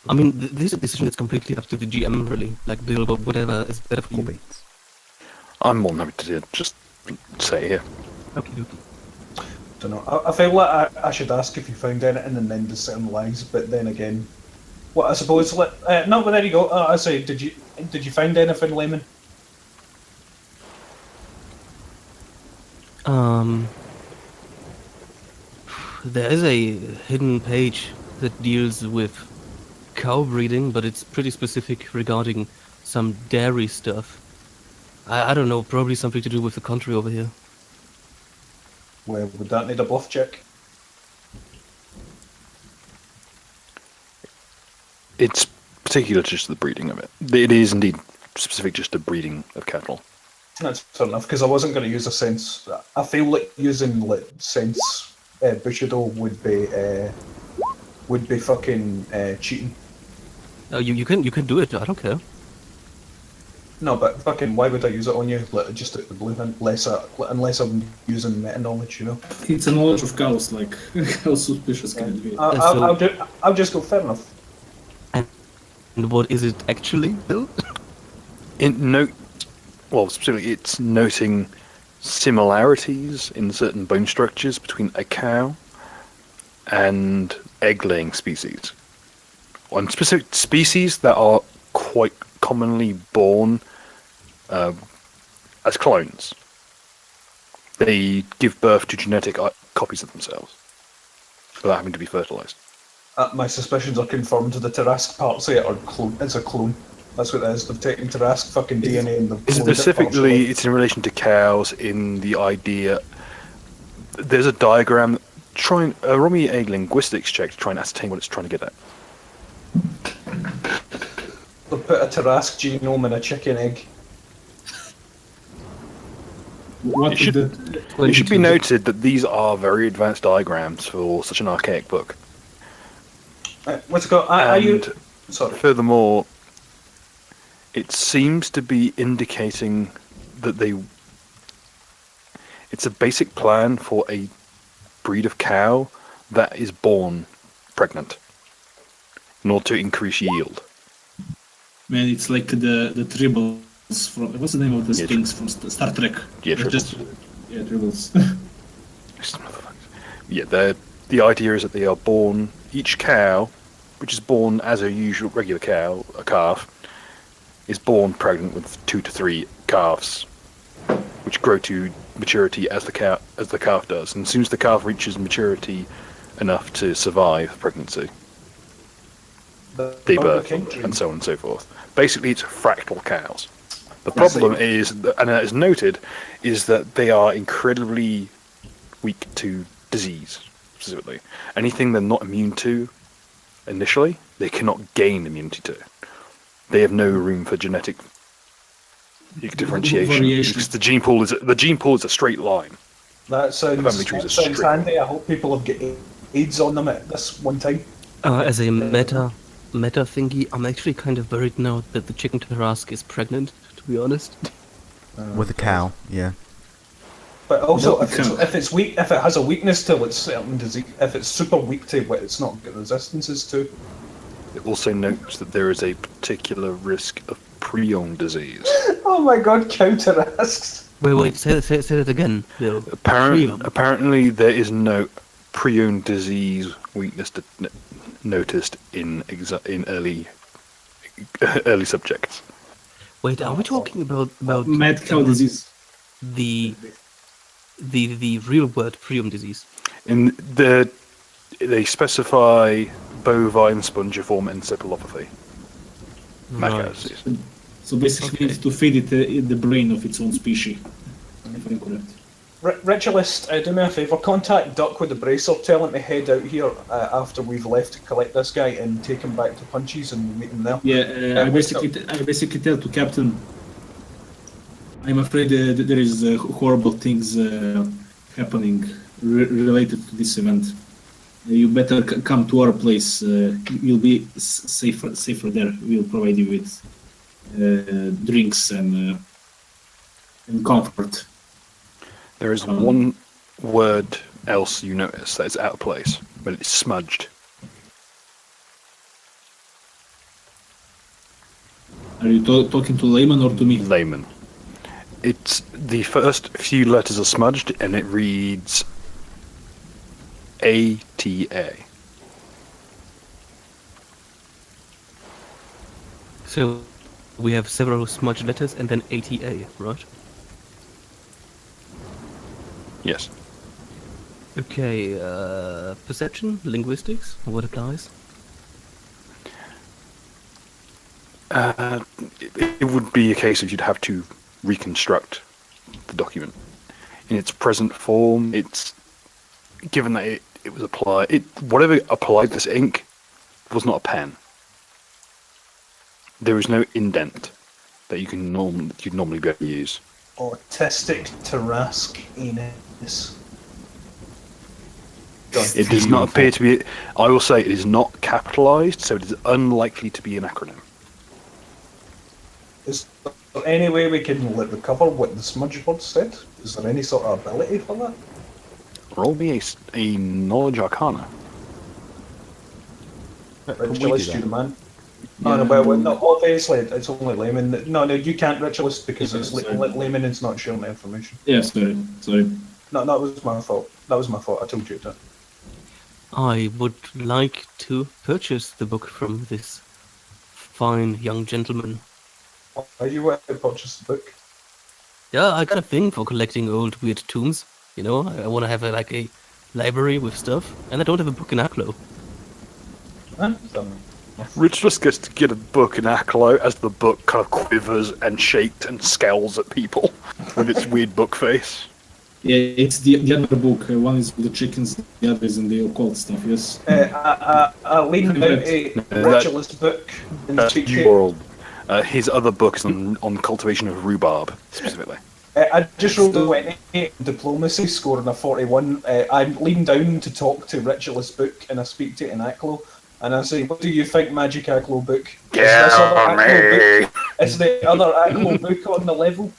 I mean, this is a decision that's completely up to the GM, really. Like, Bill, but whatever is better for Cool you. beans. I'm more than happy to just say here. Okay. Don't know. I feel like I should ask if you found anything and then discern lies, but then again, what I suppose. No, but there you go. I say, did you find anything, Layman? There is a hidden page that deals with cow breeding, but it's pretty specific regarding some dairy stuff. I don't know, probably something to do with the country over here. Well, would that need a bluff check? It's particular just to the breeding of it. It is indeed specific just to breeding of cattle. That's fair enough, because I wasn't going to use a sense. I feel like using sense Bushido would be fucking cheating. You can do it. I don't care. No, but fucking why would I use it on you? Like, just at the blue hint, unless I'm using meta knowledge, you know. It's a knowledge of cows, like how suspicious can it be? I'll just go fair enough. And what is it actually, Bill? Specifically, it's noting similarities in certain bone structures between a cow and egg-laying species. On specific species that are quite commonly born as clones. They give birth to genetic copies of themselves without having to be fertilized. My suspicions are confirmed. The Tarrasque parts of it are it's a clone. That's what it is. They've taken Tarrasque fucking DNA and they've cloned it Specifically, partially. it's in relation to cows in the idea. There's a diagram. Roll me a linguistics check to try and ascertain what it's trying to get at. They've put a Tarrasque genome in a chicken egg. What It should- is the It should be noted that these are very advanced diagrams for such an archaic book. What's it called? Are you? And Sorry. furthermore, it seems to be indicating that it's a basic plan for a breed of cow that is born pregnant in order to increase yield. man? It's like the tribbles from what's the name of the Yeah, things from Star Trek? Yeah, They're tribbles. tribbles. Yeah, the idea is that they are born, each cow, which is born as a usual regular cow, a calf, is born pregnant with 2 to 3 calves, which grow to maturity as the calf does. And as soon as the calf reaches maturity enough to survive pregnancy, they birth, and so on and so forth. Basically, it's fractal cows. The problem is, and as noted, is that they are incredibly weak to disease, specifically. Anything they're not immune to initially, they cannot gain immunity to. They have no room for genetic differentiation. Variation. Because the gene pool is a straight line. That sounds family trees are sounds straight. handy. I hope people have got AIDS on them at this one time. As a meta thingy, I'm actually kind of worried now that the chicken Tarrasque is pregnant, to be honest. With a cow, yeah. But also, But if it's weak, if it has a weakness to like certain disease, if it's super weak to what it's not got resistances to. It also notes that there is a particular risk of prion disease. Oh my god, cow Tarrasques. Wait, say that again, Bill. Prion. Apparently, there is no prion disease weakness noticed in early subjects. Wait, are we talking about Mad cow disease. the real word prion disease? In they specify bovine spongiform encephalopathy. Mad cow disease. So basically, it's to feed it the brain of its own species. If I'm correct. Ritualist, do me a favour, contact Duck with the bracer, tell him to head out here after we've left to collect this guy and take him back to Punchies and meet him there. Yeah, I basically tell to Captain, I'm afraid that there is horrible things happening related to this event. You better come to our place. You'll be safer there. We'll provide you with drinks and comfort. There is one word else you notice that is out of place, but it's smudged. Are you talking to layman or to me? Layman. It's the first few letters are smudged, and it reads ATA. So we have several smudged letters and then ATA, right? Yes. Okay, perception, linguistics, what applies? It would be a case of you'd have to reconstruct the document in its present form. It's given that it was applied. Whatever applied this ink was not a pen. There is no indent that you'd normally be able to use. Autistic Tarrasque anus. It does not appear to be. I will say it is not capitalized, so it is unlikely to be an acronym. Is there any way we can recover what the smudge word said? Is there any sort of ability for that? Roll me a knowledge arcana. Ritualist, you the man. Oh, no, well, no, obviously it's only layman. No, you can't ritualist because it's layman is not sharing the information. Yeah, sorry. No, that was my fault. I told you that. I would like to purchase the book from this fine young gentleman. Why do you want to purchase the book? Yeah, I got a thing for collecting old weird tombs. You know, I want to have a library with stuff, and I don't have a book in Aklo. Huh? Ritualist gets to get a book in Aklo as the book kind of quivers and shakes and scowls at people with its weird book face. Yeah, it's the other book. One is with the chickens, the other is in the occult stuff, yes. I'll lean down a ritualist book and speak to World. His other book is on cultivation of rhubarb, specifically. I just rolled a 20 in diplomacy, scoring a 41. I'm leaning down to talk to Ritualist book, and I speak to it in Aklo, and I say, "What do you think, Magic Aklo book? Is the other Aklo book on the level?"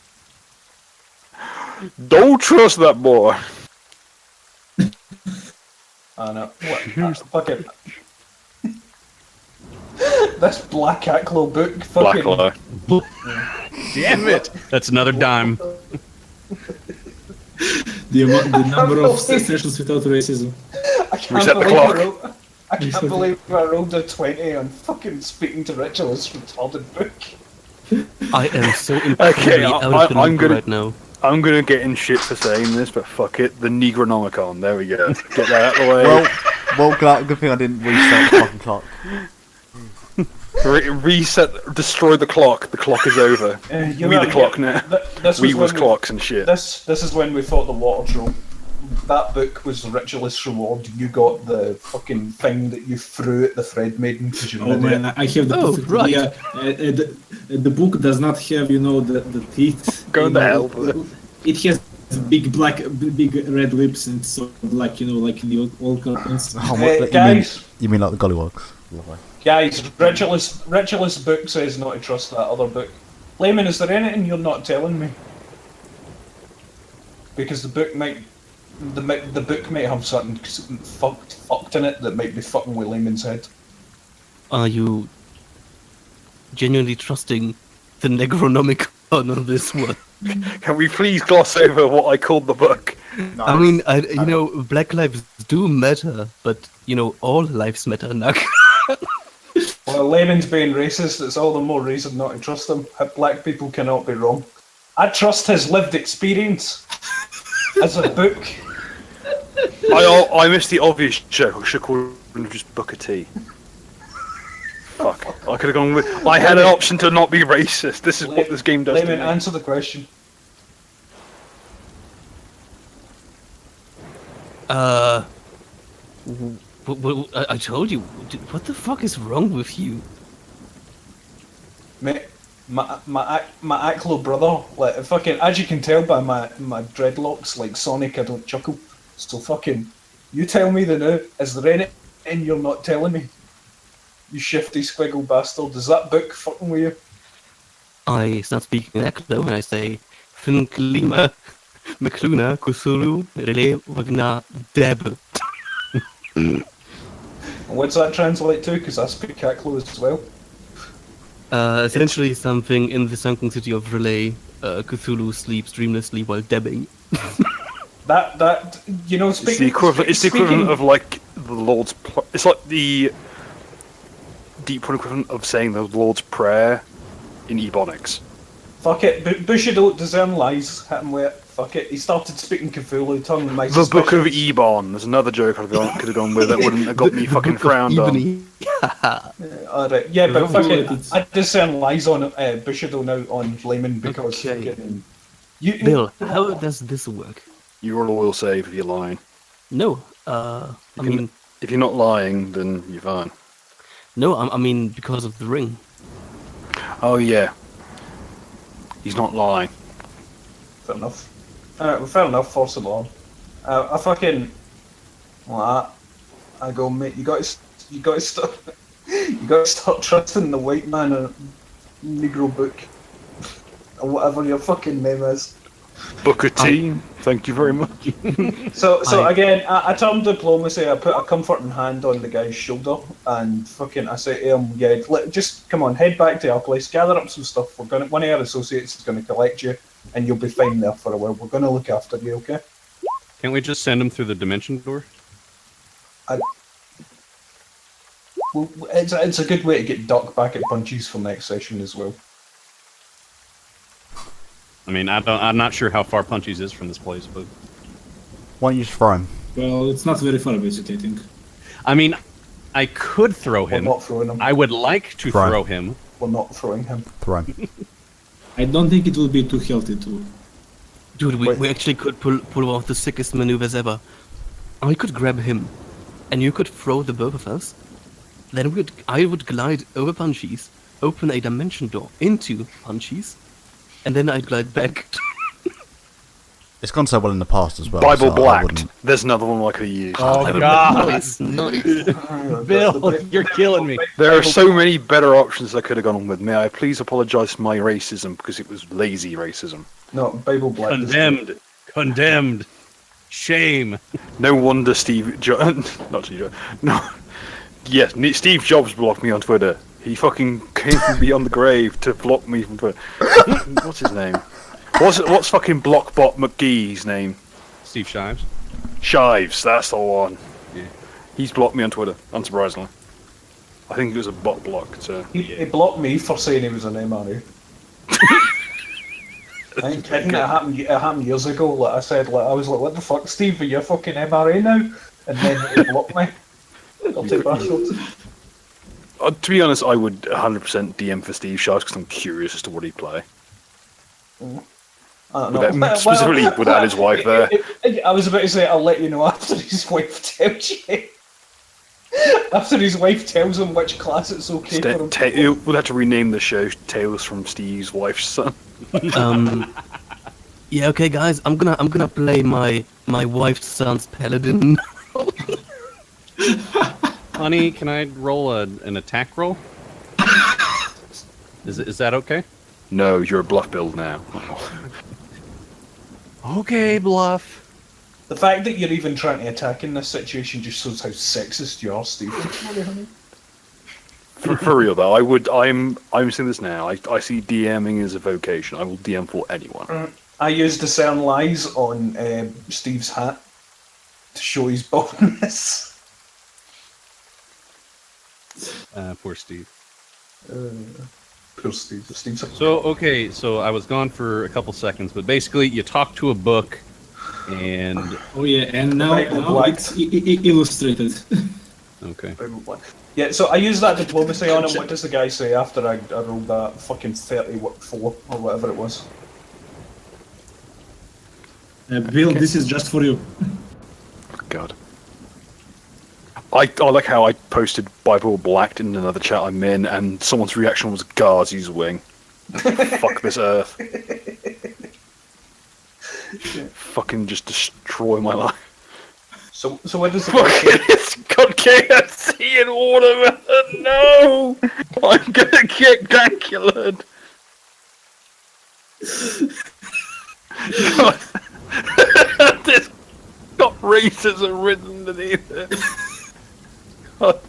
Don't trust that boy. I know. What? Fucking. This Black Aklo book. Fucking. Black Damn it! That's another dime. The number of sessions without racism. I can't Reset the believe clock. I can't believe I rolled a 20 on fucking speaking to Ritualist retarded book. I am so incredibly out of the loop right now. I'm gonna get in shit for saying this, but fuck it. The Negronomicon. There we go. Get that out of the way. Well, good thing I didn't restart the fucking clock. Reset, destroy the clock. The clock is over. We the clock now. We was clocks and shit. This is when we fought the water troll. That book was the Ritualist's reward. You got the fucking thing that you threw at the Fred Maiden because you Oh man, I have the perfect idea. The book does not have, the teeth. Go in the hell. It has big red lips and so like like in the old cartoons. Guys, you mean like the Gollywogs? Lovely. guys, Ritualist book says not to trust that other book. Layman, is there anything you're not telling me? Because the book might have something fucked in it that might be fucking with Layman's head. Are you genuinely trusting the Necronomicon on this one? Can we please gloss over what I called the book? I mean, Black lives do matter, but all lives matter. Now. Well, Layman's being racist. It's all the more reason not to trust him. Black people cannot be wrong. I trust his lived experience as a book. I missed the obvious joke. I should call him just Booker T. Fuck. I could have gone with. I had an option to not be racist. This is what this game does. Layman, to me. answer the question. Well, I told you. What the fuck is wrong with you? Mate, my Aklo brother, like fucking, as you can tell by my dreadlocks, like Sonic, I don't chuckle. So fucking, you tell me the now. Is there anything you're not telling me? You shifty squiggle bastard. Is that book fucking with you? I start speaking in Eklo and I say, Fin Klima, Mekluna, Kusuru, Rele, Wagna, Deb. And what's that translate to? Because I speak Aklo as well. Essentially something in the sunken city of Relay, Cthulhu sleeps dreamlessly while dabbing. That speaking. It's the equivalent. It's the equivalent of like the Lord's. It's like the deep equivalent of saying the Lord's Prayer in Ebonics. Fuck it, Bushido discern lies. Hit him with it. Fuck it. He started speaking Cthulhu, tongue and my The Book of Ebon. There's another joke could have gone with that wouldn't have got me fucking frowned on. Alright, yeah, but fucking, I discern lies on Bushido now on Layman because Okay. fucking, Bill, how does this work? You're all safe if you're lying. No, I mean, If you're not lying, then you're fine. no, I mean because of the ring. Oh yeah. He's not lying. fair enough. Well, fair enough, force it on. I fucking, well, I go, mate, you got to stop, you got to stop trusting the white man or Negro book, or whatever your fucking name is. Booker T. Thank you very much. So again, I turned diplomacy. I put a comforting hand on the guy's shoulder and fucking I say to him, yeah, just come on, head back to our place, gather up some stuff. One of our associates is going to collect you, and you'll be fine there for a while. We're going to look after you, okay? Can't we just send him through the dimension door? Well, it's a good way to get Duck back at punches for next session as well. I mean, I'm not sure how far Punchies is from this place, but Why don't you just throw him? Well, it's not very far, basically, I think. I mean, I could throw We're him. not throwing him. I would like to Right. throw him. We're not throwing him. Throw him. I don't think it will be too healthy to. Dude, Wait. we actually could pull off the sickest maneuvers ever. I could grab him, and you could throw the both of us. Then I would glide over Punchies, open a dimension door into Punchies, and then I'd glide back. It's gone so well in the past as well. Bible so I blacked. wouldn't- There's another one I could have used. Oh God, Nice, nice. Bill, you're killing me. There are so many better options I could have gone with. May I please apologise for my racism because it was lazy racism. No, Bible Black. Condemned, condemned, shame. No wonder Steve not Steve Jobs. No. Yes, Steve Jobs blocked me on Twitter. He fucking came from beyond the grave to block me from Twitter. What's his name? What's fucking Blockbot McGee's name? Steve Shives. Shives, that's the one. Yeah. He's blocked me on Twitter, unsurprisingly. I think it was a bot block, so... He blocked me for saying he was an MRA. I ain't kidding, it happened years ago. Like I said, I was like, what the fuck, Steve, are you fucking MRA now? And then he blocked me. Dirty bastard. To be honest, I would 100% DM for Steve Shives because I'm curious as to what he'd play. I don't know. Specifically without his wife there. I was about to say, I'll let you know after his wife tells you. After his wife tells him which class it's okay for him. We'll have to rename the show Tales from Steve's Wife's Son. Yeah, okay, guys, I'm gonna play my wife's son's paladin. Honey, can I roll an attack roll? Is that okay? No, you're a bluff build now. Okay, bluff. The fact that you're even trying to attack in this situation just shows how sexist you are, Steve. For real though, I'm saying this now. I see DMing as a vocation. I will DM for anyone. I used Discern Lies on Steve's hat to show his boldness. Poor Steve. Poor Steve. Steve's So I was gone for a couple seconds, but basically you talk to a book, and Oh yeah, and now it's illustrated. okay. Yeah, so I used that diplomacy on him. What does the guy say after I rolled that fucking 34 or whatever it was? Bill, this is just for you. God. I like how I posted Bible Blacked in another chat I'm in, and someone's reaction was Gazi's wing. Fuck this earth. Fucking just destroy my life. So what does the guy say? It's got KFC and watermelon. No, I'm gonna get gankulared. This got racism written underneath it. God.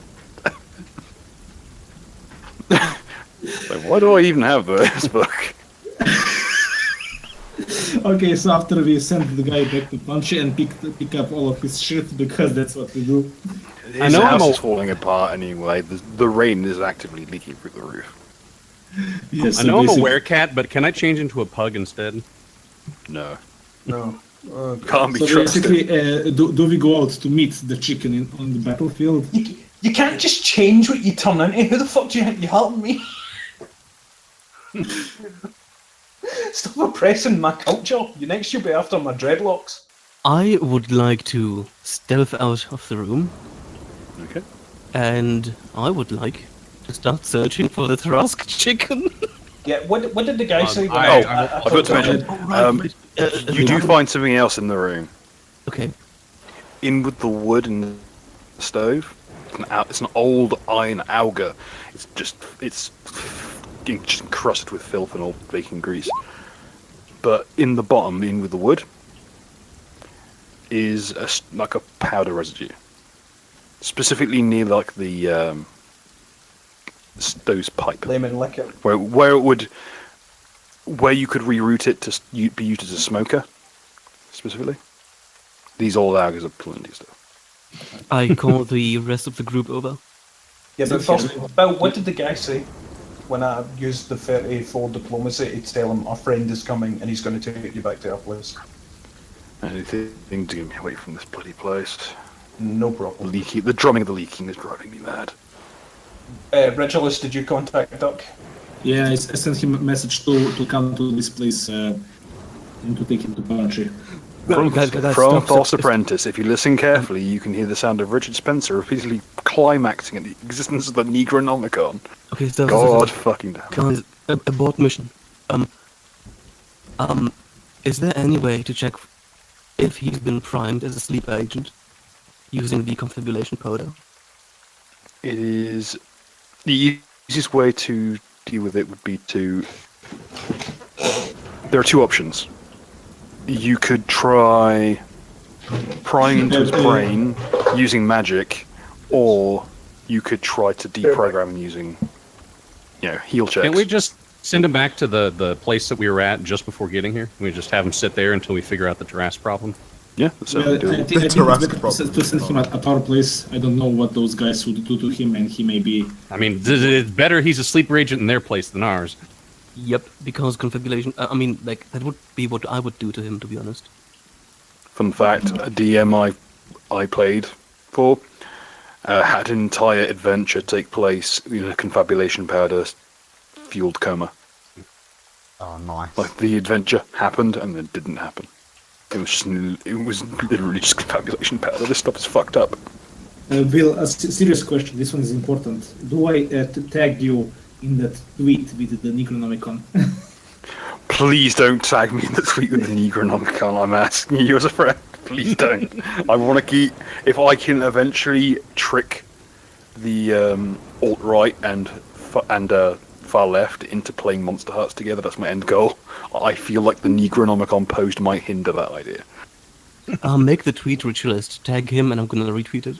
Like, why do I even have this book? Okay, so after we send the guy back to Punchy and pick up all of his shit, because that's what we do. His house is falling apart anyway. The rain is actively leaking through the roof. Yes, I know I'm a werecat, but can I change into a pug instead? No. No. Can't be So trusted. basically, do we go out to meet the chicken on the battlefield? You can't just change what you turn into. Who the fuck do you think you're helping me? Stop oppressing my culture. You next you'll be after my dreadlocks. I would like to stealth out of the room, Okay. and I would like to start searching for the Tarrasque chicken. Yeah, what did the guy say? I forgot to mention. You do Uh, find something else in the room. Okay. In with the wood and the stove. It's an old iron auger. It's just encrusted with filth and old baking grease. But in the bottom, in with the wood, is like a powder residue. Specifically near like the stove's pipe, Lemon liquor. where you could reroute it to be used as a smoker. Specifically, these old augers are plenty of stuff. I call the rest of the group over. Yeah, but first, Bill, what did the guy say when I used the 34 diplomacy to tell him our friend is coming and he's going to take you back to our place? Anything to get me away from this bloody place. No problem. The drumming of the leaking is driving me mad. Regulus, did you contact Duck? Yeah, I sent him a message to come to this place and to take him to Punchy. From stop, False stop. Apprentice, if you listen carefully, you can hear the sound of Richard Spencer repeatedly climaxing at the existence of the Negronomicon. Okay, so God fucking damn. guys, abort mission. Is there any way to check if he's been primed as a sleeper agent using the confabulation powder? It is the easiest way to deal with it would be to. There are two options. You could try prying into his brain using magic, or you could try to deprogram him using, heal checks. Can't we just send him back to the place that we were at just before getting here? We just have him sit there until we figure out the Tarrasque problem? Yeah, that's Well, what we do. I think it's Tarrasque better problem. to send him at our place. I don't know what those guys would do to him, and he may be. I mean, it's better he's a sleeper agent in their place than ours. Yep, because confabulation. That would be what I would do to him, to be honest. Fun fact: a DM I played for had an entire adventure take place in a confabulation powder fueled coma. Oh, nice. Like the adventure happened and then didn't happen. It was literally just confabulation powder. This stuff is fucked up. Bill, a serious question. This one is important. Do I tag you in that tweet with the Necronomicon? Please don't tag me in the tweet with the Necronomicon. I'm asking you as a friend. Please don't. I want to keep. If I can eventually trick the alt right and far left into playing Monster Hearts together, that's my end goal. I feel like the Necronomicon post might hinder that idea. I'll make the tweet ritualist, tag him, and I'm gonna retweet it.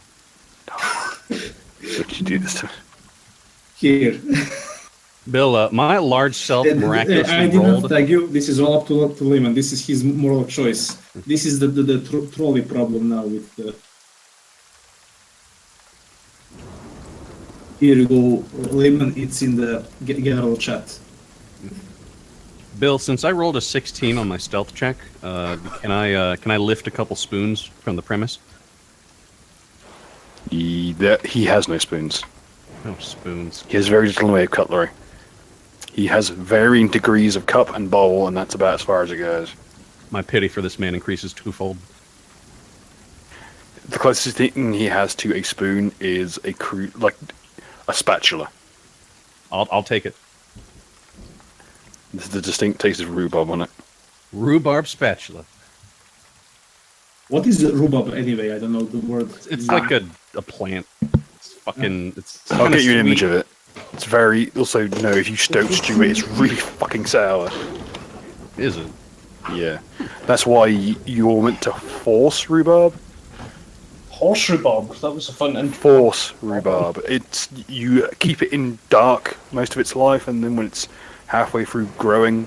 Would you do this to me? Here. Bill, my large self I miraculously did not rolled. tag you. This is all up to Lehman. This is his moral choice. This is the trolley problem now with the... Here you go, Lehman. It's in the general chat. Bill, since I rolled a 16 on my stealth check, can I lift a couple spoons from the premise? He has no spoons. No spoons. He has very little in the way of cutlery. He has varying degrees of cup and bowl, and that's about as far as it goes. My pity for this man increases twofold. The closest thing he has to a spoon is a spatula. I'll take it. The distinct taste of rhubarb on it. Rhubarb spatula. What is rhubarb anyway? I don't know the word. It's like a plant. It's fucking. It's. I'll kinda get you an image sweet. of it. It's very. Also, no, if you stone stew it, it's really fucking sour. Is it? Yeah. That's why you're meant to force rhubarb. Horse rhubarb. That was a fun and Force rhubarb. It's you keep it in dark most of its life, and then when it's halfway through growing,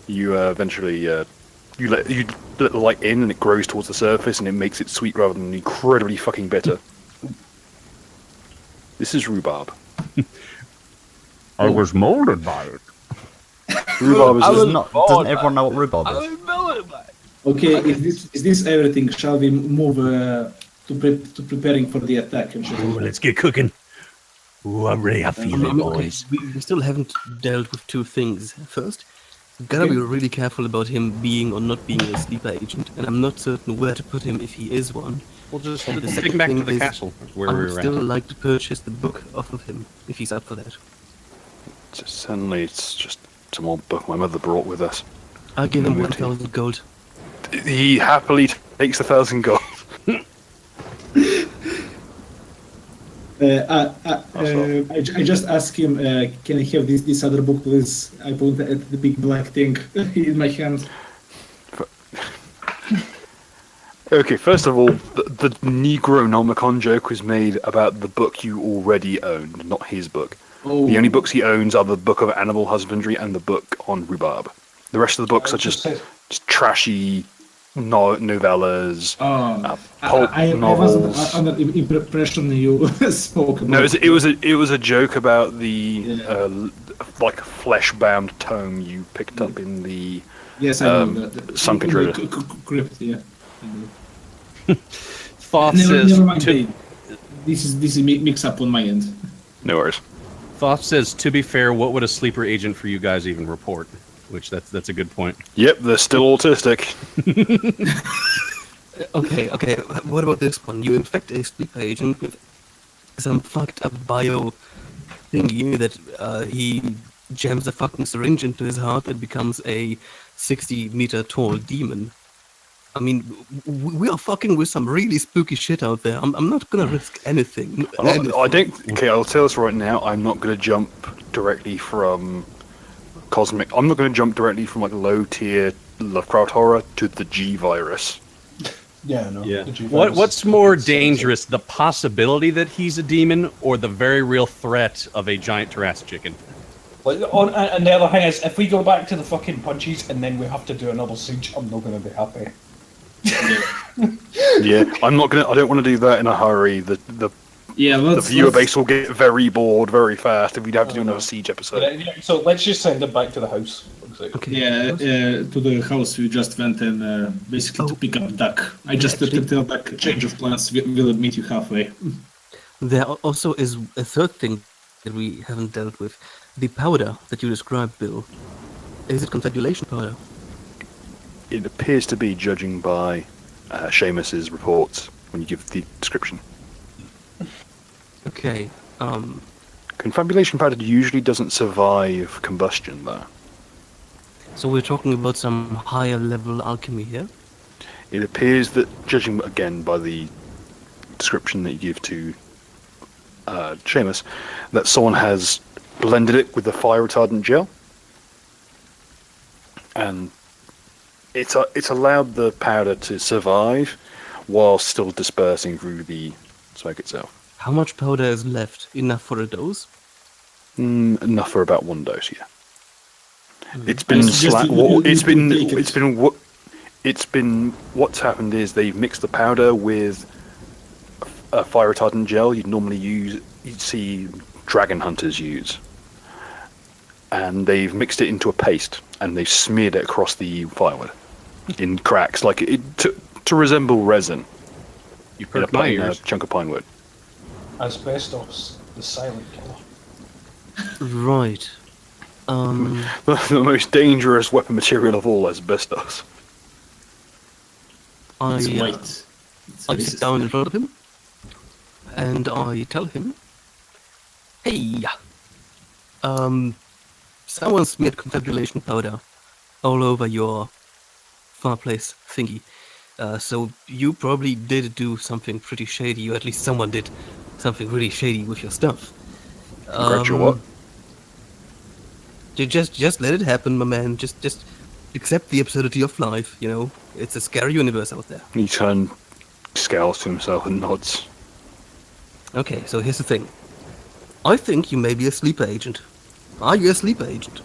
you eventually you let the light in, and it grows towards the surface, and it makes it sweet rather than incredibly fucking bitter. This is rhubarb. I was molded by it. Rhubarb is Doesn't everyone know what rhubarb is? Okay, is this everything? Shall we move to preparing for the attack? And Ooh, let's get cooking. Ooh, I'm ready. I feel it, boys. We still haven't dealt with two things. First, we've gotta be really careful about him being or not being a sleeper agent, and I'm not certain where to put him if he is one. We'll just And the take second him back to thing the is, castle where I we would were still at. like to purchase the book off of him, if he's up for that. Suddenly, it's just some old book my mother brought with us. I'll give him Moved 1,000 gold. He happily takes 1,000 gold. I just asked him, can I have this other book, please? I put at the big black thing in my hand. Okay, first of all, the Necronomicon joke was made about the book you already owned, not his book. Oh. The only books he owns are the book of animal husbandry and the book on rhubarb. The rest of the books are just trashy novellas, pulp I novels. wasn't under impression you spoke about. No, it was a joke about the like flesh-bound tome you picked up in the Yes, I know that. Sunken In the Treasure. Crypt, yeah. Thoth Never says mind. to, This is mix up on my end. No worries. Thoth says, to be fair, what would a sleeper agent for you guys even report? Which that's a good point. Yep, they're still autistic. Okay, what about this one? You infect a sleeper agent with some fucked up bio thingy that he jams a fucking syringe into his heart and becomes a 60-meter tall demon. I mean, we are fucking with some really spooky shit out there. I'm not gonna risk anything. I don't. Okay, I'll tell us right now. I'm not going to jump directly from cosmic. I'm not going to jump directly from like low tier Lovecraft horror to the G virus. Yeah, no. Yeah. the G-virus What's is more fucking dangerous, the possibility that he's a demon, or the very real threat of a giant Tarrasque chicken? Like, and the other thing is, if we go back to the fucking punchies and then we have to do another siege, I'm not going to be happy. Yeah, I'm not gonna. I don't want to do that in a hurry. The viewer base will get very bored very fast if we'd have to do another siege episode. So let's just send them back to the house. Okay. Yeah, to the house we just went and basically to pick up Duck. I just tell Duck change of plans. We'll meet you halfway. There also is a third thing that we haven't dealt with. The powder that you described, Bill. Is it confabulation powder? It appears to be, judging by Seamus's reports when you give the description. Okay. Confabulation powder usually doesn't survive combustion, though. So we're talking about some higher level alchemy here. It appears that, judging again by the description that you give to Seamus, that someone has blended it with the fire retardant gel, and it's allowed the powder to survive while still dispersing through the smoke itself. How much powder is left? Enough for a dose? Enough for about one dose, yeah. It's I been suggest you it's been take it. it's been what's happened is they've mixed the powder with a fire retardant gel you'd see dragon hunters use, and they've mixed it into a paste and they've smeared it across the firewood in cracks like it to resemble resin. You In perked my in a ears. chunk of pine wood. Asbestos, the silent killer. Right. The most dangerous weapon material of all, asbestos. It's I white. It's I racist. sit down in front of him, and I tell him, "Hey, someone smeared confabulation powder all over your fireplace thingy. So you probably did do something pretty shady, or at least someone did something really shady with your stuff. Congrats, your what? You just let it happen, my man. Just accept the absurdity of life. You know, it's a scary universe out there. He scowls to himself and nods. Okay, so here's the thing. I think you may be a sleeper agent. Are you a sleeper agent?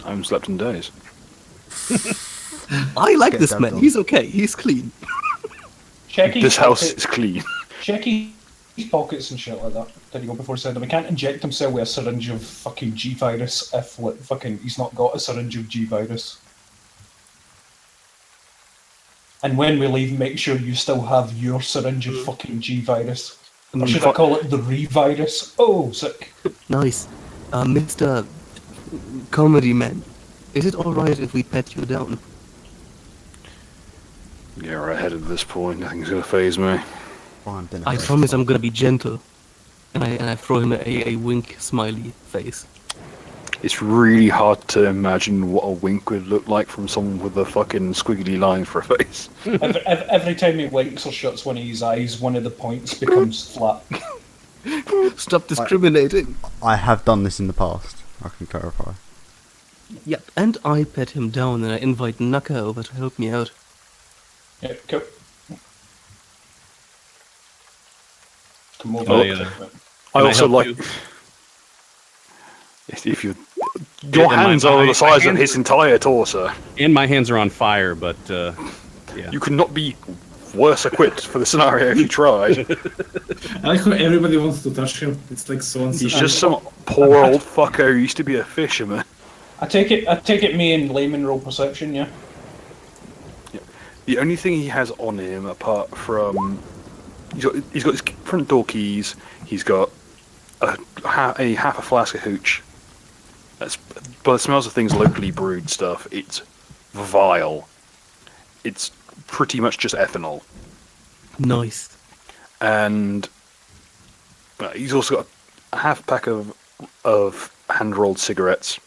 I haven't slept in days. I like Get this that man. done. He's okay. He's clean. Check his This house pocket- is clean. Check his pockets and shit like that. Did he go before said him? He can't inject himself with a syringe of fucking G virus if like, fucking he's not got a syringe of G virus. And when we leave, make sure you still have your syringe of fucking G virus. Or should I call it the re-virus? Oh, sick. Nice. Mr. Comedy Man, is it alright if we pet you down? Yeah, right ahead at this point. Nothing's gonna phase me. Fine, dinner I break. promise I'm gonna be gentle. And I throw him a wink smiley face. It's really hard to imagine what a wink would look like from someone with a fucking squiggly line for a face. Every time he winks or shuts one of his eyes, one of the points becomes flat. Stop discriminating. I have done this in the past. I can clarify. Yep, and I pet him down and I invite Naka over to help me out. Yeah, cool. Come over. Oh, check yeah. that. I Can I also help like you? if you your Yeah, hands my are the size of hands his are- entire torso. And my hands are on fire, but yeah. You could not be worse equipped for the scenario if you tried. I like how everybody wants to touch him. It's like so He's just some poor old fucker who used to be a fisherman. I take it me and layman roll perception, yeah? The only thing he has on him, apart from he's got his front door keys, he's got a half a flask of hooch. That's, by the smells of things, locally brewed stuff. It's vile. It's pretty much just ethanol, Nice. and he's also got a half pack of hand rolled cigarettes,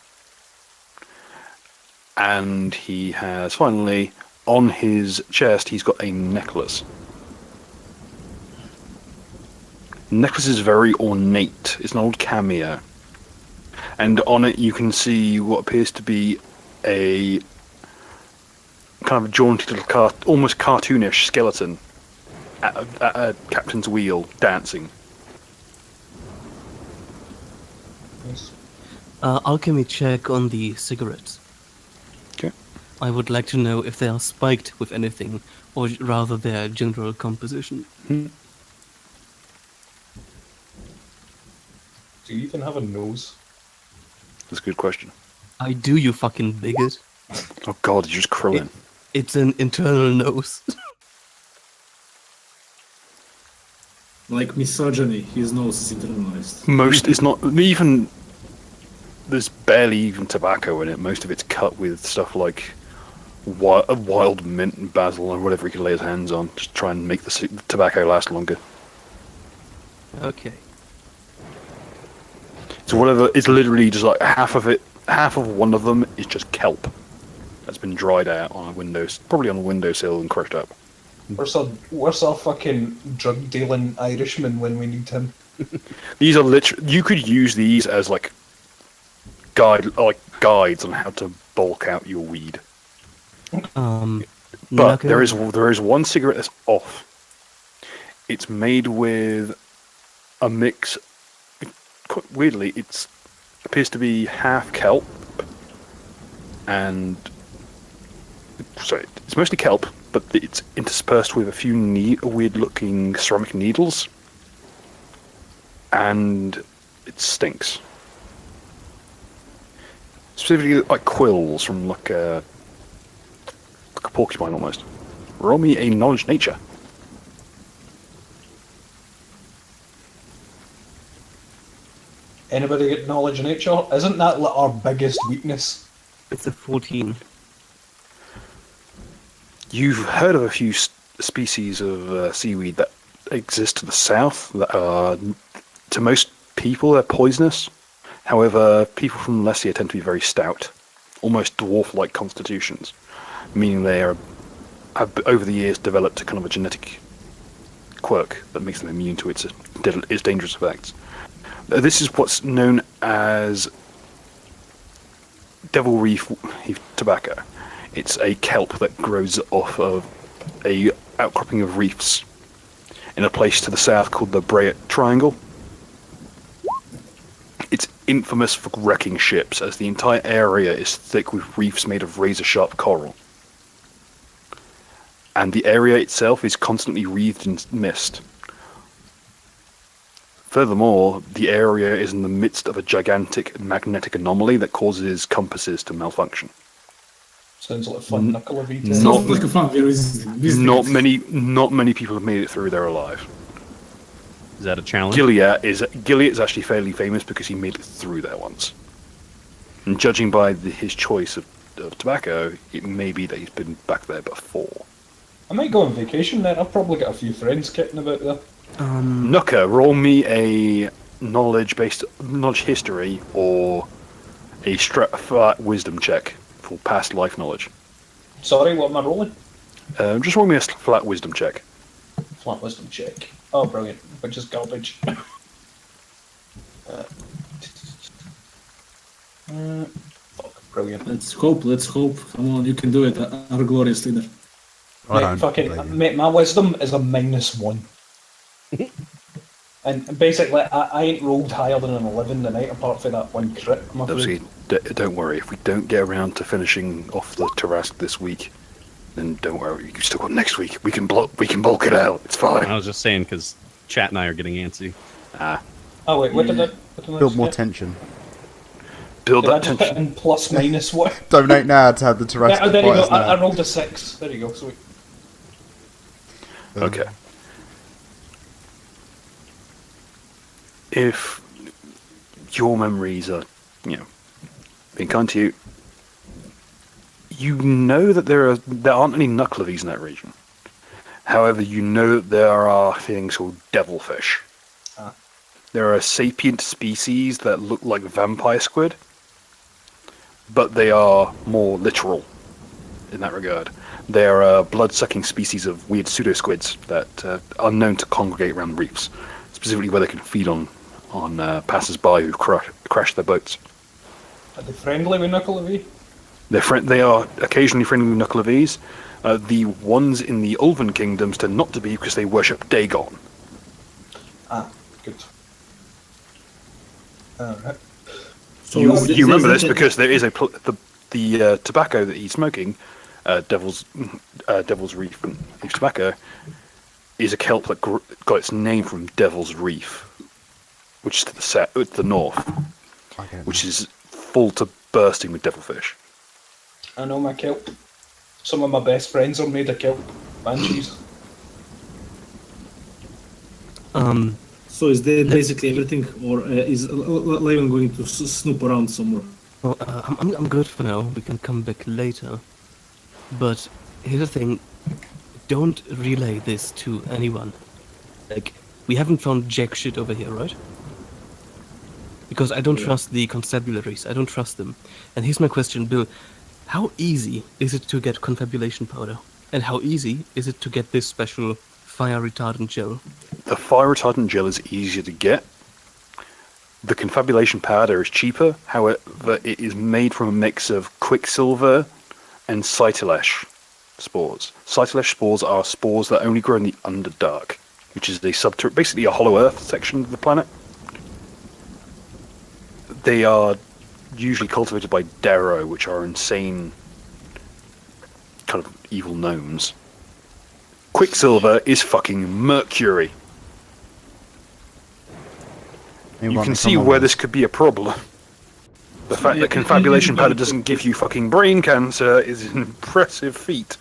and he has finally on his chest he's got a necklace. The necklace is very ornate. It's an old cameo. And on it you can see what appears to be a kind of jaunty little almost cartoonish skeleton at a captain's wheel dancing. Yes. Alchemy check on the cigarettes. Okay. I would like to know if they are spiked with anything, or rather their general composition. Do you even have a nose? That's a good question. I do, you fucking bigot. Oh god, you're just Krillin. It's an internal nose. like misogyny. His nose is internalized. Most it's not even. There's barely even tobacco in it. Most of it's cut with stuff like wild mint and basil or whatever he can lay his hands on. Just try and make the tobacco last longer. Okay. It's So whatever, it's literally just like half of one of them is just kelp that's been dried out on a windows, probably on a windowsill and crushed up. Where's our fucking drug dealing Irishman when we need him? These are literally, you could use these as like guides on how to bulk out your weed. But Naka, there is one cigarette that's off. It's made with a mix. Quite weirdly, it appears to be half kelp, and sorry, it's mostly kelp, but it's interspersed with a few weird-looking ceramic needles, and it stinks. Specifically, like quills from like a porcupine almost. Roll me a knowledge nature. Anybody get knowledge of nature? Isn't that like our biggest weakness? it's a 14. You've heard of a few species of seaweed that exist to the south that are, to most people, they're poisonous. However, people from Lessia tend to be very stout, almost dwarf-like constitutions, meaning they have over the years developed a kind of a genetic quirk that makes them immune to its dangerous effects. This is what's known as devil reef tobacco. It's a kelp that grows off of a outcropping of reefs in a place to the south called the Brea Triangle. It's infamous for wrecking ships, as the entire area is thick with reefs made of razor-sharp coral. And the area itself is constantly wreathed in mist. Furthermore, the area is in the midst of a gigantic magnetic anomaly that causes compasses to malfunction. Sounds like a fun knuckle of eating. Sounds like a fun visiting. Not many people have made it through there alive. Is that a challenge? Gilead is actually fairly famous because he made it through there once. And judging by his choice of tobacco, it may be that he's been back there before. I might go on vacation there. I've probably got a few friends kicking about there. Nuka, roll me a knowledge history or a flat wisdom check for past life knowledge. Sorry, what am I rolling? Just roll me a flat wisdom check. Flat wisdom check. Oh, brilliant. Which is garbage. Fuck, brilliant. Let's hope. Come on, you can do it, our glorious leader. Mate, my wisdom is a -1. And basically, I ain't rolled higher than an 11 tonight, apart from that one crit. I'm afraid. Don't worry, if we don't get around to finishing off the Tarrasque this week, then don't worry, you've still got next week. We can bulk it out. It's fine. I was just saying because Chat and I are getting antsy. Oh wait, what did I Build more tension. Build Did I that just tension. put in plus what? Donate now to have the Tarrasque There you go. fighters now. I rolled a 6. There you go. Sweet. Okay. If your memories are, being kind to you, you know that there aren't any knucklevies in that region. However, you know that there are things called devilfish. There are sapient species that look like vampire squid, but they are more literal in that regard. They are blood-sucking species of weird pseudo-squids that are known to congregate around reefs, specifically where they can feed on passers-by who crash their boats. Are they friendly with Knuckle of E? They are occasionally friendly with Knucklevies. The ones in the Ulven kingdoms tend not to be because they worship Dagon. Good. Alright. So You remember this because there is the tobacco that he's smoking, Devil's Reef tobacco, is a kelp that got its name from Devil's Reef, which is to the north, which is full to bursting with devilfish. I know my kelp. Some of my best friends are made of kelp. Banshees. So is that basically everything, or is Levin going to snoop around somewhere? Well, I'm good for now. We can come back later. But here's the thing. Don't relay this to anyone. Like, we haven't found jack shit over here, right? because I don't trust the constabularies. I don't trust them. And here's my question, Bill. How easy is it to get confabulation powder? And how easy is it to get this special fire retardant gel? The fire retardant gel is easier to get. The confabulation powder is cheaper. However, it is made from a mix of quicksilver and cytelesh spores. Cytelesh spores are spores that only grow in the Underdark, which is basically a hollow earth section of the planet. They are usually cultivated by Darrow, which are insane kind of evil gnomes. Quicksilver is fucking mercury. You can see where this could be a problem. The fact that confabulation powder doesn't give you fucking brain cancer is an impressive feat.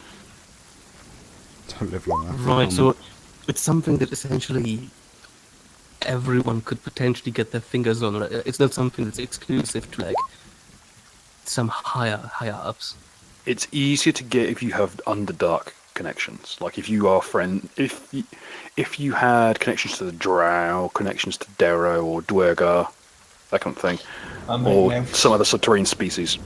Don't live long enough. Right, so it's something that essentially everyone could potentially get their fingers on. It's not something that's exclusive to like some higher ups. It's easier to get if you have Underdark connections. Like if you are if you had connections to the Drow, connections to Darrow or Dwergar, that kind of thing, or some other subterranean species,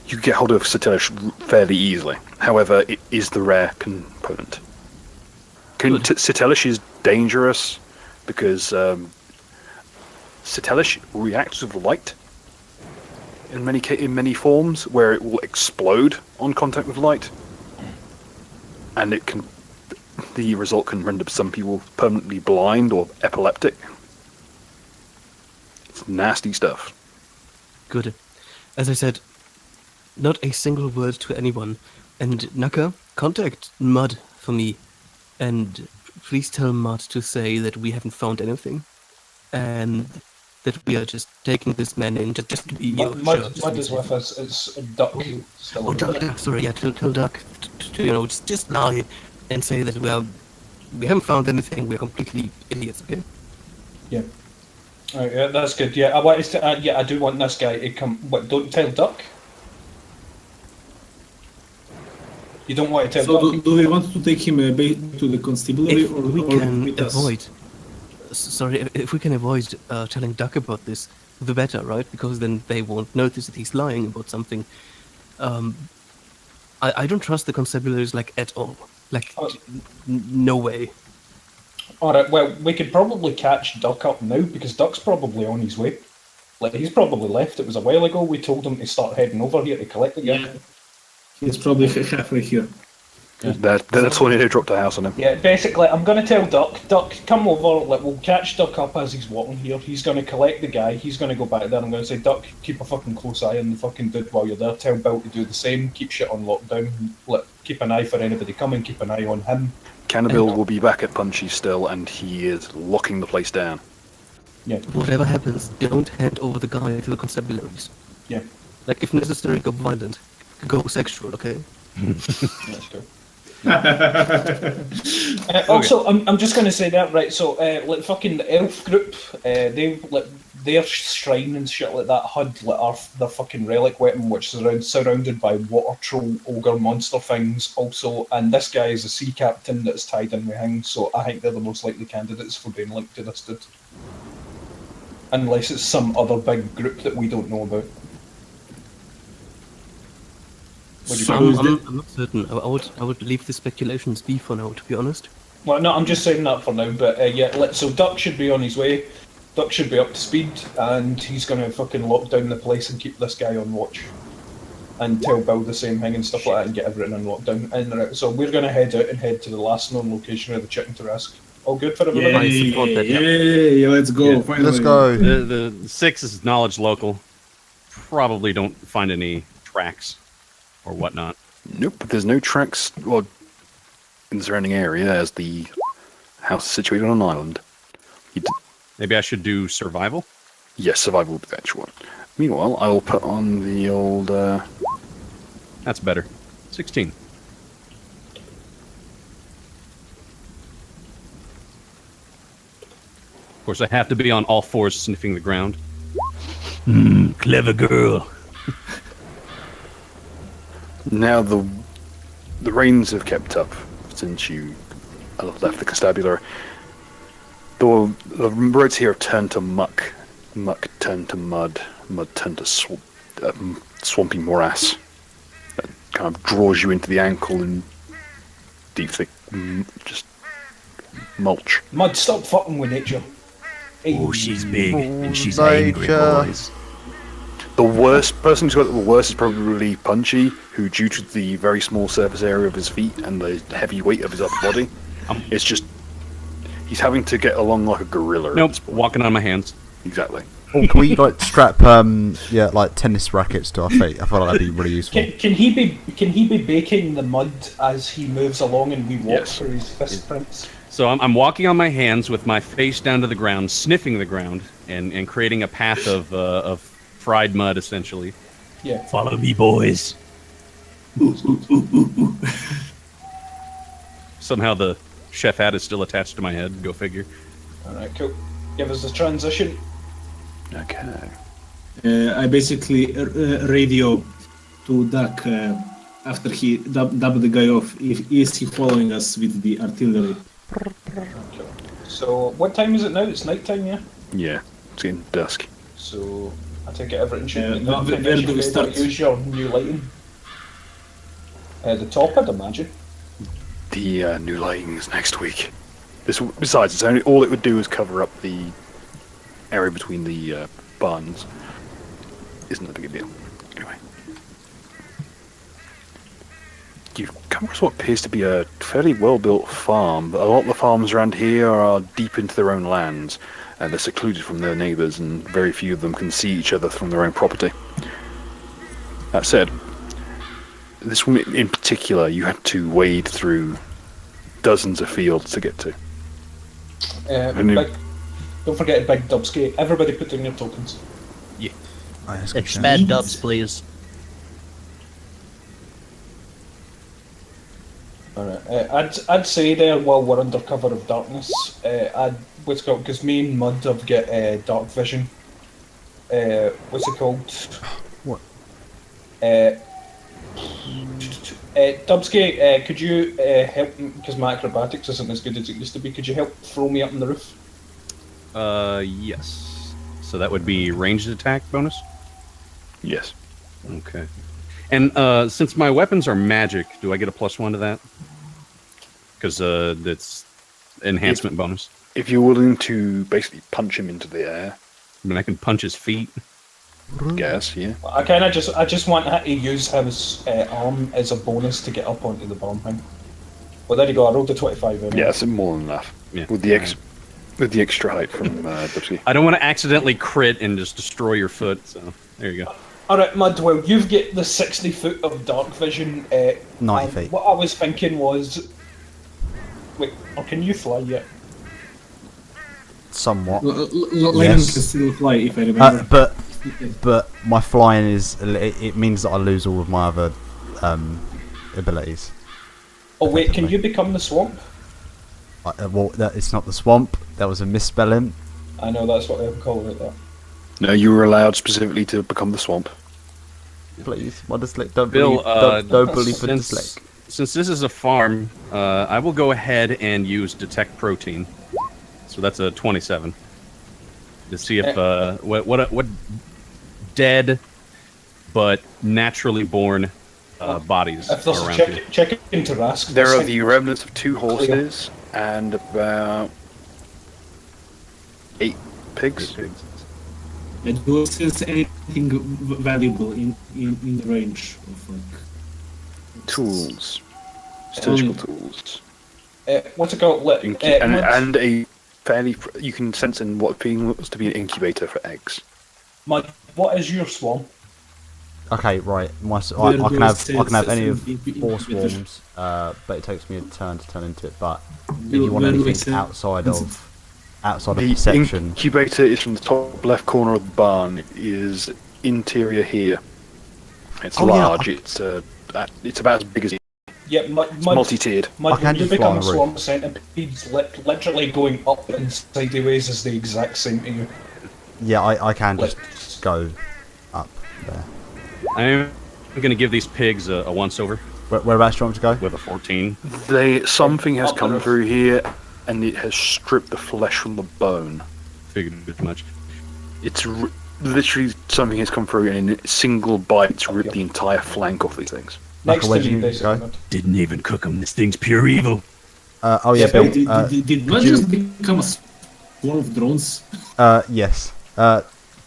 you get hold of Cytelesh fairly easily. However, it is the rare component. Cytelesh is dangerous because Cytelesh reacts with light in many forms, where it will explode on contact with light, and the result can render some people permanently blind or epileptic. It's nasty stuff. Good. As I said, not a single word to anyone. And Naka, contact Mud for me. And please tell Mud to say that we haven't found anything. And that we are just taking this man in just to be... Mud is with us. It's Duck. Oh, Duck, sorry, yeah, tell Duck to just lie and say that we haven't found anything, we're completely idiots, okay? Yeah. Alright, yeah, that's good. Yeah, I do want this guy to come... What, don't tell Duck? You don't want to tell Duck? Do we want to take him back to the constabulary, or we can with us? avoid... Sorry, if we can avoid telling Duck about this, the better, right? Because then they won't notice that he's lying about something. I don't trust the constabularies, like, at all. Like, no way. Alright, well, we could probably catch Duck up now, because Duck's probably on his way. Like, he's probably left. It was a while ago. We told him to start heading over here to collect the guy. Yeah. He's probably halfway here. That's when they dropped a house on him. Yeah, basically, I'm going to tell Duck, come over, like, we'll catch Duck up as he's walking here. He's going to collect the guy. He's going to go back there. I'm going to say, Duck, keep a fucking close eye on the fucking dude while you're there. Tell Bill to do the same. Keep shit on lockdown. Keep an eye for anybody coming. Keep an eye on him. Cannabill will be back at Punchy still, and he is locking the place down. Yeah. Whatever happens, don't hand over the guy to the constabularies. Yeah. Like, if necessary, go violent. Go sexual, okay? That's good. Also, I'm just going to say that, right, so, like, fucking the elf group, their shrine and shit like that had, like, their fucking relic weapon, which is surrounded by water troll, ogre, monster things, also, and this guy is a sea captain that's tied in with him, so I think they're the most likely candidates for being linked to this dude. Unless it's some other big group that we don't know about. I'm not certain. I would leave the speculations be for now, to be honest. Well, no, I'm just saying that for now, but yeah, so Duck should be on his way. Duck should be up to speed, and he's going to fucking lock down the place and keep this guy on watch. And tell Bill the same thing and stuff like that and get everything on lockdown. And so we're going to head out and head to the last known location of the chicken Tarrasque. All good for everybody? Yeah, let's go. Yeah. Finally. Let's go. The 6 is knowledge local. Probably don't find any tracks or whatnot. Nope, there's no tracks in the surrounding area as the house is situated on an island. Maybe I should do survival? Yes, survival will be the actual one. Meanwhile, I will put on the old... That's better. 16. Of course, I have to be on all fours sniffing the ground. Clever girl. Now the rains have kept up since you left the constabulary. The roads here have turned to muck Muck turned to mud. Mud turned to swampy morass. That kind of draws you into the ankle and deep, thick, just mulch. Mud, stop fucking with nature. Hey. Oh, she's big and she's Nature. angry, boys. The worst person who's got it the worst is probably Punchy, who, due to the very small surface area of his feet and the heavy weight of his upper body, it's just he's having to get along like a gorilla. at Nope, this point. walking on my hands. Exactly. Oh, can we like strap like tennis rackets to our feet? I feel like that'd be really useful. Can he be baking the mud as he moves along and we walk Yes. through his fist prints? So I'm walking on my hands with my face down to the ground, sniffing the ground, and creating a path of fried mud, essentially. Yeah. Follow me, boys. Somehow the chef hat is still attached to my head. Go figure. Alright, cool. Give us the transition. Okay. I basically radio to Duck after he dubbed the guy off. Is he following us with the artillery? So, what time is it now? It's night time, yeah? Yeah, it's getting dusk. So, I take it everything should be where do we start? Use your new lighting. The top, I'd imagine. The new lighting is next week. Besides, it's only all it would do is cover up the area between the barns. Isn't a big deal. Anyway, you've come across what appears to be a fairly well-built farm. But a lot of the farms around here are deep into their own lands, and they're secluded from their neighbours, and very few of them can see each other from their own property. That said, this one in particular, you had to wade through dozens of fields to get to. Don't forget a big dubskate. Everybody put in your tokens. Expand dubs, please. Alright, I'd say there while we're under cover of darkness, what's it called? Because me and Mud have got dark vision. What's it called? What? Dubskate, could you help me, because my acrobatics isn't as good as it used to be, could you help throw me up on the roof? Yes. So that would be ranged attack bonus? Yes. Okay. And since my weapons are magic, do I get a +1 to that? Because that's enhancement bonus. If you're willing to basically punch him into the air, I mean, I can punch his feet. guess, yeah. I just want to use his arm as a bonus to get up onto the barn thing. Well, there you go. I rolled a 25. Anyway. Yeah, that's more than enough. Yeah. With the extra height from Dipsy. I don't want to accidentally crit and just destroy your foot, so there you go. Alright, Mud, well, you've got the 60 foot of dark vision. 90 feet. What I was thinking was... Wait, or can you fly yet? Somewhat. Lennon Yes. can still fly, if I remember. But my flying is it means that I lose all of my other abilities. Oh wait, can you become the swamp? Well, it's not the swamp. That was a misspelling. I know, that's what I'm calling it, that. No, you were allowed specifically to become the swamp. Please, my dyslexic. Don't Bill, don't bully for since this is a farm, I will go ahead and use detect protein. So that's a 27 to see if what dead but naturally born bodies If are there's around a here. check in Tarrasque. There are this the thing- remnants of 2 horses and about 8 pigs. And do you sense anything valuable in the range of like Tools. Surgical tools. what's it called? Mud. And a fairly... You can sense in what feels to be an incubator for eggs. Mud, what is your swamp? Okay, right. I can have any of 4 swarms, but it takes me a turn to turn into it. But if you want anything outside of The perception, incubator is from the top left corner of the barn. It is interior here. It's Oh, yeah, large. It's about as big as Yeah, Mud, it's multi-tiered. Mud, I can when you just fly become on a the roof. swamp centipede's literally going up and sideways is the exact same to you. yeah, I can just go up there. I'm going to give these pigs a once-over Whereabouts do you want me to go? with a 14. Something has Up come the through here, and it has stripped the flesh from the bone. Figured as much. It's literally something has come through and in a single bite ripped the entire flank off these things. Next where to did me, you basically. go? Didn't even cook him. This thing's pure evil. Oh yeah, Yeah, Bill. Did not just become a swarm of drones? Yes.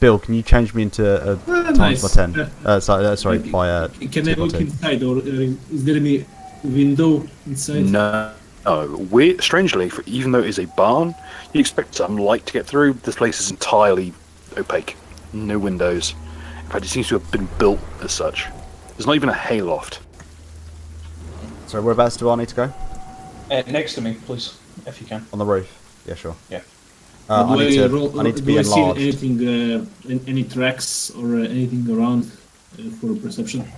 Bill, can you change me into a times Nice. by 10? Sorry, by Can I 2 by look 2. inside, or is there any window inside? No. Strangely, even though it is a barn, you expect some light to get through. This place is entirely opaque. No windows. In fact, it seems to have been built as such. There's not even a hayloft. So whereabouts do I need to go? Next to me, please, if you can. On the roof. Yeah, sure. Yeah. I need to be do I see enlarged. anything, any tracks or anything around for perception?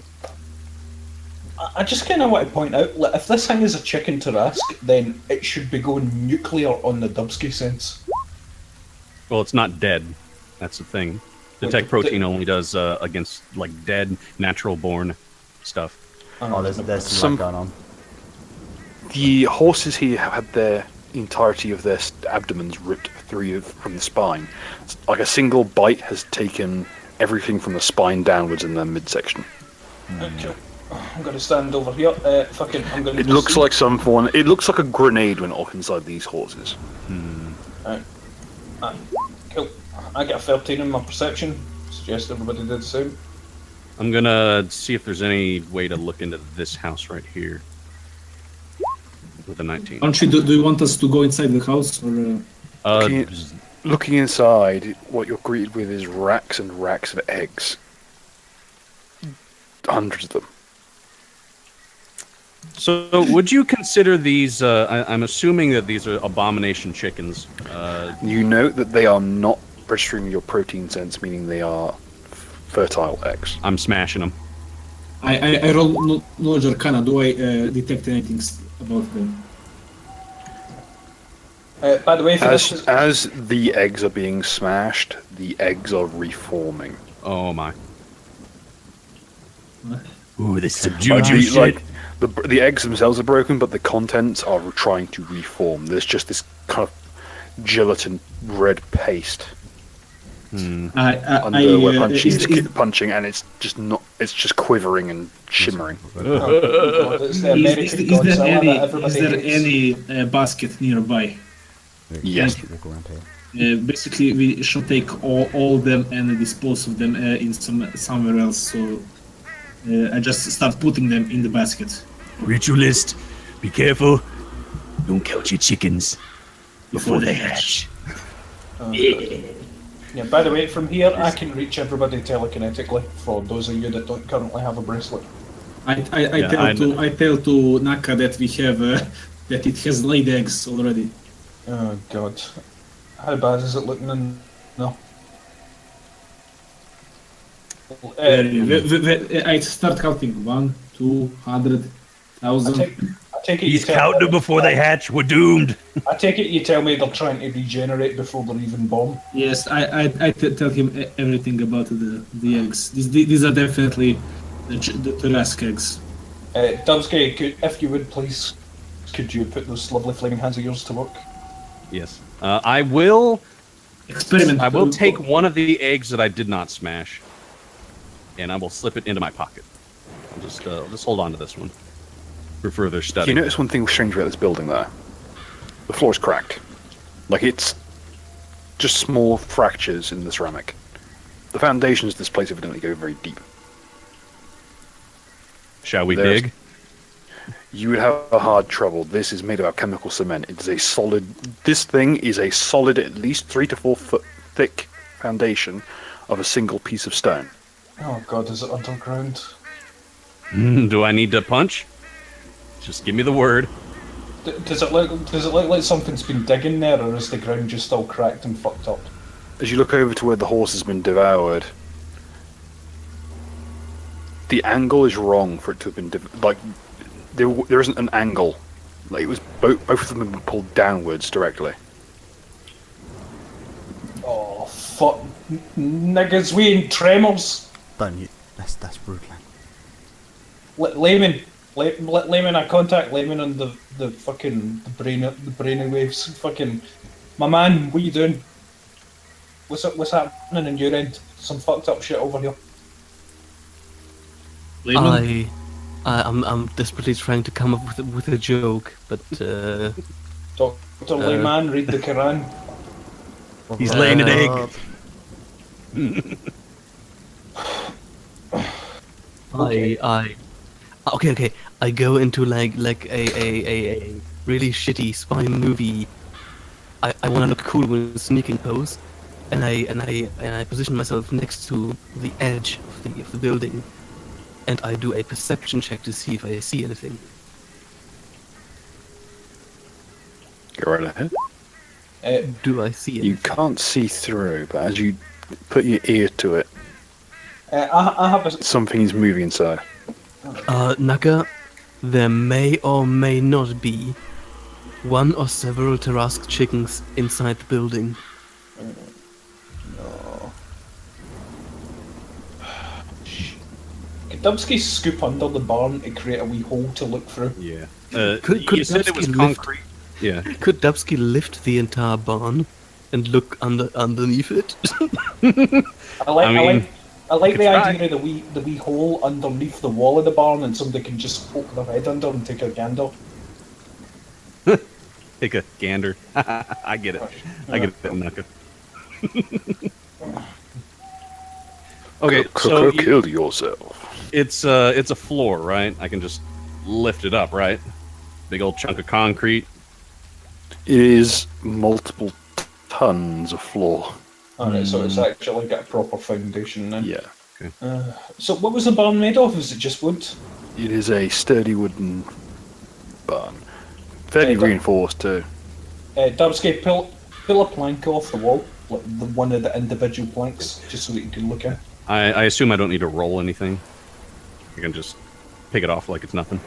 I just kind of want to point out, like, if this thing is a chicken Tarrasque, then it should be going nuclear on the Dubsky sense. Well, it's not dead. That's the thing. Detect protein only does against like dead, natural-born stuff. Oh, there's Some- some going on. The horses here have had their entirety of their abdomens ripped through from the spine. It's like a single bite has taken everything from the spine downwards in their midsection. Okay. I'm gonna stand over here. I'm gonna. It looks like It looks like a grenade went off inside these horses. Cool. I get a 13 in my perception. Suggest everybody did the same. I'm gonna see if there's any way to look into this house right here with a 19. Aren't you, do you want us to go inside the house, or? Looking inside, what you're greeted with is racks and racks of eggs. Hundreds of them. So, would you consider these? I'm assuming that these are abomination chickens. You note that they are not registering your protein sense, meaning they are fertile eggs. I'm smashing them. I roll knowledge arcana. Do I detect anything about them? By the way, for As the eggs are being smashed, the eggs are reforming. Oh my! Ooh, this some juju shit. The eggs themselves are broken, but the contents are trying to reform. There's just this kind of gelatin red paste under where punching, and it's just not. It's just quivering and shimmering. Is there any basket nearby? Yes. Walk around here. Basically, we should take all of them and dispose of them in somewhere else. So I just start putting them in the basket. Ritualist, be careful. Don't count your chickens before they hatch. Yeah, by the way, from here I can reach everybody telekinetically for those of you that don't currently have a bracelet. I tell to Naka that we have that it has laid eggs already. Oh god. How bad is it looking in no? I start counting 1, 200,000. I take it He's counting them before they hatch. We're doomed. I take it you tell me they're trying to regenerate before they're even born. Yes, I tell him everything about the eggs. These are definitely the Tarrasque eggs. Dubsky, if you would please, could you put those lovely flaming hands of yours to work? Yes, I will. Experiment. I will take one of the eggs that I did not smash, and I will slip it into my pocket. I'll just hold on to this one for further study. You notice one thing strange about this building there? The floor is cracked. Like it's just small fractures in the ceramic. The foundations of this place evidently go very deep. Shall we There's- dig? You would have a hard trouble. This is made of chemical cement. It is a solid. This thing is a solid, at least 3 to 4 foot thick foundation of a single piece of stone. Oh god, is it underground? Do I need to punch? Just give me the word. Does it look like something's been digging there, or is the ground just still cracked and fucked up? As you look over to where the horse has been devoured, the angle is wrong for it to have been there isn't an angle. Like it was both of them have been pulled downwards directly. Oh fuck, niggas, we in tremors. Don't you? That's rude, man. Layman, I contact Layman on the fucking brainy waves. Fucking, my man, what you doing? What's happening in your end? Some fucked up shit over here. Layman? I'm desperately trying to come up with a joke, but Dr. Layman, read the Quran. He's laying an egg. Okay. I go into like a really shitty spy movie. I want to look cool with a sneaking pose, and I position myself next to the edge of the building, and I do a perception check to see if I see anything. Go right ahead. Do I see it? You can't see through, but as you put your ear to it, I have a... something's moving inside. Naka, there may or may not be one or several Tarrasque chickens inside the building. No. Could Dubsky scoop under the barn to create a wee hole to look through? Yeah. Could You said it was Dubsky concrete. Yeah. Could Dubsky lift the entire barn and look underneath it? I like could the try. idea of the wee hole underneath the wall of the barn, and somebody can just poke their head under and take a gander. Take a gander. I get it. I get it, Naka. Okay, so Kill yourself. it's a floor, right? I can just lift it up, right? Big old chunk of concrete. It is multiple tons of floor. Alright, so it's actually got a proper foundation now. Yeah. So what was the barn made of? Is it just wood? It is a sturdy wooden barn. Fairly Okay. reinforced too. Dubsky, pull a plank off the wall, like one of the individual planks, just so that you can look in. I assume I don't need to roll anything. I can just pick it off like it's nothing.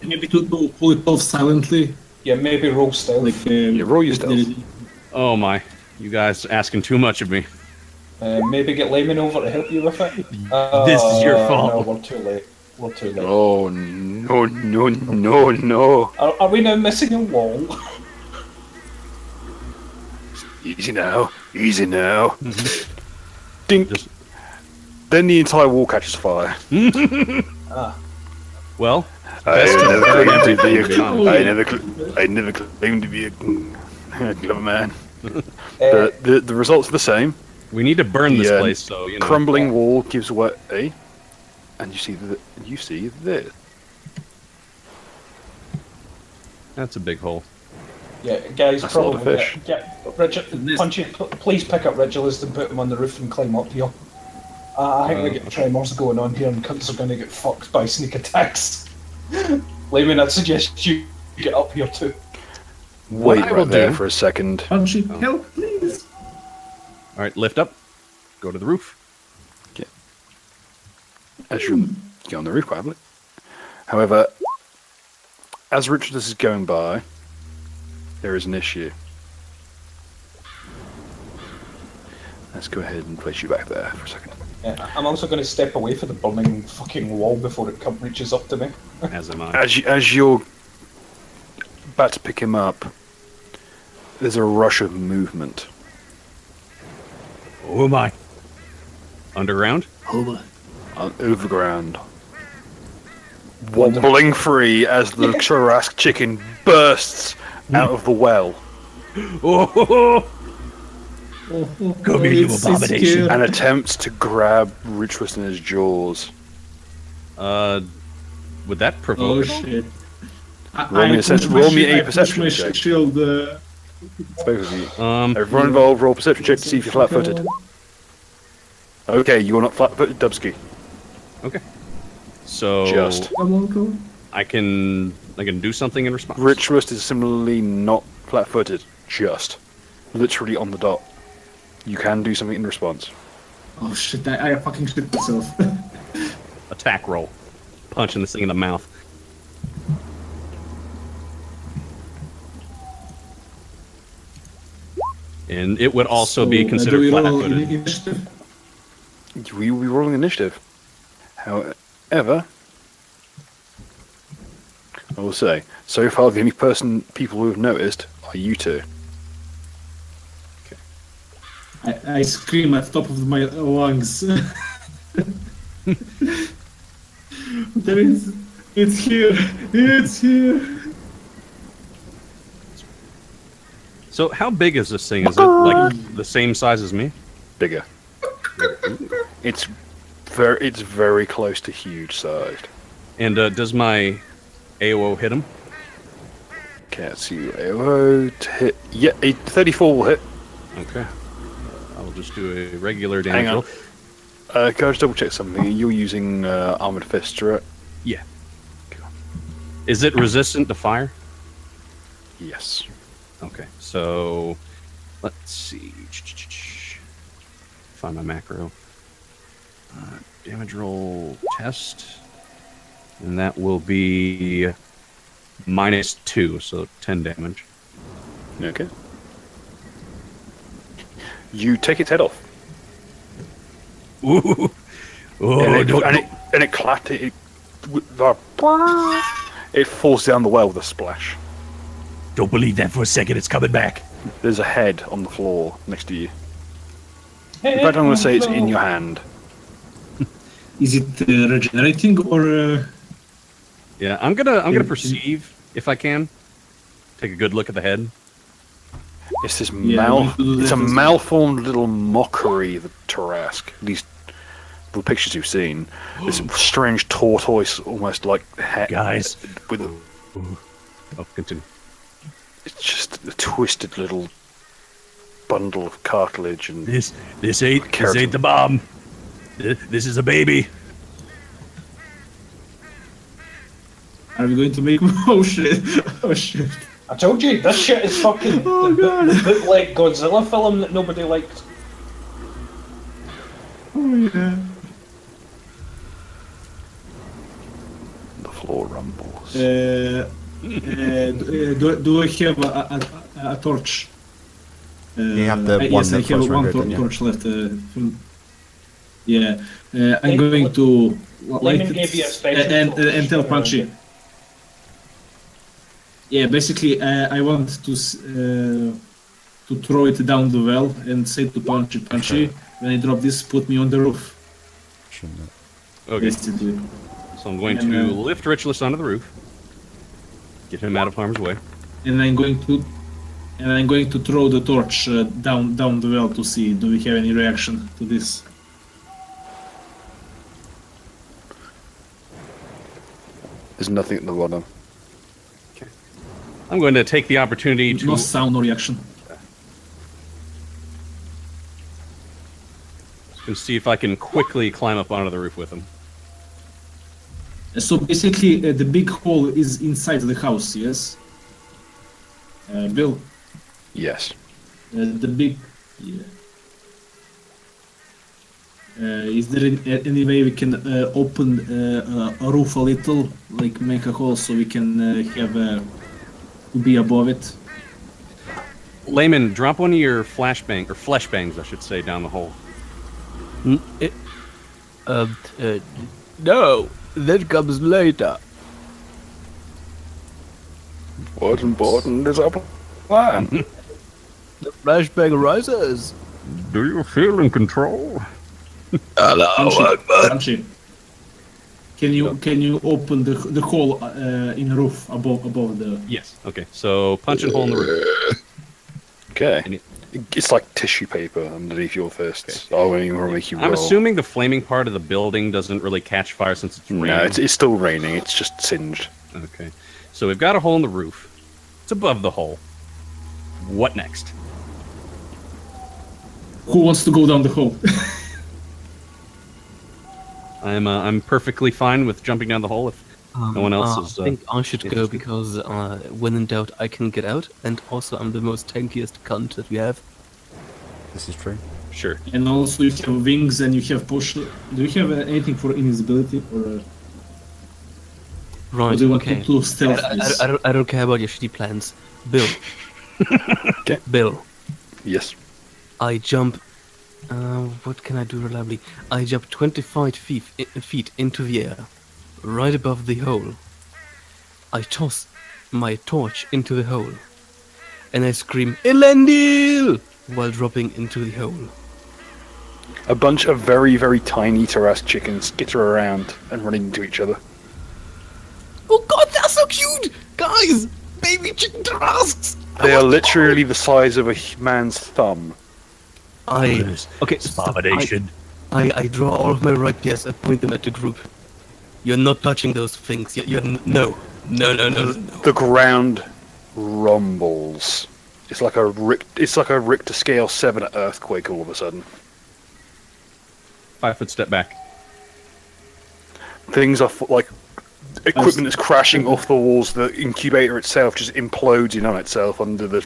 Maybe to pull it off silently. Yeah, maybe roll stealth. Like, roll your stealth. Oh my. You guys asking too much of me. Maybe get Layman over to help you with it. This is your fault. No, we're too late. We're too late. Oh no. Are we now missing a wall? Easy now. Ding. Just- Then the entire wall catches fire. Well, I I never claimed to be a clever man. The results are the same. we need to burn this The, place, so you know. Crumbling wall gives way, and you see this. That's a big hole. Yeah, guys, That's a lot probably of fish. Richard, Punchy, please pick up Regulus and put him on the roof and climb up here. I think we get tremors going on here, and cunts are going to get fucked by sneak attacks. Layman, I'd suggest you get up here too. Wait I will right there do- for a second. Punchy, help, please. All right, lift up. Go to the roof. As you get on the roof, quite happily. However, as Richard is going by, there is an issue. Let's go ahead and place you back there for a second. Yeah, I'm also going to step away from the burning fucking wall before it reaches up to me. As am I. As you're about to pick him up, there's a rush of movement. Who am I? Underground? Who am Overground. Wobbling free as the Tarrasque chicken bursts out of the well I? Oh, come here, you it's so abomination. scary. and attempts to grab Richwist in his jaws. Would that provoke Oh it all? shit. Roll me a push roll me my a perception my check. shield. Both of you. Um, Everyone involved, roll perception check to see if you're flat-footed. Okay, you are not flat-footed, Dubsky. okay. So Just. Come on. I can do something in response. Richwist is similarly not flat-footed. Just. Literally on the dot. You can do something in response. Oh shit, I fucking shit myself. Attack roll. Punching this thing in the mouth. And it would also be do considered we roll flat-footed. initiative? We will be rolling initiative. However, I will say, so far the only people who have noticed are you two. I scream at the top of my lungs. There is. It's here. It's here. So how big is this thing? Is it like the same size as me? Bigger. It's very close to huge sized. And does my AOO hit him? Can't see AOO to hit. Yeah, 34 will hit. Okay. I'll just do a regular Hang damage on. roll. Can I just double check something? You're using Armored Fist, right? Yeah. Is it resistant to fire? Yes. Okay, so let's see. Find my macro. Damage roll test. And that will be -2, so 10 damage. Okay. You take its head off. Ooh. Oh, And it clatters. It falls down the well with a splash. don't believe that for a second. It's coming back. There's a head on the floor next to you. In fact, I'm going to say it's in your hand. Is it regenerating or? Yeah, I'm gonna perceive if I can. Take a good look at the head. It's this Yeah, it's a malformed little mockery of the Tarrasque. The pictures you've seen, this strange tortoise, almost like head. Guys. With a, Oh, continue. it's just a twisted little bundle of cartilage and This ain't Keratin. the bomb. This is a baby. Are we going to make? Oh shit! Oh shit! I told you, this shit is fucking the bootleg Godzilla film that nobody liked. Oh yeah. the floor rumbles. Do I have a torch? You have the one yes, I that have floats one around, don't you? torch left. Yeah, I'm going to light Lemon it gave you a special and tell torch, Punchy. Yeah, basically, I want to throw it down the well and say to Punchy, when I drop this, put me on the roof. Shouldn't it? Okay, Basically. so I'm going And, to lift Richless onto the roof. Get him out of harm's way. And I'm going to throw the torch down the well to see do we have any reaction to this. There's nothing at the bottom. I'm going to take the opportunity to... No sound, no reaction. and see if I can quickly climb up onto the roof with him. So basically, the big hole is inside the house, yes? Bill, Yes. the big... Yeah. Is there any way we can open a roof a little, like make a hole so we can be above it? Layman, drop one of your flashbangs, I should say, down the hole. No, that comes later. What's important is our plan. The flashbang rises. Do you feel in control? Punchy, can you open the hole in the roof above the? Yes. Okay, so punch and hole in the roof. Okay. It's like tissue paper underneath your fists. I won't even make you roll. I'm assuming the flaming part of the building doesn't really catch fire since it's raining. No, it's still raining. It's just singed. Okay. So we've got a hole in the roof. It's above the hole. What next? Who wants to go down the hole? I'm perfectly fine with jumping down the hole if no one else is. I think I should go interested. because when in doubt, I can get out, and also I'm the most tankiest cunt that we have. This is true. Sure. And also you have wings and you have potion. Do you have anything for invisibility or Right. do you want Okay. to stealth this? I don't care about your shitty plans, Bill. Okay. Bill, Yes. I jump. What can I do reliably? I jump 25 feet into the air, right above the hole. I toss my torch into the hole, and I scream, "Elendil!" while dropping into the hole. A bunch of very, very tiny Tarrasque chickens skitter around and run into each other. Oh god, they're so cute! Guys! Baby chicken Tarrasques! They are literally the size of a man's thumb. Okay, Abomination. I draw all of my rapiers and point them at the group. You're not touching those things. You're no. The ground rumbles. It's like a Richter scale 7 earthquake all of a sudden. 5 foot step back. Things are like equipment is crashing off the walls. The incubator itself just implodes in on itself under the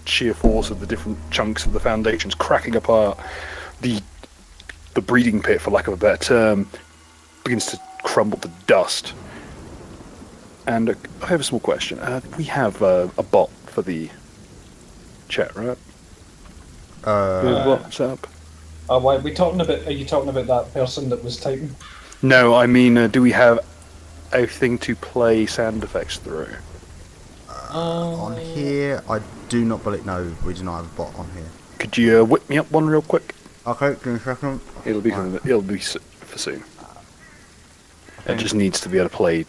sheer force of the different chunks of the foundations cracking apart. The breeding pit, for lack of a better term, begins to crumble to dust. And I have a small question. We have a bot for the chat, right? Bot set up. Why are we talking about? Are you talking about that person that was typing? No, I mean, do we have a thing to play sound effects through? On here, I do not believe. No, we do not have a bot on here. Could you whip me up one real quick? Okay, give me a second. It'll be for soon. It just needs to be able to play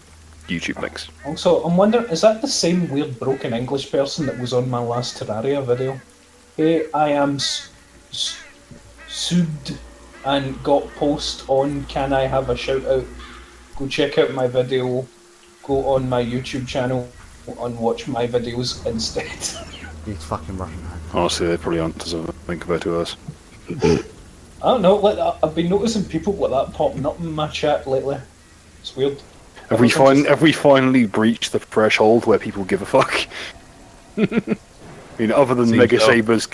YouTube links. Also, I'm wondering, is that the same weird broken English person that was on my last Terraria video? Hey, I am subbed and got post on. Can I have a shout out? Go check out my video. Go on my YouTube channel and watch my videos instead. He's fucking Russian. Honestly, they probably aren't as a thing compared to us. I don't know. I've been noticing people like that popping up in my chat lately. It's weird. Have we finally breached the threshold where people give a fuck? I mean, other than Seems Mega so. Saber's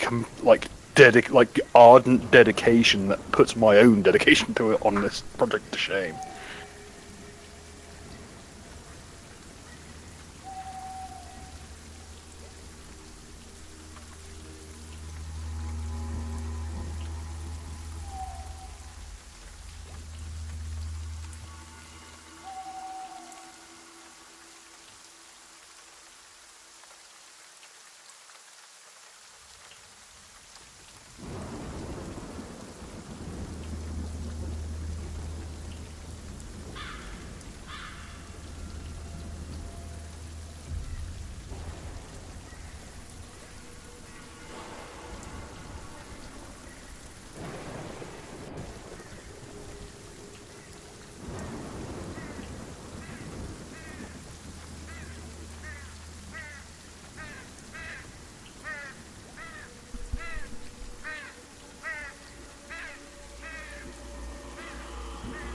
ardent dedication that puts my own dedication to it on this project to shame.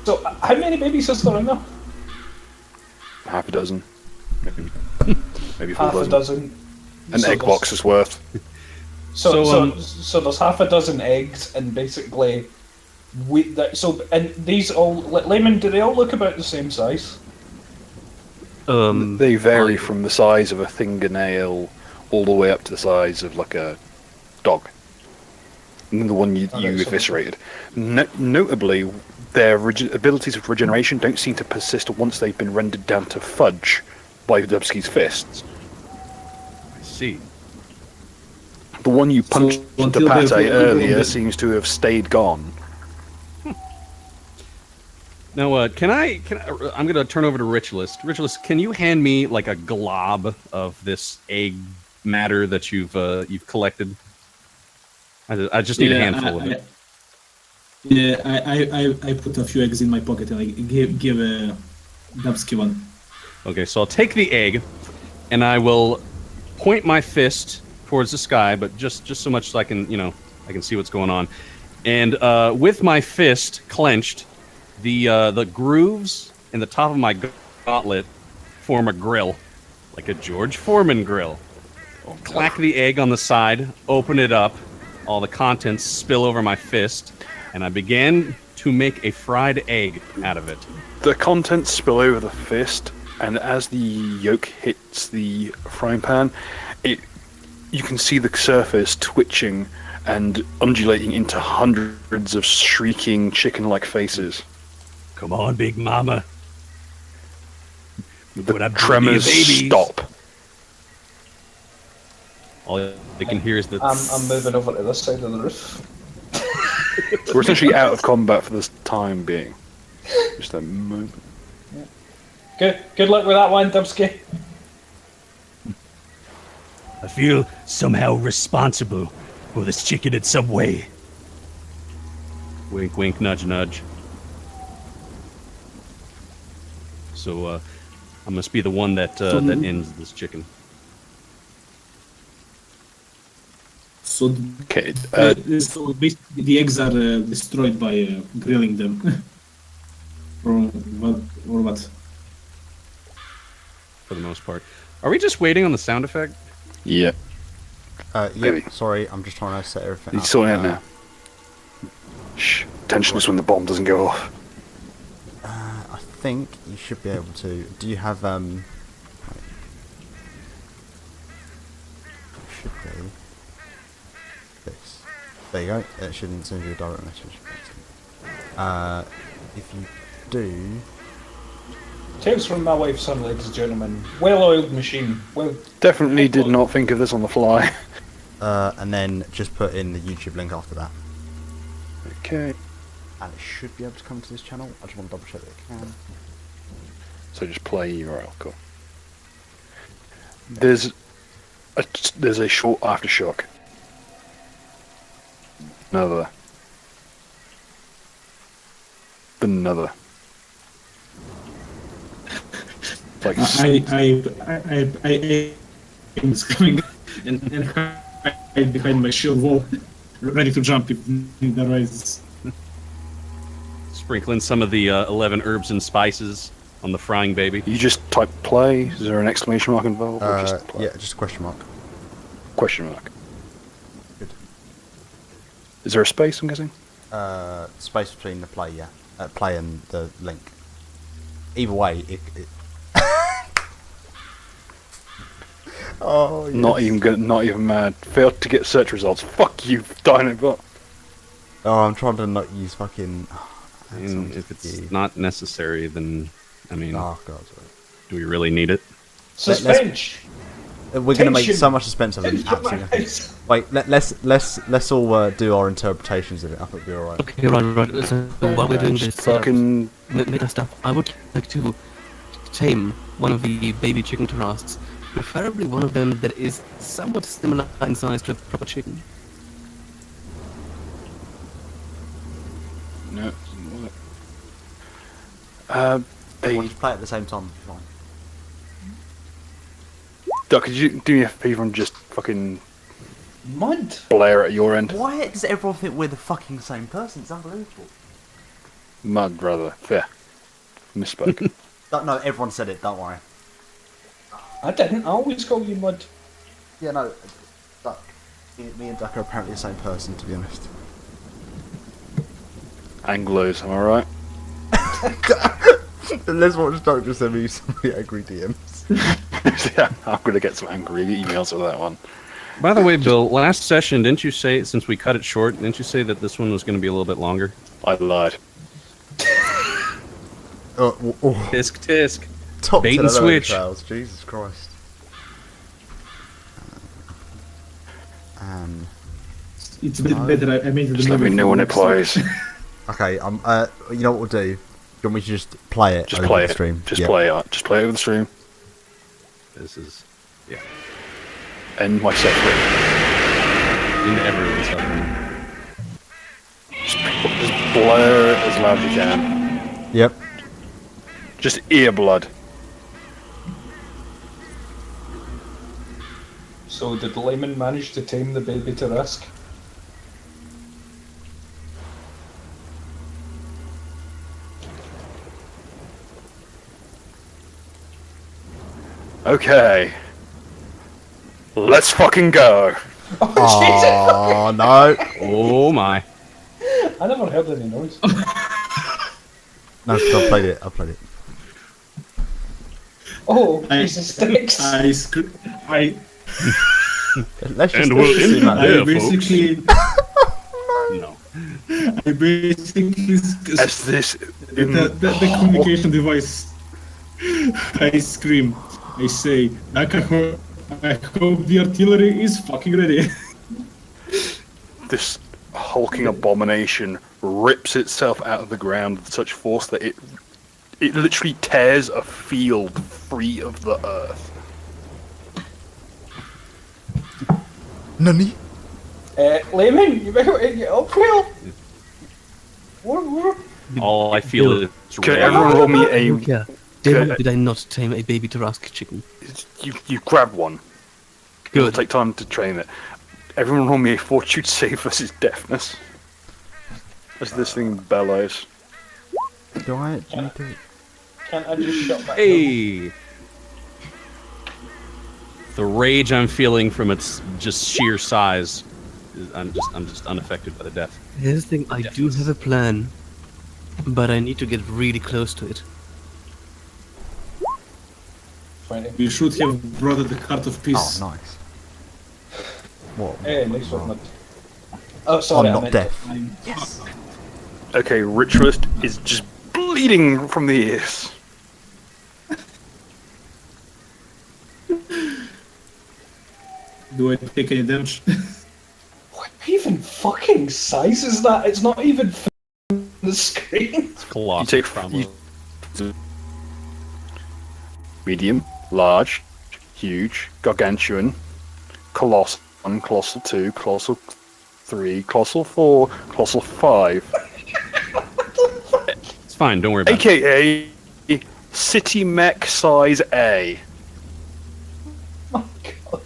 So, how many babies is there in there? Half a dozen. Maybe Half a 4 dozen. dozen. An So egg there's- box is worth. So there's half a dozen eggs, and basically, and these all, Layman, do they all look about the same size? They vary from the size of a fingernail all the way up to the size of like a dog. And the one you Alright, so- eviscerated. Notably, their abilities of regeneration don't seem to persist once they've been rendered down to fudge by Dubsky's fists. I see. The one you punched into until Pate they're earlier dead. seems to have stayed gone. Now, can I? I'm gonna turn over to Ritualist. Ritualist, can you hand me like a glob of this egg matter that you've collected? I just need a handful of it. Yeah, I put a few eggs in my pocket and I give a Dubsky one. Okay, so I'll take the egg, and I will point my fist towards the sky, but just so much so I can I can see what's going on. And with my fist clenched, the grooves in the top of my gauntlet form a grill, like a George Foreman grill. Clack the egg on the side, open it up, all the contents spill over my fist, and I began to make a fried egg out of it. The contents spill over the fist, and as the yolk hits the frying pan, you can see the surface twitching and undulating into hundreds of shrieking chicken-like faces. Come on, Big Mama. The What up, tremors babies? stop. All they can hear is the. I'm moving over to this side of the roof. We're essentially out of combat for this time being. Just a moment. Good luck with that one, Dubsky. I feel somehow responsible for this chicken in some way. Wink, wink, nudge, nudge. So I must be the one that that ends this chicken. So, Okay. so basically the eggs are destroyed by grilling them. or what? For the most part. Are we just waiting on the sound effect? Yeah. Yeah, Maybe. sorry, I'm just trying to set everything You up. sorting it out now. Shh. Tension is when the bomb doesn't go off. I think you should be able to. Do you have wait. Should be this. There you go. It shouldn't send you a direct message. If you do, Tales from my wife, son, ladies and gentlemen. Well-oiled machine. Well, Definitely did not think of this on the fly. and then just put in the YouTube link after that, Okay. and it should be able to come to this channel. I just want to double check that it can. So just play URL. Cool. There's a short aftershock. Another. Another. Like I was coming and hide behind my shield wall, ready to jump if need arises. Sprinkling some of the 11 herbs and spices on the frying baby. you just type play. Is there an exclamation mark involved? Or just play? Yeah, just a question mark. Question mark. Good. Is there a space? I'm guessing. Space between the play, yeah, play and the link. Either way, it oh, yes. Not even good. Not even mad. Failed to get search results. Fuck you, Dinobot. Oh, I'm trying to not use fucking. And if it's not necessary, then I mean, Oh god, sorry. do we really need it? suspense. We're gonna make Tension. so much suspense of it. Absolutely. Wait, let's all do our interpretations of it. I think we'll be alright. Okay, right. So while we're doing this Fucking. meta stuff, I would like to tame one of the baby chicken Tarrasques, preferably one of them that is somewhat similar in size to a proper chicken. No. it doesn't work. We'll Hey, just play at the same time. Fine. Doc, could you do me a favour and just fucking Mud. blare at your end? Why does everyone think we're the fucking same person? It's unbelievable. Mud, rather. Fair. Misspoke. No, everyone said it. Don't worry. I didn't. I always call you Mud. Yeah, no, Duck. Me and Duck are apparently the same person, to be honest. Anglos, am I right? Let's watch Duck just send me some angry DMs. Yeah, I'm gonna get some angry emails with that one. By the way, Bill, last session, didn't you say, since we cut it short, didn't you say that this one was going to be a little bit longer? I lied. Tisk tisk. Top Bait 10 and switch. Trials. Jesus Christ. It's a bit better. I made it. Just let me know when it plays. Okay, you know what we'll do? You want me to just play it Just over play the it. stream? Just Yeah. play it. Just play it over the stream. This is, yeah, End my set free. into everyone's suffering. Just blare it as loud as you can. Yep. Just ear blood. So did Layman manage to tame the baby Tarrasque? Okay. Let's fucking go. Oh no! Oh my. I never heard any noise. No, 'cause I played it. Oh, I- piece of sticks. Let's just And we'll see, end man. there. I basically, No. I basically As this. the communication device. I scream. I say, I hope the artillery is fucking ready. This hulking abomination rips itself out of the ground with such force that it literally tears a field free of the earth. Nani? Layman, you better get up here. What? All I feel is Can rage. everyone roll me a... Yeah. Did I not tame a baby Tarrasque chicken? You grab one. It'll Good. take time to train it. Everyone roll me a fortitude save versus deafness. As this thing bellows. Do I need to? Can't I just shut back? Hey. The rage I'm feeling from its just sheer size, I'm just unaffected by the death. Here's the thing, I do have a plan, but I need to get really close to it. 20. We should have brought the cart of Oh, peace. nice. What? Nice one. Oh, sorry, I'm I not meant deaf. Yes. Okay, Ritualist is just bleeding from the ears. Do I take any damage? What even fucking size is that? It's not even the screen. It's colossal You take trauma. medium, large, huge, gargantuan, colossal 1, colossal 2, colossal 3, colossal 4, colossal 5. It's fine, don't worry about it. AKA City Mech Size A. Oh god.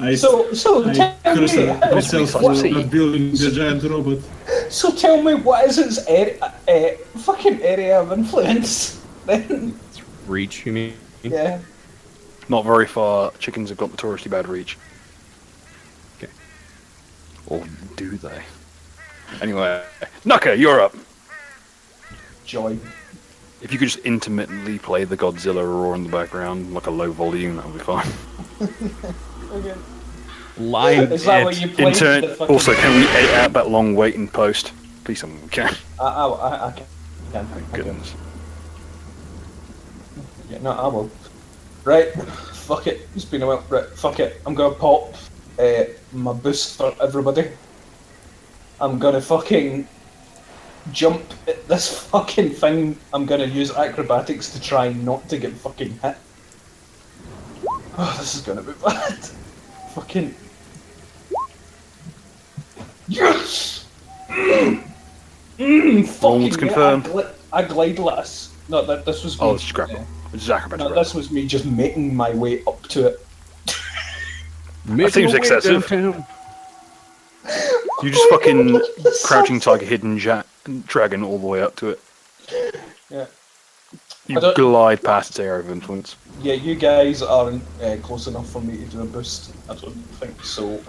I So I tell cursed me, myself for what's he? not building the giant robot. so tell me, what is its fucking area of influence? Then, Reach, you mean? yeah. Not very far. Chickens have got notoriously bad reach. Okay. Or do they? Anyway, Nuka, you're up. Joy. If you could just intermittently play the Godzilla roar in the background, like a low volume, that would be fine. Okay. Line Is that what it. you played? Intern, the fucking- also, can we edit out that long wait in post? Please, someone can. I can. Thank I can. goodness. Yeah, no, I will. Right, fuck it. It's been a while. Right, fuck it. I'm gonna pop my boost for everybody. I'm gonna fucking jump at this fucking thing. I'm gonna use acrobatics to try not to get fucking hit. Oh, this is gonna be bad. Fucking. Yes! Fucking Roll to yeah, confirm. I glide less. No, this was me. Oh, it's just grapple. It's acrobatics. No, this was me just making my way up to it. Making seems my way excessive. downtown. You just fucking crouching tiger, hidden dragon all the way up to it. Yeah. You I don't- glide past its area of influence. Yeah, you guys aren't close enough for me to do a boost. I don't think so.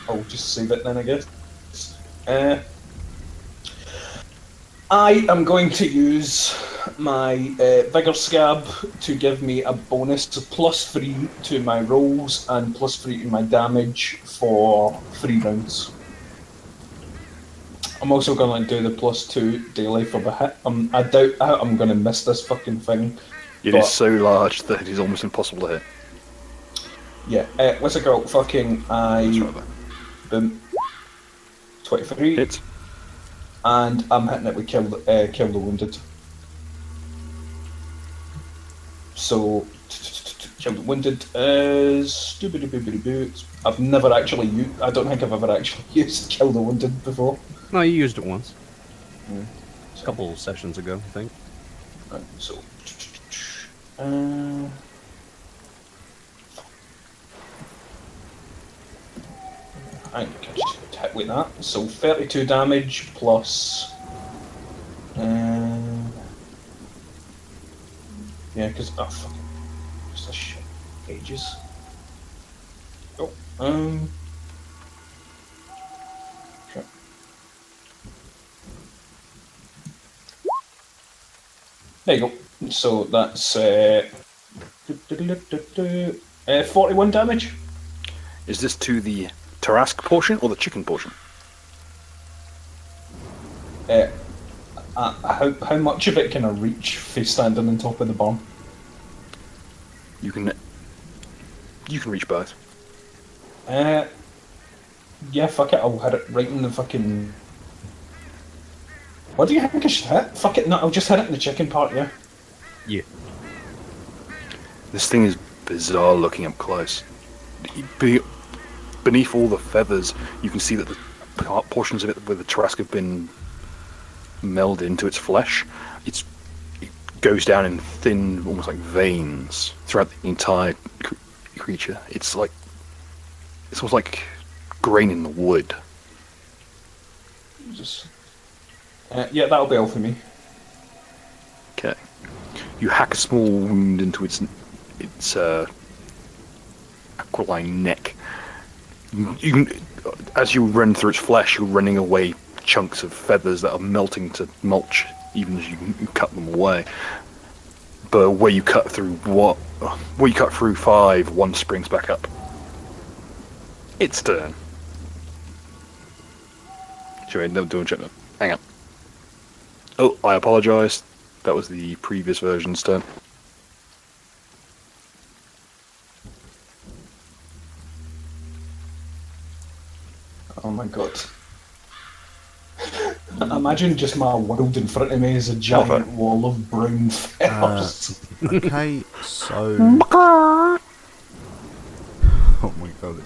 I'll just save it then, I guess. I am going to use my Vigor Scab to give me a bonus to +3 to my rolls and +3 to my damage for 3 rounds. I'm also going to do the +2 daily for the hit. I doubt I'm going to miss this fucking thing. It But- is so large that it is almost impossible to hit. Yeah, what's it called? Fucking That's I... right there. Boom. 23. Hit. And I'm hitting it with kill the wounded. So, kill the wounded is... I've never actually used... I don't think I've ever actually used kill the wounded before. No, you used it once. Yeah. A couple sessions ago, I think. Right, so... I can just hit with that. So 32 damage plus... yeah, because... Oh, fucking... What's this shit? Ages. Oh, sure. There you go. So that's 41 damage. Is this to the Tarrasque portion or the chicken portion? How much of it can I reach face standing on top of the bomb? You can You can reach both. Yeah, fuck it, I'll hit it right in the fucking... What do you think I should hit? Fuck it, no, I'll just hit it in the chicken part, yeah. Yeah. This thing is bizarre looking up close. Beneath all the feathers, you can see that the portions of it where the Tarrasque have been melded into its flesh, it goes down in thin, almost like veins throughout the entire creature. It's almost like grain in the wood. Just... yeah, that'll be all for me. Okay. You hack a small wound into its aquiline neck. As you run through its flesh, you're running away chunks of feathers that are melting to mulch, even as you cut them away. But where you cut through 5, one springs back up. Its turn. Sure, don't check that. Hang on. Oh, I apologise. That was the previous version's turn. Oh my god. Imagine just my world in front of me is a giant wall of brown feathers. Okay, so. Oh my god.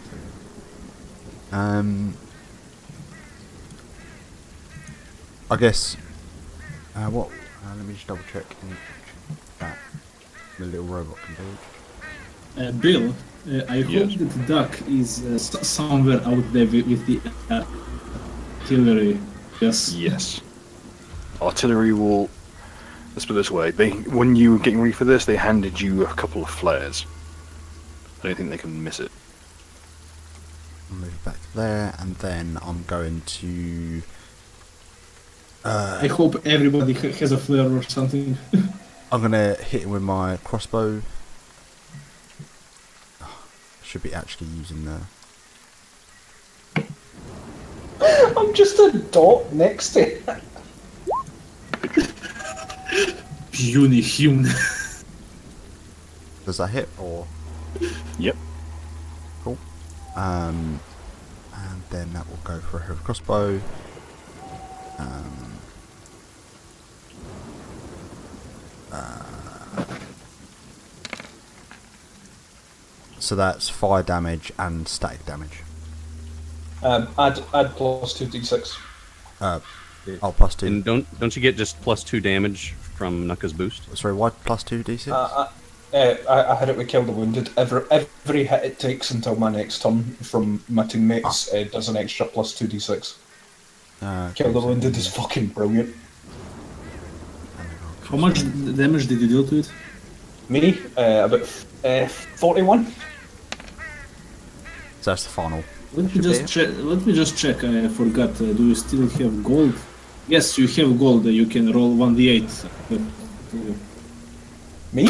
I guess. What? Let me just double check that the little robot can do. Bill, I hope that the duck is somewhere out there with the artillery. Yes. Yes. Artillery will. Let's put it this way. When you were getting ready for this, they handed you a couple of flares. I don't think they can miss it. I'll move back there, and then I'm going to. I hope everybody has a flare or something. I'm gonna hit him with my crossbow. Should be actually using the. I'm just a dot next to it. Puny human. Does that hit or? Yep. Cool. And then that will go for her crossbow. So that's fire damage and static damage. Add plus 2d6. Plus 2. And don't you get just +2 damage from Nuka's boost? Sorry, why plus 2d6? I hit it with Kill the Wounded. Every hit it takes until my next turn from my teammates does an extra plus 2d6. Kill the Wounded is fucking brilliant. How much damage did you deal to it? Me? About 41. So that's the final. Let me just check. I forgot. Do you still have gold? Yes, you have gold. You can roll 1d8. Me?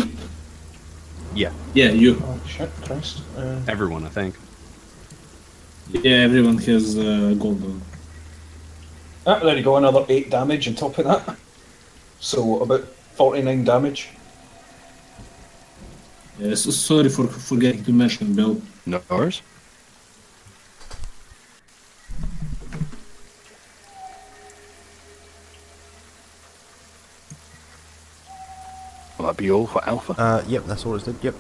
Yeah, Yeah, you. Oh shit, Christ. everyone, I think. Yeah, everyone has gold. There you go, another 8 damage on top of that. So about 49 damage. Yeah, so sorry for forgetting to mention, Bill. No worries. Will that be all for Alpha? Yep, that's all it did. Yep.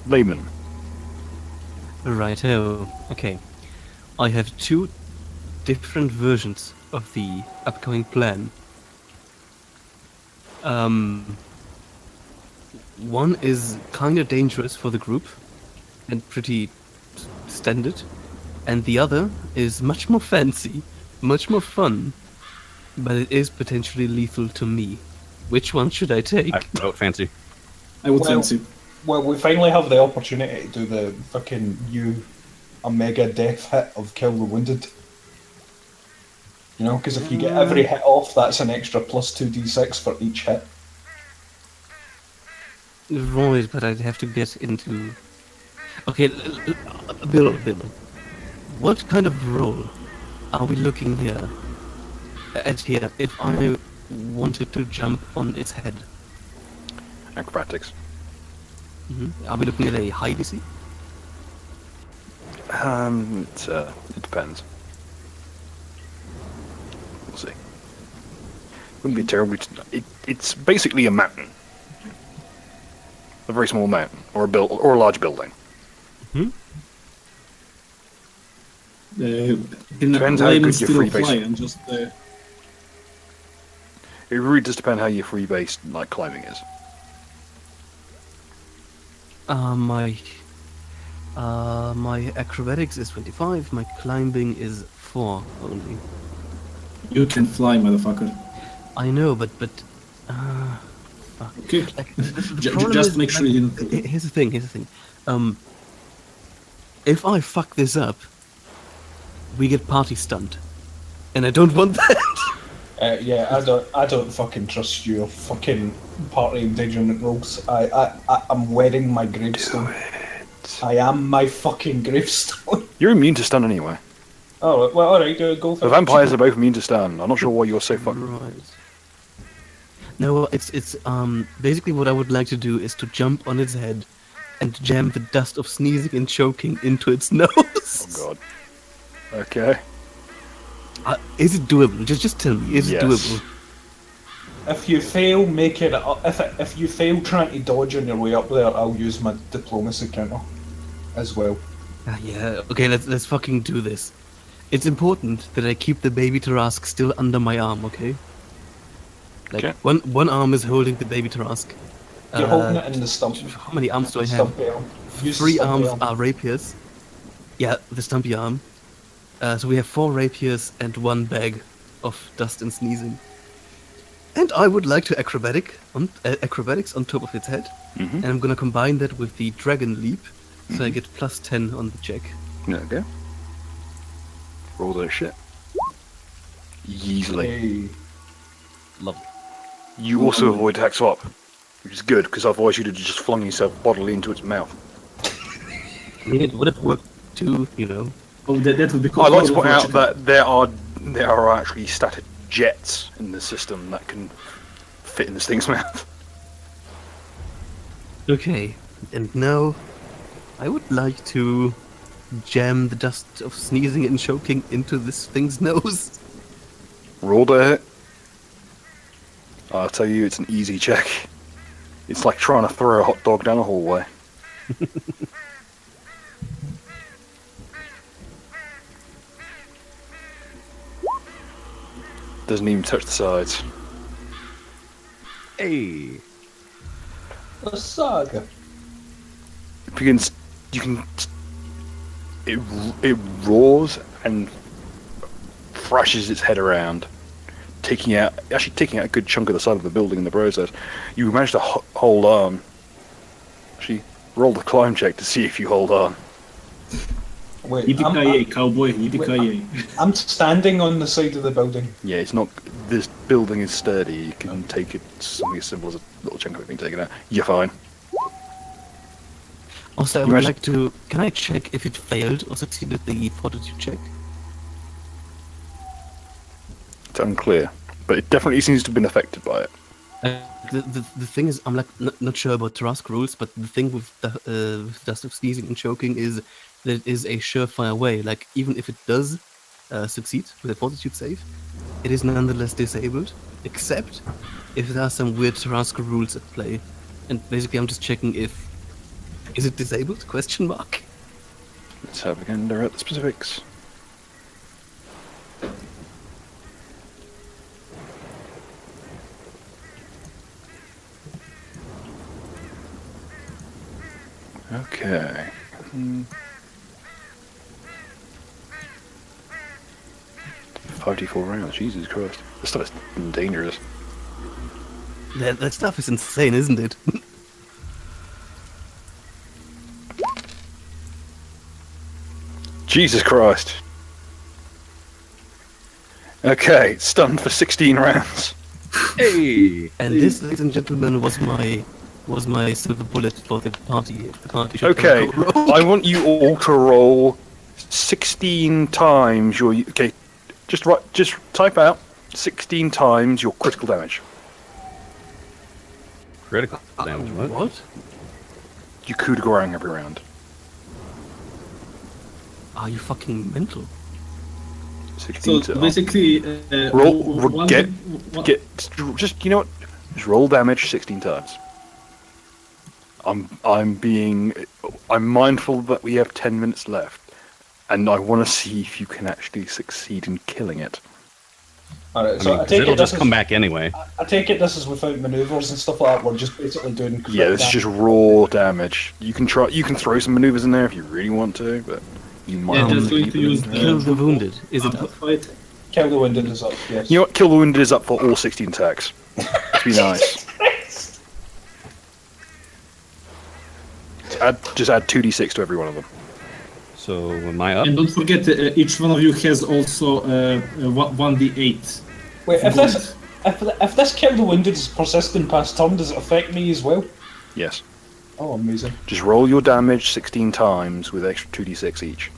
Layman. Righto. Okay. I have 2 different versions of the upcoming plan. One is kind of dangerous for the group and pretty standard, and the other is much more fancy, much more fun, but it is potentially lethal to me. Which one should I take? I vote fancy. I would fancy. Well, we finally have the opportunity to do the fucking a mega death hit of Kill the Wounded. You know, because if you get every hit off, that's an extra plus 2d6 for each hit. Right, but I'd have to get into... Okay, Bill. What kind of roll are we looking here if I wanted to jump on its head? Acrobatics. Are we looking at a high DC? It depends. We'll see. Wouldn't be terribly. It's basically a mountain, a very small mountain, or a large building. Depends how good your free base. And just, It really does depend how your free base like climbing is. My acrobatics is 25. My climbing is 4 only. you can fly, motherfucker. I know, but fuck. Okay. Like, the problem Just is, make sure you didn't. Here's the thing. If I fuck this up, we get party stunned, and I don't want that. Yeah, I don't fucking trust your fucking party endangerment rules. I'm wearing my gravestone. I am my fucking gravestone. You're immune to stun anyway. Oh well, all right, go for The it. vampires are both immune to stun. I'm not sure why you're so fucked. Right. No, it's basically what I would like to do is to jump on its head and jam the dust of sneezing and choking into its nose. Oh god. Okay. Is it doable? Just tell me, is Yes. it doable? If you fail, make it. If you fail trying to dodge on your way up there, I'll use my diplomacy counter as well. Yeah, okay, let's fucking do this. It's important that I keep the baby Tarrasque still under my arm, okay? Like, Okay. one arm is holding the baby Tarrasque. You're holding it in the stump. How many arms do I have? Stumpy arm. Use the 3 stumpy arms arm. are rapiers. Yeah, the stumpy arm. So we have 4 rapiers and 1 bag of dust and sneezing. And I would like to acrobatics on top of its head. And I'm gonna combine that with the dragon leap, so I get plus 10 on the check. Okay. Roll that shit. Easily. Hey. Lovely. You also avoid attack swap, which is good because otherwise you'd have just flung yourself bodily into its mouth. I mean, it would have worked too, you know. Oh, that would be cool. I'd like to point out that there are actually static jets in the system that can fit in this thing's mouth. Okay, and now I would like to jam the dust of sneezing and choking into this thing's nose. Roll to hit. I'll tell you, it's an easy check. It's like trying to throw a hot dog down a hallway. Doesn't even touch the sides. Hey. A saga. It roars and thrashes its head around, taking out a good chunk of the side of the building in the process. You manage to hold on. Actually, roll the climb check to see if you hold on. Wait, Yippee-ki-yay, cowboy, yippee-ki-yay. I'm standing on the side of the building. Yeah, it's not. This building is sturdy. You can take it something as simple as a little chunk of it being taken out. You're fine. Also, I You would managed- like to... Can I check if it failed or succeeded the fortitude check? It's unclear, but it definitely seems to have been affected by it. The thing is, I'm like not sure about Tarrasque rules, but the thing with dust of sneezing and choking is that it is a surefire way. Like, even if it does succeed with a fortitude save, it is nonetheless disabled, except if there are some weird Tarrasque rules at play. And basically, I'm just checking if... Is it disabled? Question mark. Let's have a gander at the specifics. Okay. 54 rounds, Jesus Christ. This stuff is dangerous. That stuff is insane, isn't it? Jesus Christ. Okay, stunned for 16 rounds. Hey. And this, ladies and gentlemen, was my silver bullet for the party. The party should Okay, go rogue. I want you all to roll 16 times your... Okay, just type out 16 times your critical damage. Critical damage, what? What? you coup de grace every round. Are you fucking mental? 16 So to basically, get just you know what? Just roll damage 16 times. I'm mindful that we have 10 minutes left, and I want to see if you can actually succeed in killing it. All right, I so mean, I 'cause take it'll it this just come is, back anyway. I take it this is without maneuvers and stuff like that. We're just basically doing. Crit Yeah, this is just damage. raw damage. You can throw some maneuvers in there if you really want to, but you might Yeah, want just to going keep to it in use there. Kill the wounded. Is it? fight. Kill the wounded is up. Yes. You know what? Kill the wounded is up for all 16 attacks. Let's be nice. Just add 2d6 to every one of them. So am I up? And don't forget, each one of you has also 1d8. Wait, if Good. this kill the wounded is persistent past turn, does it affect me as well? Yes. Oh, amazing. Just roll your damage 16 times with extra 2d6 each.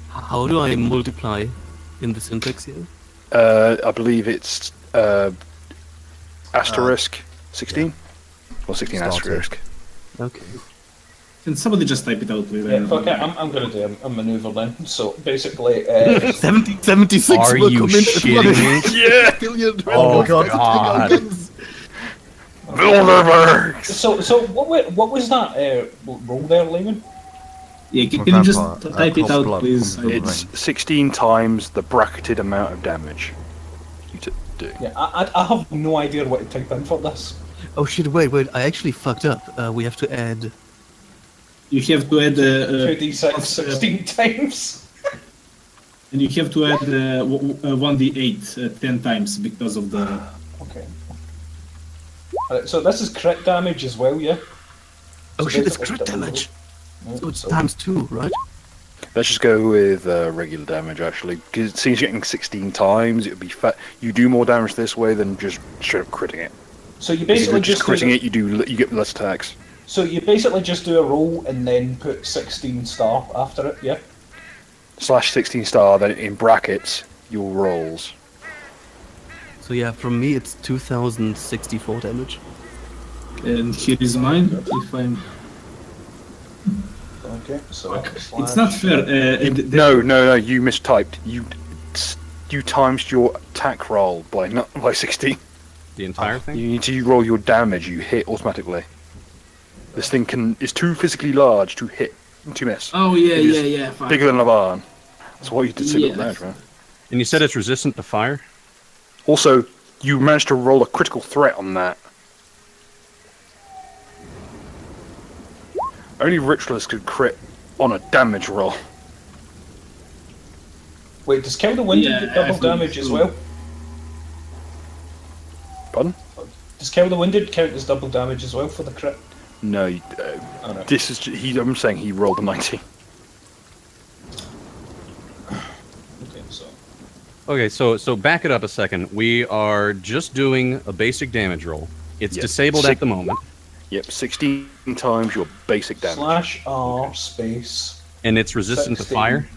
How do I multiply in the syntax here? I believe it's asterisk 16? Or 16 Starter. asterisk. Okay. Can somebody just type it out? Yeah, fuck it, I'm going to do a maneuver then. So basically, 76 Are will you come in shitting me? Yeah! Oh, God. Bilderbergs! so what was that roll there, Lehman? Yeah, can you just Vampire, type it cost out, blood please? from the It's 16 times the bracketed amount of damage you do. Yeah, I have no idea what to type in for this. Oh shit! Wait! I actually fucked up. We have to add. You have to add 2d6 16 times. and you have to add 1d8 10 times because of the. Okay. Alright, so this is crit damage as well, yeah? Oh So shit! It's basically crit double damage. roll. So it's times 2, right? Let's just go with regular damage, actually. Because it seems you're getting 16 times, it would be you do more damage this way than just straight up critting it. So you Because if you're basically just just critting it, you get less attacks. So you basically just do a roll and then put 16 star after it, yeah? Slash 16 star, then in brackets, your rolls. So yeah, from me it's 2064 damage. And here is mine. If I'm. Okay, so It's not fair. No, you mistyped. You times your attack roll by 16. The entire thing? You need to roll your damage you hit automatically. This thing is too physically large to hit, to miss. Oh yeah, It is yeah. Fine. Bigger than a barn. That's why you did single Yeah. damage, man. And you said it's resistant to fire? Also, you managed to roll a critical threat on that. Only ritualists could crit on a damage roll. Wait, does kill the wounded Yeah, get double I think damage as so. well? Pardon? Does kill the wounded count as double damage as well for the crit? No, Oh, no. this is. I'm saying he rolled a 90. Okay, so Okay, so back it up a second. We are just doing a basic damage roll. It's Yep. disabled at the moment, Yep, 16 times your basic damage. slash R space. and it's resistant to 16. fire.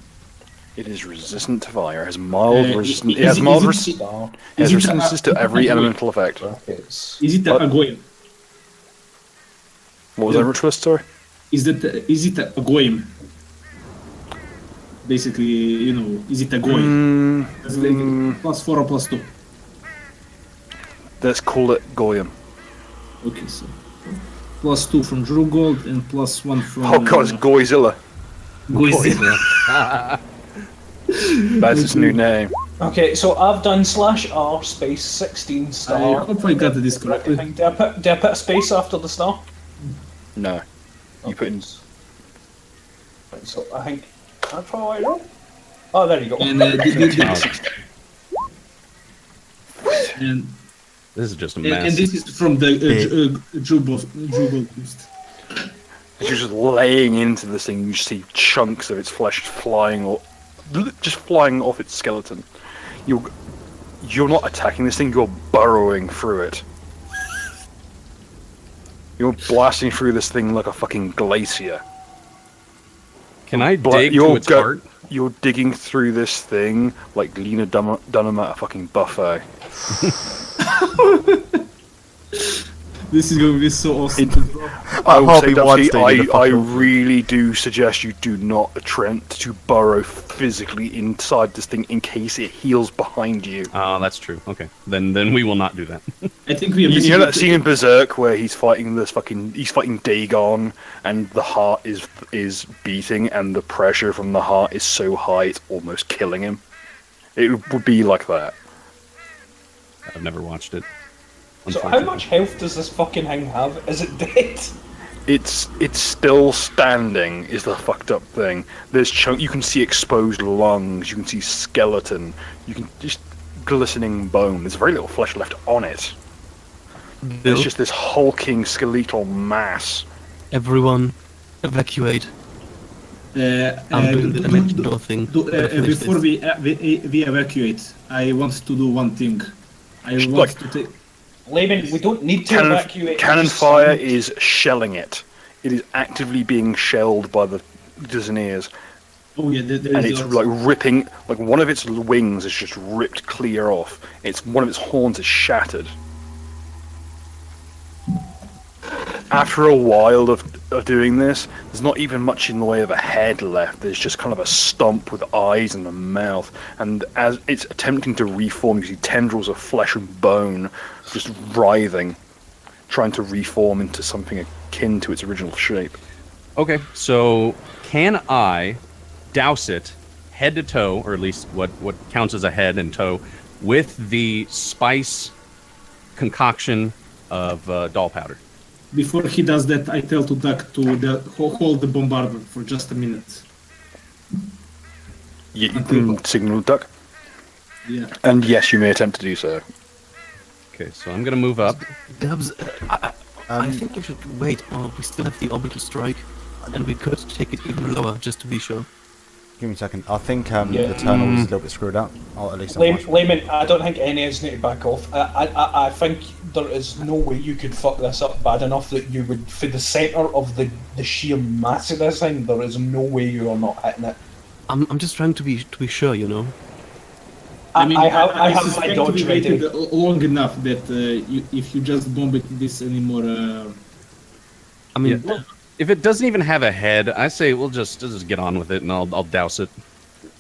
It is resistant to fire. It has mild resistance. It is has it- mild is it- Star has is it resistance to every elemental effect. brackets. Is it But- a goyim? What was that ritualist, sorry? Is it a goyim? Basically, is it a goyim? It's like +4 or +2. Let's call it Goyim. Okay, so +2 from Drew Gold and +1 from. Oh god, it's Goyzilla. Goyzilla. That's its new name. Okay, so I've done slash R space 16 I star. hope I got this correctly. Do I put a space after the star? No. You put in. Right, so I think that's probably right. Oh, there you go. And and This is just a and mess. this is from the Drew Gold boost. As you're just laying into this thing, you see chunks of its flesh flying off its skeleton. You're not attacking this thing, you're burrowing through it. You're blasting through this thing like a fucking glacier. Can I dig to its heart? You're digging through this thing like Lena Dunham at a fucking buffet. This is going to be so awesome. I will Harvey say, Dusty, Weinstein in the I fucking- really do suggest you do not attempt to burrow physically inside this thing in case it heals behind you. Oh, that's true. Okay, then we will not do that. I think we are You know that basically- scene in Berserk where he's fighting Dagon, and the heart is beating, and the pressure from the heart is so high it's almost killing him. It would be like that. I've never watched it. So how much health does this fucking thing have? Is it dead? It's still standing is the fucked up thing. You can see exposed lungs, you can see skeleton, you can just glistening bone. There's very little flesh left on it. There's just this hulking skeletal mass. Everyone, evacuate. I'm doing the dimension door thing. Before we evacuate, I want to do one thing. I want Like- to take. Layman, we don't need to evacuate. Cannon Just fire stand. is shelling it. It is actively being shelled by the Disneyers, Oh yeah, there and is it's like ripping. Like one of its wings is just ripped clear off. One of its horns is shattered. After a while of doing this, there's not even much in the way of a head left. There's just kind of a stump with eyes and a mouth. And as it's attempting to reform, you see tendrils of flesh and bone just writhing, trying to reform into something akin to its original shape. Okay, so can I douse it head to toe, or at least what counts as a head and toe, with the spice concoction of doll powder? Before he does that, I tell to Duck to hold the bombardment for just a minute. You can signal duck, Yeah. and yes, you may attempt to do so. Okay, so I'm gonna move up. Dubs, I think you should wait. We still have the orbital strike, and we could take it even lower just to be sure. Give me a second. I think Yeah. the terminal is a little bit screwed up. At least I'm watching. Layman, I don't think any of us need to back off. I think there is no way you could fuck this up bad enough that you would, for the centre of the sheer mass of this thing, there is no way you are not hitting it. I'm just trying to be sure, you know. I have my suspect dodge we waited ready. long enough that if you just bomb it this anymore, I mean, Yeah. If it doesn't even have a head, I say we'll just get on with it, and I'll douse it.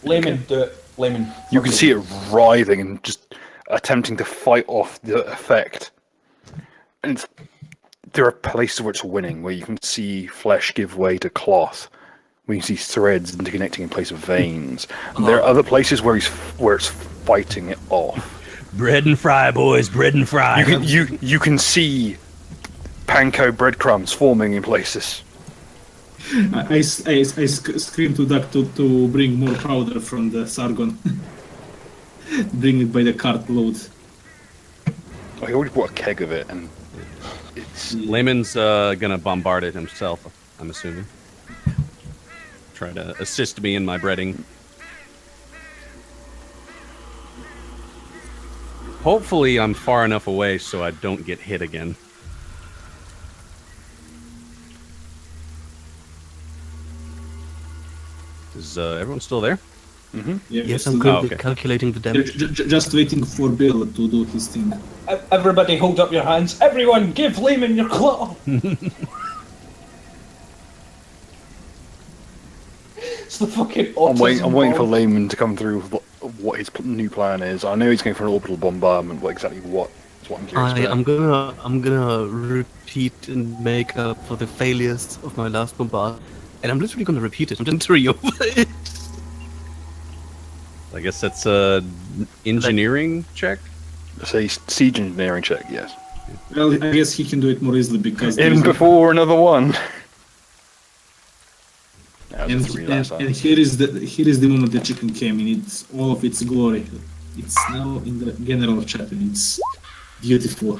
Layman, do it. Layman. You can see it writhing and just attempting to fight off the effect. And there are places where it's winning, where you can see flesh give way to cloth, where you can see threads interconnecting in place of veins. And there are other places where it's fighting it off. Bread and fry, boys. Bread and fry. You can see panko breadcrumbs forming in places. I scream to Duck to bring more powder from the Sargon. Bring it by the cartload. Oh, he already bought a keg of it, and it's Layman's gonna bombard it himself, I'm assuming. Try to assist me in my breading. Hopefully I'm far enough away so I don't get hit again. Is everyone still there? Yeah, yes, just- I'm currently okay. calculating the damage. Just waiting for Bill to do his thing. Everybody hold up your hands. Everyone give Layman your claw. It's the fucking I'm waiting for bomb. Layman to come through with what his new plan is. I know he's going for an orbital bombardment, but exactly what is what I'm curious about. I'm gonna repeat and make up for the failures of my last bombard, and I'm literally gonna repeat it. I'm just entering over it. I guess that's a engineering check. Say siege engineering check, yes. Well, I guess he can do it more easily because In there's- before another one. That was and, a 3 last time. and here is the moment the chicken came in its all of its glory. It's now in the general chat and it's beautiful.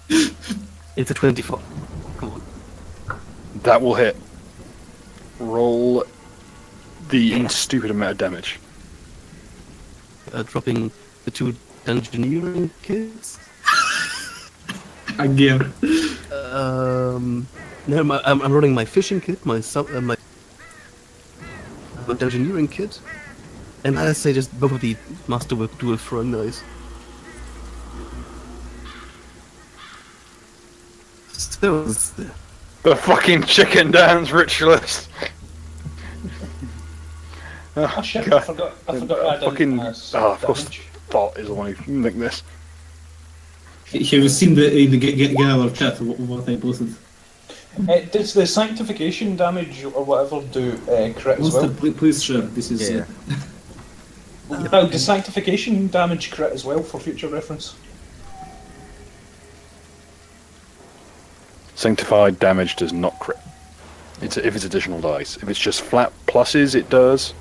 It's a 24. Come on. That will hit. Roll the stupid amount of damage. Dropping the 2 engineering kits. Again. No, I'm running my fishing kit, my engineering kit, and I say just both of the masterwork dual throwing knives. So, The fucking chicken dance ritualist. Oh shit! God. I forgot to add Fucking. in, Of course, damage. Thought is the one who nicked this. Have you seen in the Galar chat what I posted? Does the sanctification damage or whatever do crit as Monster, well? please share. This is. Yeah. Now, does sanctification damage crit as well for future reference? Sanctified damage does not crit. If it's additional dice. If it's just flat pluses, it does.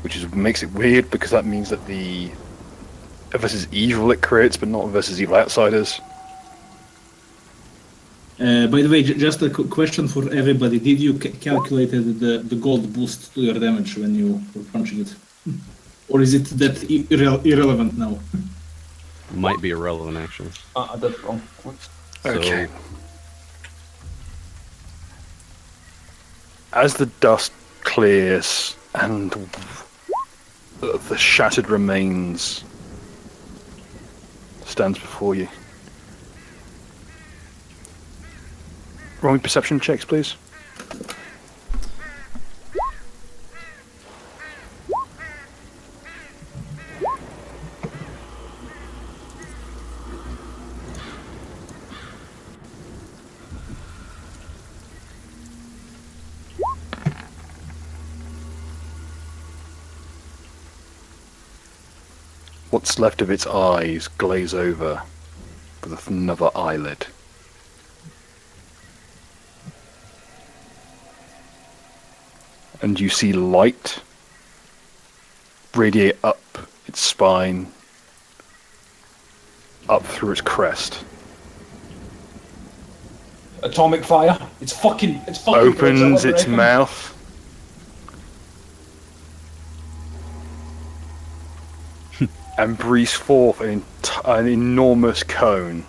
Which makes it weird because that means that the versus evil it crits, but not versus evil outsiders. By the way, just a question for everybody: did you calculate the gold boost to your damage when you were punching it, or is it that irrelevant now? Might be irrelevant, actually. I did it wrong. Okay. As the dust clears and the shattered remains stands before you. Roll me perception checks, please. What's left of its eyes glaze over with another eyelid. And you see light radiate up its spine, up through its crest. Atomic fire. It's fucking. Opens Godzilla its breathing. mouth. And breathes forth an enormous cone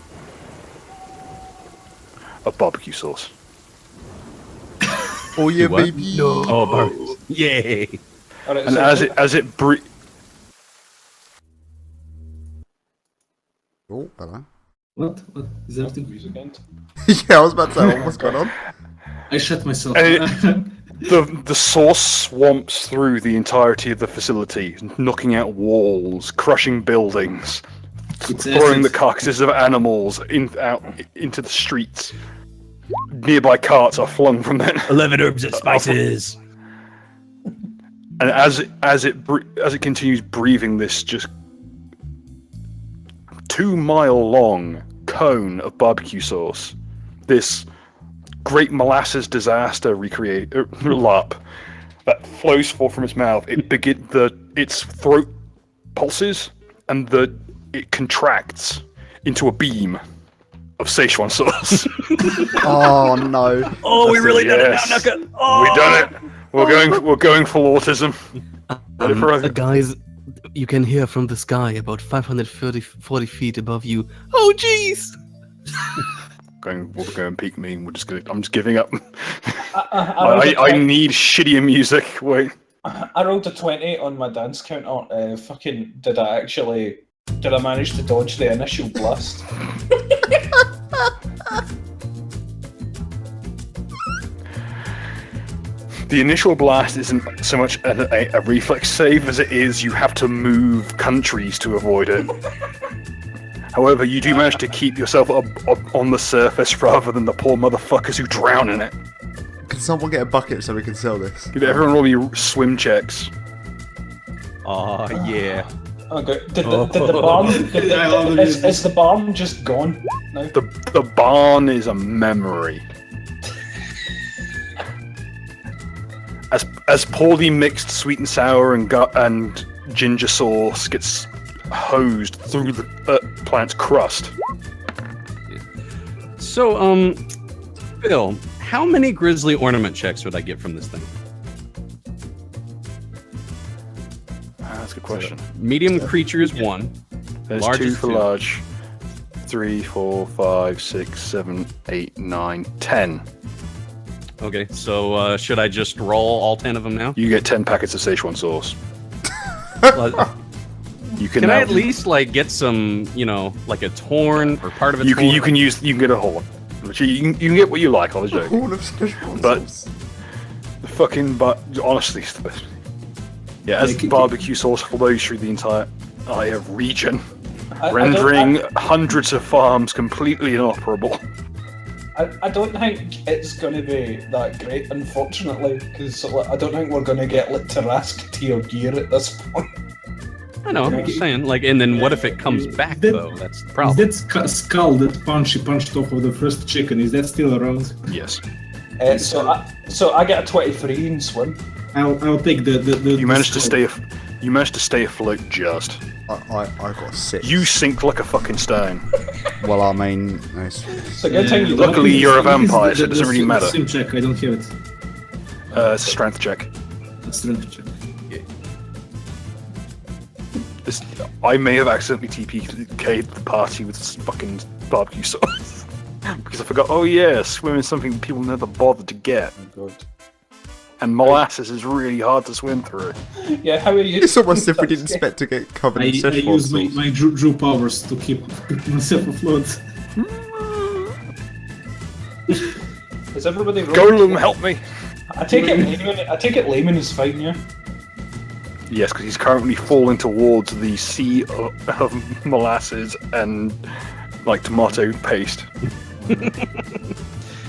of barbecue sauce. Oh yeah, What? baby. no. Oh, yay! Alright, And so as it Oh, hello. What? What is everything? music end. Yeah, I was about to say, what's going on? I shut myself. the sauce swamps through the entirety of the facility, knocking out walls, crushing buildings, It's throwing the acid. carcasses of animals out into the streets. Nearby carts are flung from them. 11 herbs and spices. And as it continues breathing this just 2-mile long cone of barbecue sauce, this great molasses disaster LARP that flows forth from its mouth, its throat pulses and it contracts into a beam of Szechuan sauce. Oh no. Oh, we really done it now, Yes. Nuka. Oh. We done it. We're going full autism. Guys, you can hear from the sky about 40 feet above you. Oh, jeez! We're going peak mean. I'm just giving up. I I need shittier music. Wait. rolled a 20 on my dance counter. Did I manage to dodge the initial blast? The initial blast isn't so much a reflex save as it is you have to move countries to avoid it. However, you do manage to keep yourself up on the surface rather than the poor motherfuckers who drown in it. Can someone get a bucket so we can sell this? Give everyone roll me swim checks. Oh, yeah. Okay. Did the barn? Is the barn just gone now? The barn is a memory. As poorly mixed sweet and sour and ginger sauce gets hosed through the plant's crust. So, Bill, how many grizzly ornament checks would I get from this thing? That's a good question. Medium creature is 1. There's Large 2 is for 2. large. 3, 4, 5, 6, 7, 8, 9, 10. Okay, so should I just roll all 10 of them now? You get 10 packets of Szechuan sauce. You can Can I now- at least like get some, like a torn or part of a torn? You can get a horn. Which you can get what you like. I was joking. Horn of Szechuan But- sauce. The fucking honestly, it's the best. Yeah, as Like, barbecue sauce flows through the entire region, I rendering hundreds of farms completely inoperable. I don't think it's going to be that great, unfortunately, because I don't think we're going to get like Tarrasque tier gear at this point. I know. I'm just saying. Like, and then what if it comes back That- though? That's the Is problem. that skull, that punch he punched off of the first chicken, is that still around? Yes. So I get a 23 in swim. I'll take the You managed to skull. stay afloat just. I got 6. You sink like a fucking stone. Well, I mean, it's, So good thing you don't. Luckily, you're a vampire, so it The doesn't really matter. swim check, I don't have it. It's a strength check. The strength check. I may have accidentally TPK'd the party with fucking barbecue sauce. Because I forgot, oh yeah, swim is something people never bothered to get. And molasses is really hard to swim through. Yeah, how are you? it's almost if we didn't expect to get covered I in Szechuan use sauce. my Drew powers to keep myself afloat. Is everybody Golem, help me! I take it Layman is fine, yeah? Yes, because he's currently falling towards the sea of molasses and like tomato paste.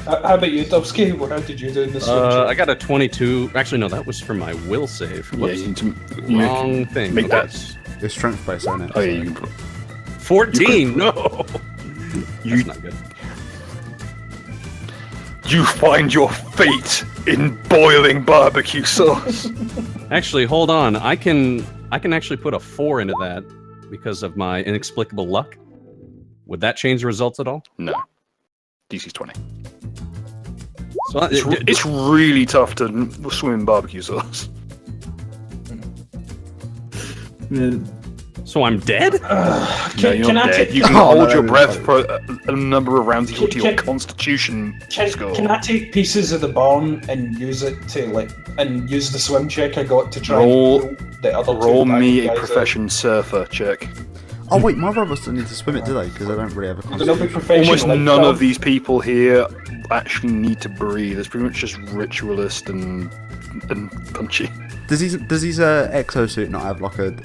How about you, Dubsky? How did you do in this one? I got a 22. Actually, no, that was for my will save. Yeah, Whoops. you need to Wrong thing. make that. It's strength based, isn't it? Oh yeah, you can. 14. No. You That's not good. you find your fate in boiling barbecue sauce. Actually, hold on. I can actually put a 4 into that because of my inexplicable luck. Would that change the results at all? No, DC's 20. So It's really tough to swim in barbecue sauce. so I'm dead? No, you're can not I dead. take- You can Oh, hold no, your no, breath no. for a number of rounds equal to your Can- constitution score. Can I take pieces of the barn and use it to use the swim check I got to try Roll- and pull the other Roll two me guys a out? profession surfer check. Oh wait, my brothers don't need to swim it, do they? Because they don't really have a They're not constitution. professional. Almost like none Dub. of these people here actually need to breathe. It's pretty much just ritualist and punchy. Does his exosuit not have like a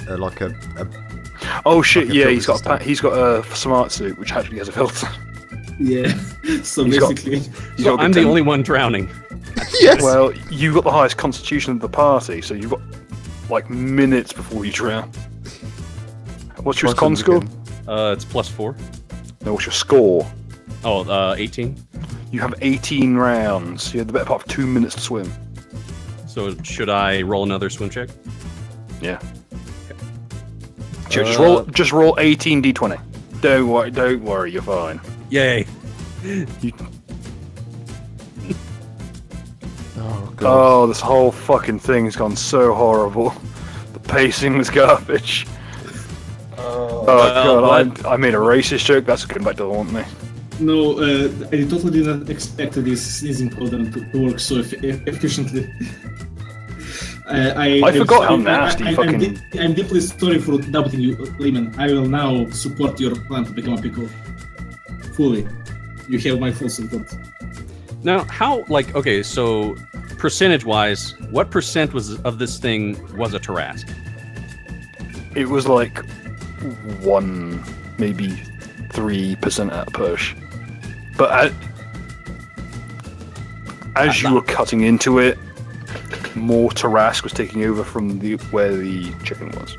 Oh shit! Like a Yeah, filter he's got a smart suit which actually has a filter. Yeah. So He's got- basically, He's So got a I'm good the temp. only one drowning. yes? Well, you got the highest constitution of the party, so you've got like minutes before you drown. What's your con score? It's +4. No, what's your score? Oh, 18. You have 18 rounds. You have the better part of 2 minutes to swim. So should I roll another swim check? Yeah. Sure, just roll 18 d20. Don't worry, you're fine. Yay. Oh god. Oh, this whole fucking thing's gone so horrible. The pacing was garbage. Oh god, I made a racist joke. That's going back to haunt me. no, I totally didn't expect this sneezing powder to work so efficiently. I forgot how nasty I'm deeply sorry for doubting you, Lehman. I will now support your plan to become a pickle. Fully. You have my full support. Now, okay, so percentage-wise, what percent of this thing was a Tarrasque? It was like 1, maybe 3% at a push. But as you were cutting into it, more Tarrasque was taking over from where the chicken was.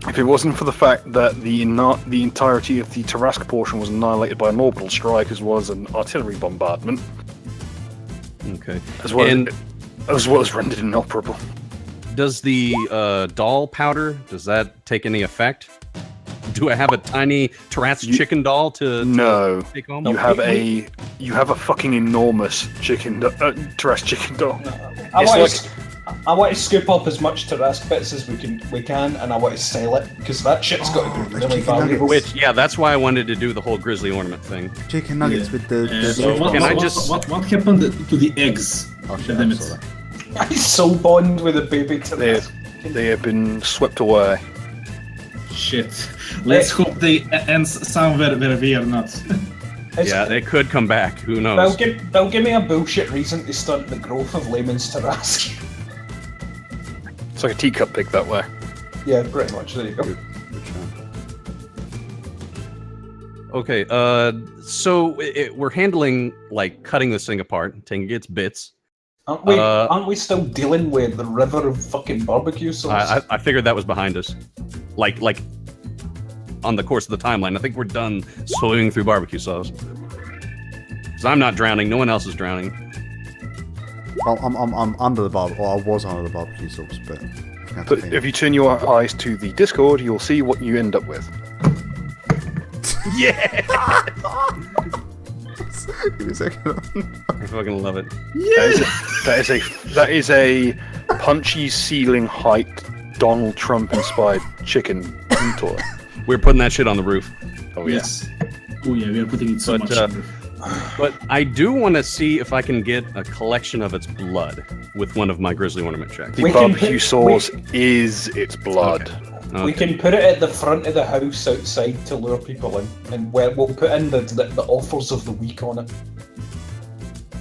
If it wasn't for the fact that the entirety of the Tarrasque portion was annihilated by an orbital strike, as well as an artillery bombardment, Okay. as well And as rendered inoperable. does the doll powder, does that take any effect? Do I have a tiny Tarrasque chicken doll to No, take home? you have a fucking enormous Tarrasque chicken doll. I want to scoop up as much Tarrasque bits as we can, and I want to sell it because that shit's got to be the really chicken valuable. Which, yeah, that's why I wanted to do the whole grizzly ornament thing. Chicken nuggets with the So Can I just- what happened to the eggs? Oh shit, Damn I it. saw that. I so bond with a baby They Tarrasque. they have been swept away. shit. Let's hope they end somewhere where we are not. Yeah, they could come back. Who knows? They'll give me a bullshit reason to stunt the growth of Layman's Tarrasque. It's like a teacup pig that way. Yeah, pretty much. There you go. Okay, so we're handling, like, cutting this thing apart, taking its bits. Aren't we still dealing with the river of fucking barbecue sauce? I figured that was behind us. Like on the course of the timeline. I think we're done swimming through barbecue sauce. Because I'm not drowning, no one else is drowning. Well, I'm under the barbecue. Well, I was under the barbecue sauce, but... But if you turn your eyes to the Discord, you'll see what you end up with. Yeah! Give me a second. I fucking love it. That is a punchy ceiling height Donald Trump inspired chicken toy. We're putting that shit on the roof. Oh yeah. Yes. Oh yeah, we are putting it so much. But I do want to see if I can get a collection of its blood with one of my grizzly ornament checks. The barbecue sauce is its blood. Okay. We can put it at the front of the house outside to lure people in, and we'll put in the offers of the week on it.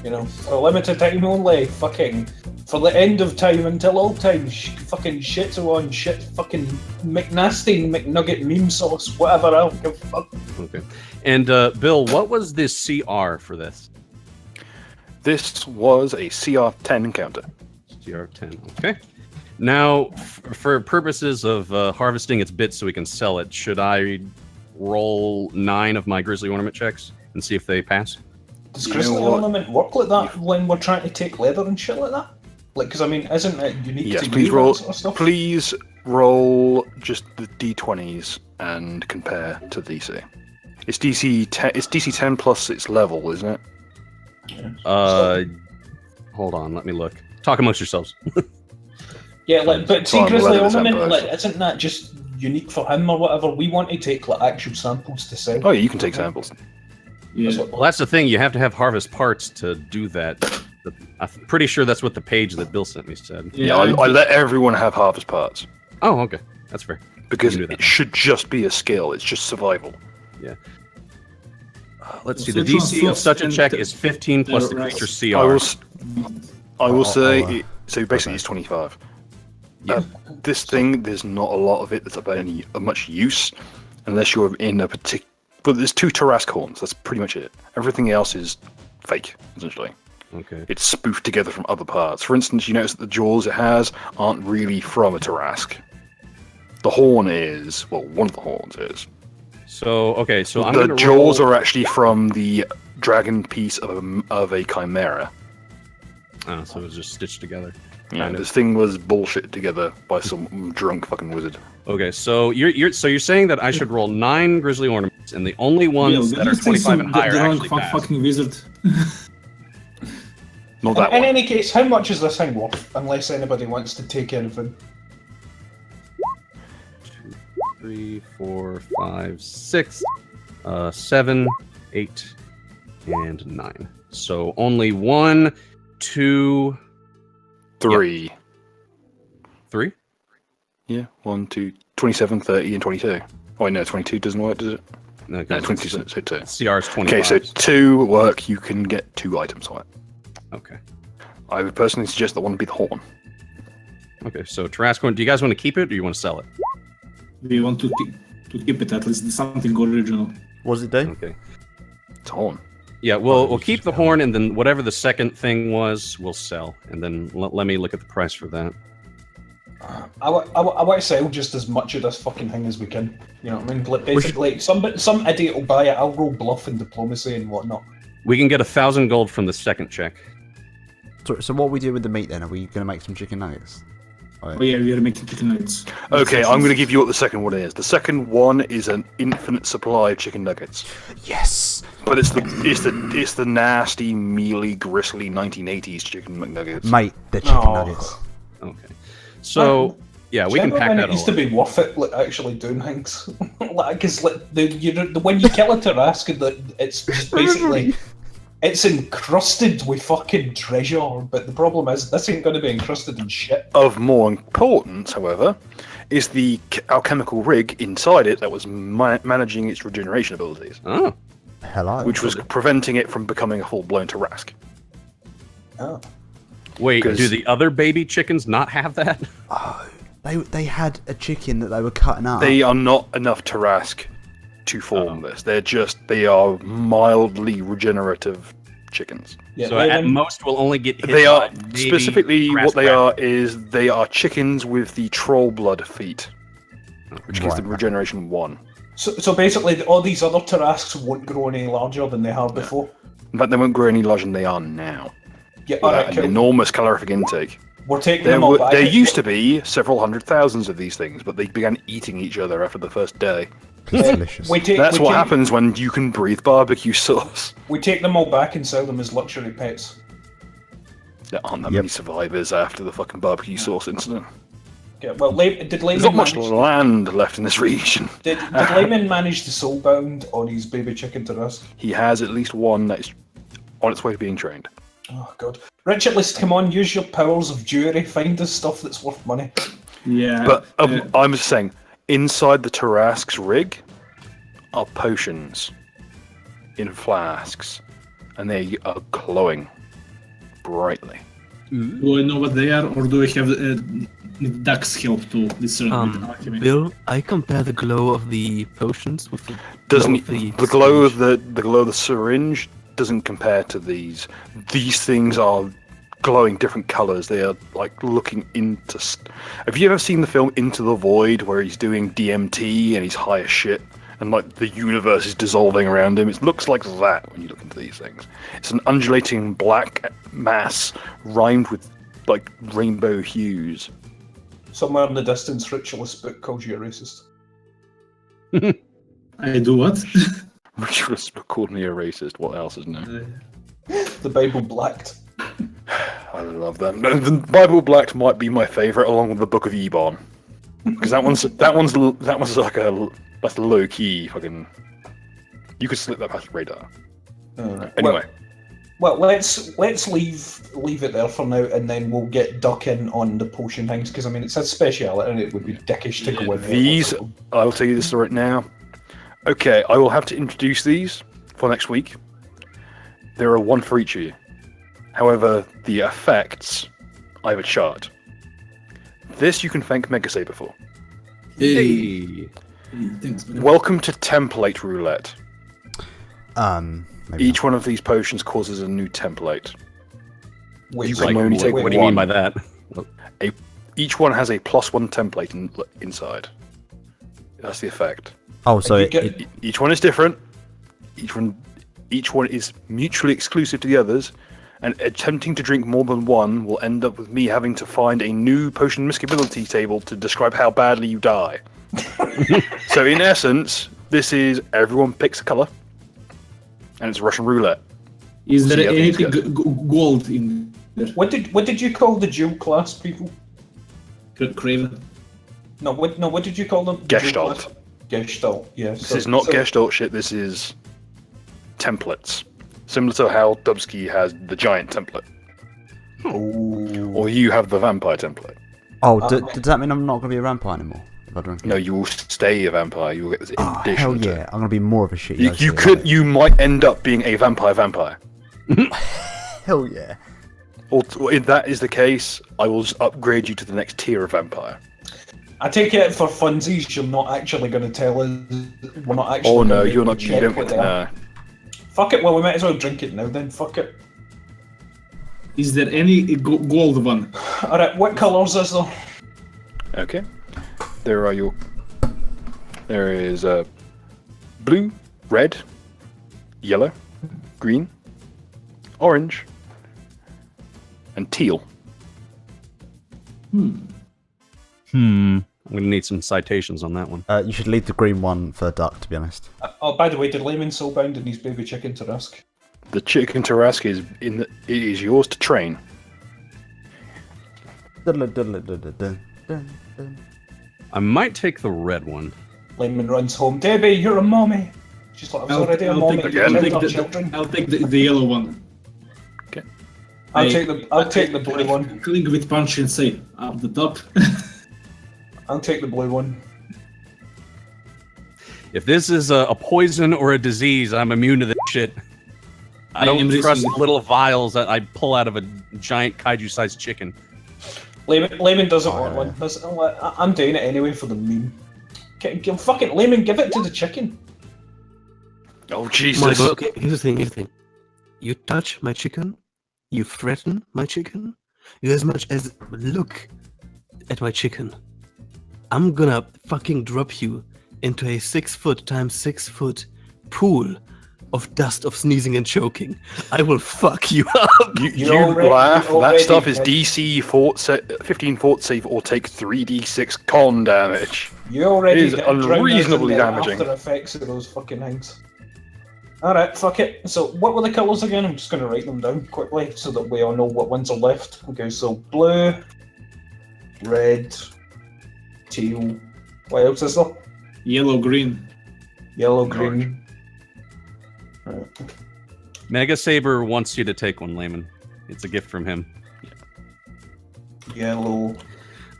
You know, for a limited time only, fucking, for the end of time until all time, fucking shit's on shit, fucking McNasty, McNugget meme sauce, whatever, I don't give a fuck. Okay. And Bill, what was this CR for this? This was a CR10 encounter. CR10, okay. Now, for purposes of harvesting its bits so we can sell it, should I roll 9 of my grizzly ornament checks and see if they pass? Does grizzly ornament work like that when we're trying to take leather and shit like that? Like, because I mean, isn't it unique Yes, to please you, roll. that sort of stuff? Please roll just the d20s and compare to DC. It's DC 10. It's DC 10 plus its level, isn't it? Hold on, let me look. Talk amongst yourselves. Yeah, like, but see, Fine, grizzly we'll let it ornament, assemble. like, isn't that just unique for him or whatever? We want to take like actual samples to sell. Oh yeah, you can take samples. Yeah. Well, that's the thing. You have to have harvest parts to do that. I'm pretty sure that's what the page that Bill sent me said. Yeah, I let everyone have harvest parts Oh, okay. That's fair. because You can do it that. should just be a skill. It's just survival. Let's see. The Which one DC of first such a and check is 15 plus the right. creature I will. CR. I will say. oh, So basically, it's 25. Yeah. This thing, there's not a lot of it that's of much use, unless you're in a particular. But there's 2 Tarrasque horns. That's pretty much it. Everything else is fake, essentially. Okay. It's spoofed together from other parts. For instance, you notice that the jaws it has aren't really from a Tarrasque. The horn is. Well, one of the horns is. So I'm The going to jaws roll... are actually from the dragon piece of a chimera. Oh, so it was just stitched together. Yeah, Kind of. this thing was bullshit together by some drunk fucking wizard. Okay, so you're saying that I should roll 9 grizzly ornaments, and the only ones that are 25 and higher actually pass. Fucking wizard. Not that In one. any case, how much is this thing worth? Unless anybody wants to take anything. 2, 3, 4, 5, 6, 7, 8, and 9. So only 1, 2, 3. 3. Yeah, 1, 2, 27, 30, and 22. Oh, wait, no, 22 doesn't work, does it? No, No, 22, so 2. CR is 25. Okay, so 2 work, you can get 2 items on it. Okay. I would personally suggest that one be the horn. Okay, so Tarrasque, do you guys want to keep it or do you want to sell it? We want to keep it at least something original. What does it do? Okay. It's a horn. Yeah, we'll keep the horn, and then whatever the second thing was, we'll sell. And then let me look at the price for that. I want to sell just as much of this fucking thing as we can. You know what I mean? Like, basically, some idiot will buy it. I'll roll bluff and diplomacy and whatnot. We can get 1,000 gold from the second check. So what we do with the meat then? Are we going to make some chicken nuggets? Oh yeah, we are making chicken nuggets. Okay, I'm going to give you what the second one is. The second one is an infinite supply of chicken nuggets. Yes. But it's the nasty, mealy, gristly 1980s chicken McNuggets. Mate, they're chicken Oh. nuggets. Okay. So, yeah, we can Remember pack when that it used all to up. be worth it, like actually doing things. Like, because like when you kill a Tarrasque, it's just basically it's encrusted with fucking treasure. But the problem is, this ain't going to be encrusted in shit. Of more importance, however, is the alchemical rig inside it that was managing its regeneration abilities, Oh, Hello. which was preventing it from becoming a full-blown Tarrasque. Oh. wait, 'Cause- do the other baby chickens not have that? Oh, they had a chicken that they were cutting up. They are not enough Tarrasque to form this. They are mildly regenerative chickens. Yeah, So at Layman, most, we'll only get hit They are by maybe specifically grass what they rat. are is they are chickens with the troll blood feet, which gives them Right. regeneration 1. so basically, all these other Tarrasques won't grow any larger than they have before. In fact, they won't grow any larger than they are now. Yeah, Without alright, an cool. enormous calorific intake. We're taking There, them all back. there used to be several hundred thousands of these things, but they began eating each other after the first day. It's delicious. That's what happens when you can breathe barbecue sauce. We take them all back and sell them as luxury pets. There aren't that Yep. many survivors after the fucking barbecue sauce incident. Yeah, well, did There's Layman not much manage, land left in this region. did Layman manage the soulbound on his baby chicken Tarrasque? He has at least one that is on its way to being trained. Oh god, Richard, let's come on. Use your powers of jury. Find us stuff that's worth money. Yeah. But I'm just saying, inside the Tarrasque's rig are potions in flasks, and they are glowing brightly. do I know what they are, or do I have Duck's help to discern with alchemy? Bill, I compare the glow of the potions with the Doesn't glow the glow of the glow of the syringe doesn't compare to these? These things are glowing different colors. They are like looking into. Have you ever seen the film Into the Void, where he's doing DMT and he's high as shit, and like the universe is dissolving around him? It looks like that when you look into these things. It's an undulating black mass rhymed with like rainbow hues. Somewhere in the distance, Ritualist book calls you a racist. I do what? Ritualist called me a racist. What else is new? The Bible blacked. I love that. No, the Bible Blacked might be my favorite, along with the Book of Ebon, because that one's like that's a low key fucking. You could slip that past the radar. Anyway, Well, let's leave it there for now, and then we'll get Duck in on the potion things, because I mean it's a speciality, and it would be dickish to go in there. these I'll tell you this right now. Okay, I will have to introduce these for next week. There are one for each of you. However, the effects, I have a chart. This you can thank Mega Saber for. Hey. Thanks, man. Welcome to template roulette. Maybe Each one of these potions causes a new template. Wait, You wait, can only wait, take wait, What do you mean one. by that? Each one has a +1 template inside. That's the effect. Oh, so You it, get- it, Each one is different. Each one is mutually exclusive to the others, and attempting to drink more than one will end up with me having to find a new potion miscibility table to describe how badly you die. So in essence, this is everyone picks a color, and it's Russian roulette. Is See there how things anything gold in there? What did you call the dual class people? Craven? No, what did you call them? The dual Gestalt. class? Gestalt. Yeah. This is not Gestalt shit. This is templates, similar to how Dubsky has the giant template, Oh. or you have the vampire template. does that mean I'm not going to be a vampire anymore? If I drink it? No, you will stay a vampire. You will get this in Oh, addition. hell to- yeah! I'm going to be more of a shit. You might end up being a vampire. Hell yeah! Or if that is the case, I will just upgrade you to the next tier of vampire. I take it for funsies, you're not actually going to tell us. We're not actually. Oh no, gonna you're not. You check don't what get they to are. know. Fuck it. Well, we might as well drink it now. Then fuck it. Is there any gold one? All right. What colours is there? Okay. There are your. There is blue, red, yellow, green, orange, and teal. I'm gonna need some citations on that one. You should leave the green one for Duck, to be honest. Oh, by the way, did Layman soulbound in his baby chicken Tarrasque? The chicken Tarrasque is it is yours to train. I might take the red one. Layman runs home. Debbie, you're a mommy. She's like, I was already a mommy. take- You I'll killed take our children. I'll take the yellow one. I'll take the blue one. Click with punch and say up the top. I'll take the blue one. If this is a poison or a disease, I'm immune to this shit. I don't trust little vials that I pull out of a giant kaiju-sized chicken. Layman doesn't want one. I'm doing it anyway for the meme. Fucking Layman, give it to the chicken. Oh Jesus! Okay, here's the thing. You touch my chicken, you threaten my chicken, you as much as look at my chicken. I'm gonna fucking drop you into a 6 foot times 6 foot pool of dust of sneezing and choking. I will fuck you up. You laugh. That stuff is DC 15 fort save or take 3d6 con damage. You already it is unreasonably damaging. After effects of those fucking things. Alright, fuck it. So what were the colours again? I'm just going to write them down quickly so that we all know what ones are left. Okay, so blue, red, teal. What else is there? Yellow, green. Yellow, green. Right. Mega Saber wants you to take one, Layman. It's a gift from him. Yellow.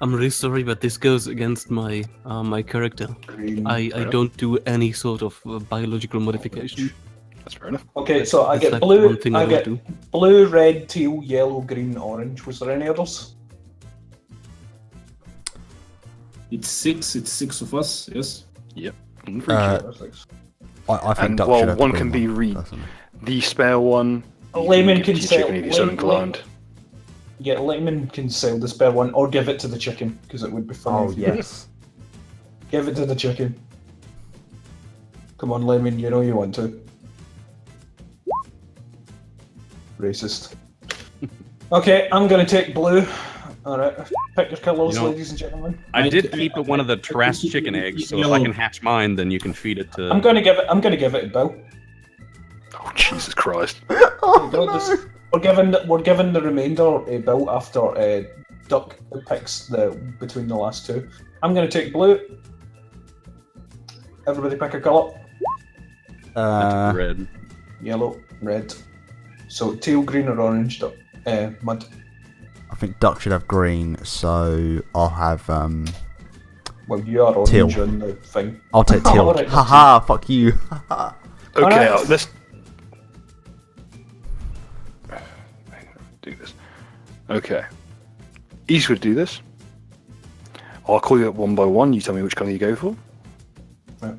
I'm really sorry, but this goes against my my character. Green. I don't do any sort of biological modification. That's fair enough. Okay, so I That's get like blue. one thing I I get don't do. blue, red, teal, yellow, green, orange. Was there any others? It's 6. It's 6 of us. Yes. Yep. I think And Duck while should have one the can green be one, personally. the spare one. Layman give can to your sell. chicken if you're so inclined. Yeah, Layman can sell the spare one or give it to the chicken because it would be fun. Oh if you yes. give it to the chicken. Come on, Layman, you know you want to. Racist. Okay, I'm gonna take blue. Alright, pick your colours, You know, ladies and gentlemen. I did keep one of the Tarrasque chicken eggs, so if I can hatch mine, then you can feed it to... I'm gonna give it to Bill. Oh Jesus Christ! We're giving the remainder a Bill after Duck picks between the last two. I'm gonna take blue. Everybody pick a colour. Red. Yellow, red. So teal, green, or orange. Mud. I think Duck should have green, so I'll have Well, you are orange teal. on the thing. I'll take teal. Alright, Haha, fuck you. Okay, Alright. let's do this. Okay, each would do this. I'll call you up one by one. You tell me which colour you go for. Right.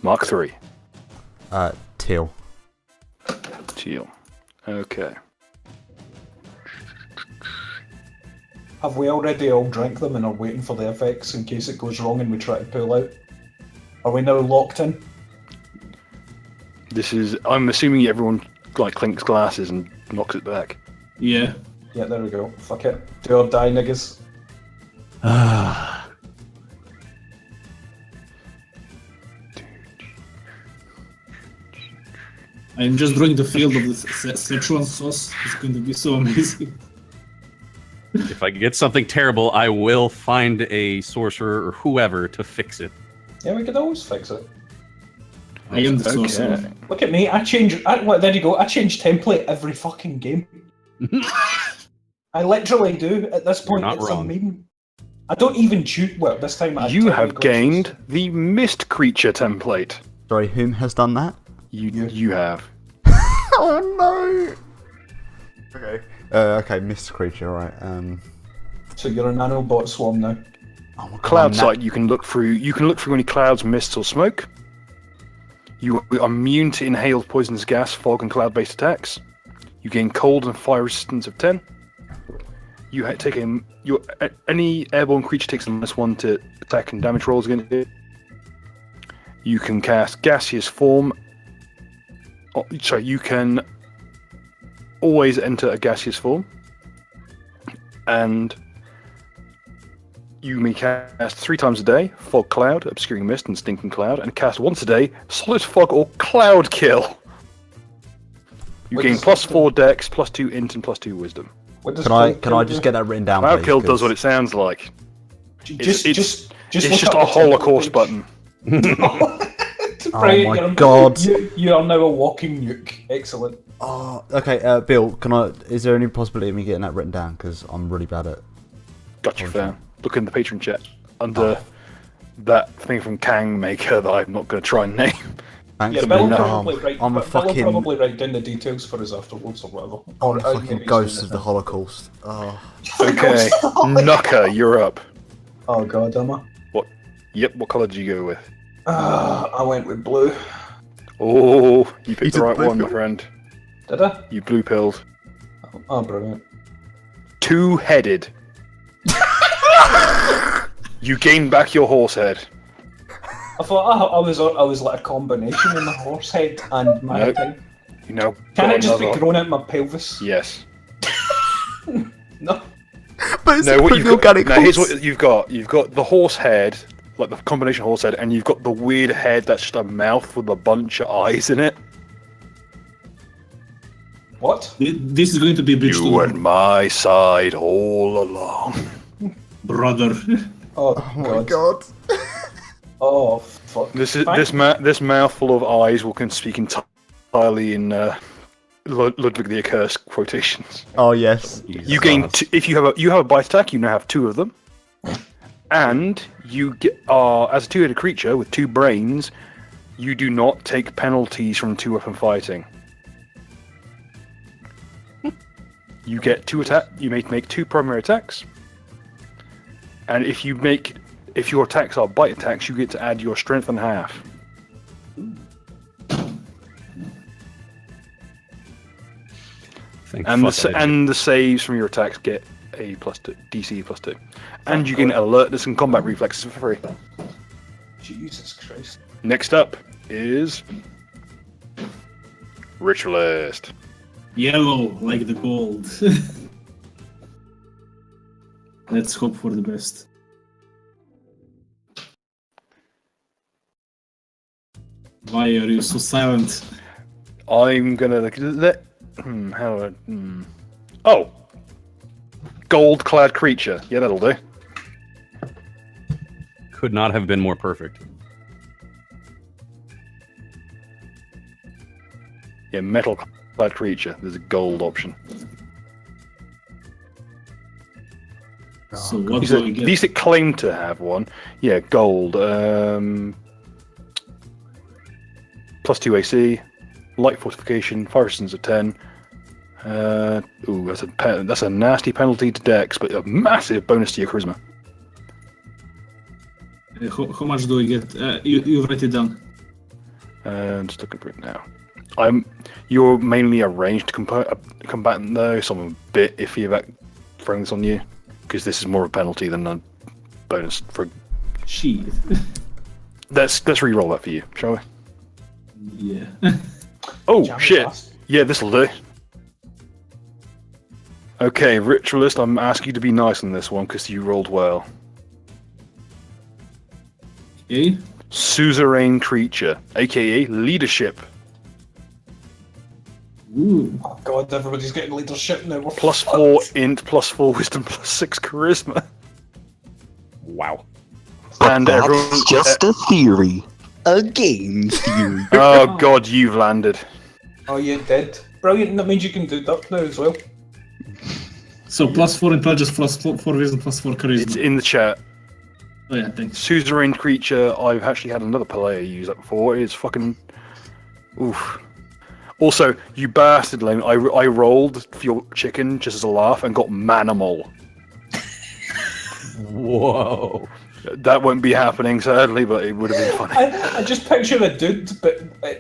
Mark 3. Teal. Teal. Okay. Have we already all drank them and are waiting for the effects in case it goes wrong and we try to pull out? Are we now locked in? This is. I'm assuming everyone like clinks glasses and knocks it back. Yeah. Yeah, there we go. Fuck it. Do or die, niggas. I'm just drawing the field of the Szechuan sauce. It's going to be so amazing. If I get something terrible, I will find a sorcerer or whoever to fix it. Yeah, we could always fix it. I am the sorcerer. Okay. Look at me, there you go, I change template every fucking game. I literally do, at this point, not it's wrong. a meme. I don't even choose, well, this time I You have gained the mist creature template. Sorry, whom has done that? You have. Oh no. Okay. Okay, mist creature, right. So you're a nanobot swarm now. Oh my God, Cloud I'm sight. You can look through. You can look through any clouds, mists, or smoke. You are immune to inhaled poisonous gas, fog, and cloud-based attacks. You gain cold and fire resistance of 10. You take any airborne creature takes a -1 to attack and damage rolls against it. You can cast gaseous form. Oh, sorry, you can always enter a gaseous form, and you may cast 3 times a day fog, cloud, obscuring mist, and stinking cloud, and cast once a day solid fog or cloud kill. You gain +4 dex, +2 int, and +2 wisdom. Can I just get that written down, Cloud please? kill does what it sounds like. Just It's look just up a the Holocaust template button. page. Oh my God. You are now a walking nuke. Excellent. Oh, okay. Bill, is there any possibility of me getting that written down? Because I'm really bad at. Gotcha, fam. Look in the patron chat under that thing from Kang Maker that I'm not going to try and name. Thanks, Yeah, Bill. Bill will probably I'm a fucking. write down the details for us afterwards or whatever. I'm a Or, fucking maybe ghost he's of the Holocaust. Oh. Okay, Nucker, you're up. Oh god, am I? Yep, what colour did you go with? I went with blue. Oh, you picked the did right blue one, my pill? friend. Did I? You blue pilled. Oh, brilliant. Two-headed. You gained back your horse head. I thought I was like a combination of my horse head and my Nope. thing. You know. Can got it just be another- grown out my pelvis? Yes. No. But it's No, what you've got. organic No, here's horse. what you've got. You've got the horse head, like the combination horse head, and you've got the weird head that's just a mouth with a bunch of eyes in it. What? This is going to be a bridge You to were on my side all along. brother. Oh, Oh my god. Oh fuck. This mouthful of eyes can speak entirely in Ludwig the Accursed quotations. Oh yes. You gain if you have a bite attack, you now have two of them, and you are as a two-headed creature with two brains. You do not take penalties from two-weapon fighting. You get two attack. You may make two primary attacks, and if your attacks are bite attacks, you get to add your strength and half. Thank And fuck I did. the saves from your attacks get a +2 DC +2, and you can alertness and combat reflexes for free. Jesus Christ. Next up is Ritualist. Yellow, like the gold. Let's hope for the best. Why are you so silent? I'm gonna let. Oh, gold-clad creature. Yeah, that'll do. Could not have been more perfect. Yeah, metal-clad creature. There's a gold option. So what At do we get? least it claimed to have one. Yeah, gold. +2 AC, light fortification, fire resistance of 10. That's a nasty penalty to Dex, but a massive bonus to your charisma. How much do we get? You write it down. Just looking for it now. You're mainly a ranged combatant though, so I'm a bit iffy about throwing this on you because this is more of a penalty than a bonus. For Shit. let's re-roll that for you, shall we? Yeah. Oh Jam shit! fast. Yeah, this'll do. Okay, Ritualist, I'm asking you to be nice on this one because you rolled well. Okay. Suzerain creature, aka leadership. Ooh. Oh god, everybody's getting leadership now. We're +4 int, +4 wisdom, +6 charisma. Wow. And That's everyone. just a theory. A game theory. Oh god, you've landed. Oh, you did. Brilliant. That means you can do that now as well. So +4 intelligence, +4 wisdom, +4 charisma. It's in the chat. Oh yeah, thanks. Suzerain creature. I've actually had another player use that before. It's fucking. Oof. Also, you bastard, Lane. I rolled for your chicken just as a laugh and got Manimal. Whoa. That won't be happening, sadly, but it would have been funny. I just picture a dude,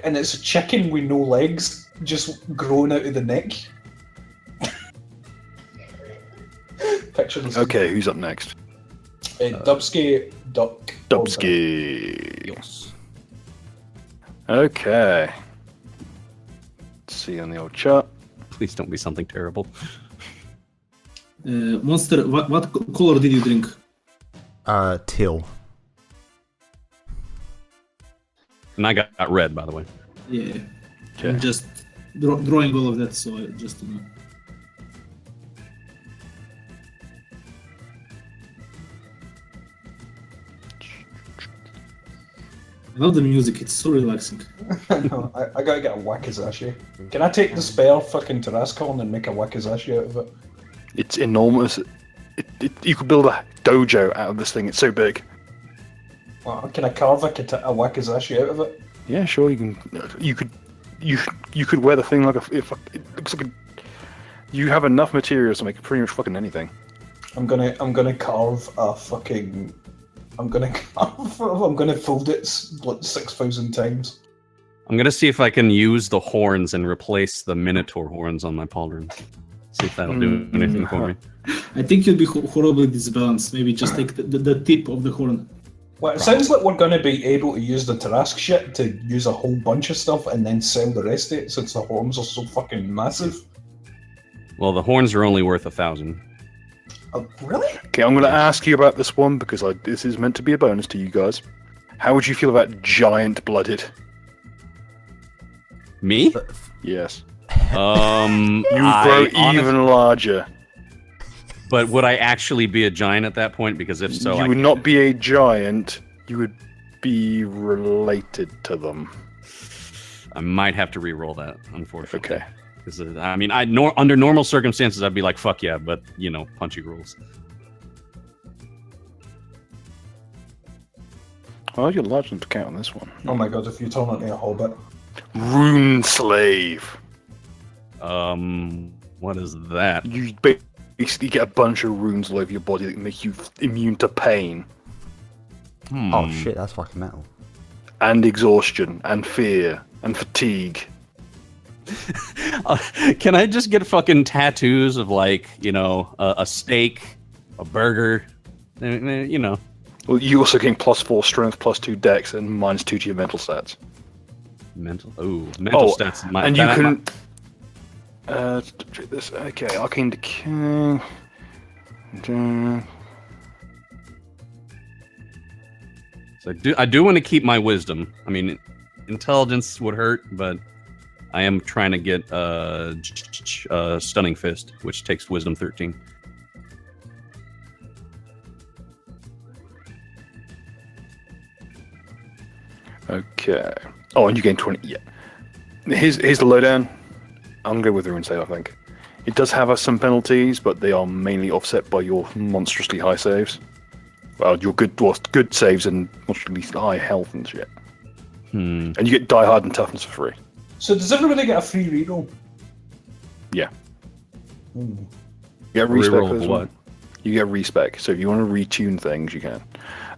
and it's a chicken with no legs, just growing out of the neck. Picture this. Okay, who's up next? Dubsky Duck. Dubsky. Yes. Okay. Let's see on the old chart. Please don't be something terrible. Monster, what color did you drink? Teal. And I got red, by the way. Yeah. Okay. I'm just drawing all of that, so just to know. I love the music. It's so relaxing. I gotta get a wakizashi. Can I take the spare fucking Tarrasque horn and make a wakizashi out of it? It's enormous. You could build a dojo out of this thing. It's so big. Well, can I carve a wakizashi out of it? Yeah, sure. You could wear the thing like it looks like you have enough materials to make pretty much fucking anything. I'm gonna carve a fucking. I'm gonna fold it like 6,000 times. I'm gonna see if I can use the horns and replace the Minotaur horns on my pauldron. See if that'll do anything for me. I think you'll be horribly disbalanced. Maybe just take the tip of the horn. Well, it sounds like we're going to be able to use the Tarrasque shit to use a whole bunch of stuff and then sell the rest of it since the horns are so fucking massive. Well, the horns are only worth 1,000. Oh, really? Okay, I'm going to ask you about this one because this is meant to be a bonus to you guys. How would you feel about giant blooded? Me? Yes. You You would grow even larger. But would I actually be a giant at that point? Because if so, you would not be a giant. You would be related to them. I might have to re-roll that, unfortunately. Okay. Because I mean, under normal circumstances, I'd be like, "Fuck yeah," but you know, punchy rules. Well, you're large enough to count on this one. Oh my god, if you turn into a hobbit. Rune slave. What is that? You basically get a bunch of runes all over your body that make you immune to pain. Oh shit, that's fucking metal. And exhaustion, and fear, and fatigue. Can I just get fucking tattoos of like, you know, a steak, a burger, you know? Well, you also gain +4 strength, +2 dex, and -2 to your mental stats. Mental stats. And you can. This. Okay, arcane decay. So I do want to keep my wisdom. I mean, intelligence would hurt, but I am trying to get stunning fist, which takes wisdom 13. Okay. Oh, and you gain 20. Yeah. Here's the lowdown. I'm going with the rune save, I think. It does have some penalties, but they are mainly offset by your monstrously high saves. Well, your good saves and monstrously high health and shit. And you get Die Hard and Toughness for free. So does everybody get a free reroll? Yeah. You get respec Reroll for this of one. what? You get respec, so if you want to retune things, you can.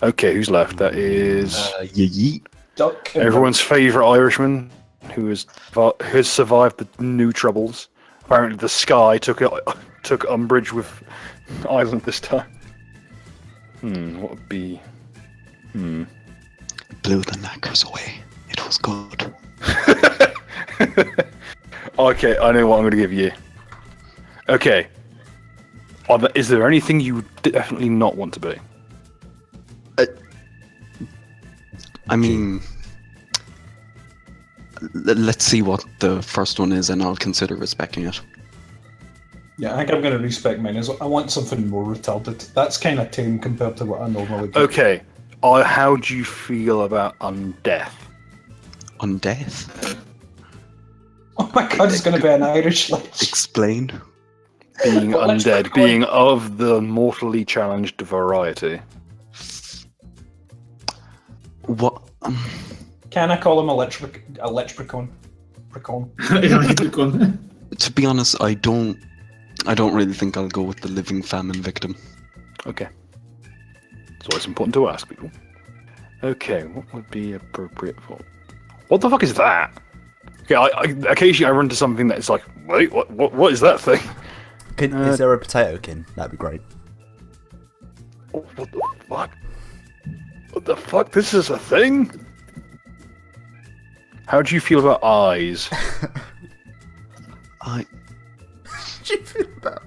Okay, who's left? That is Yeet. Duck. everyone's favourite Irishman, who has survived the new troubles. Apparently, the sky took umbrage with Ireland this time. What would be? Blew the knackers away. It was good. Okay, I know what I'm going to give you. Okay. Is there anything you would definitely not want to be? I mean, let's see what the first one is, and I'll consider respecting it. Yeah, I think I'm going to respect mine. I want something more retarded. That's kind of tame compared to what I normally get. Okay. How do you feel about undeath? Undeath? Oh my god, it's going to be an Irish lich. Explain. Being undead, being of the mortally challenged variety. What? Can I call him a leprechaun? To be honest, I don't really think I'll go with the living famine victim. Okay. It's always important to ask people. Okay, what would be appropriate for? What the fuck is that? Okay, occasionally I run into something that is like, wait, what is that thing? Is there a potato kin? That'd be great. What the fuck? What the fuck? This is a thing? How do you feel about eyes? How do you feel about?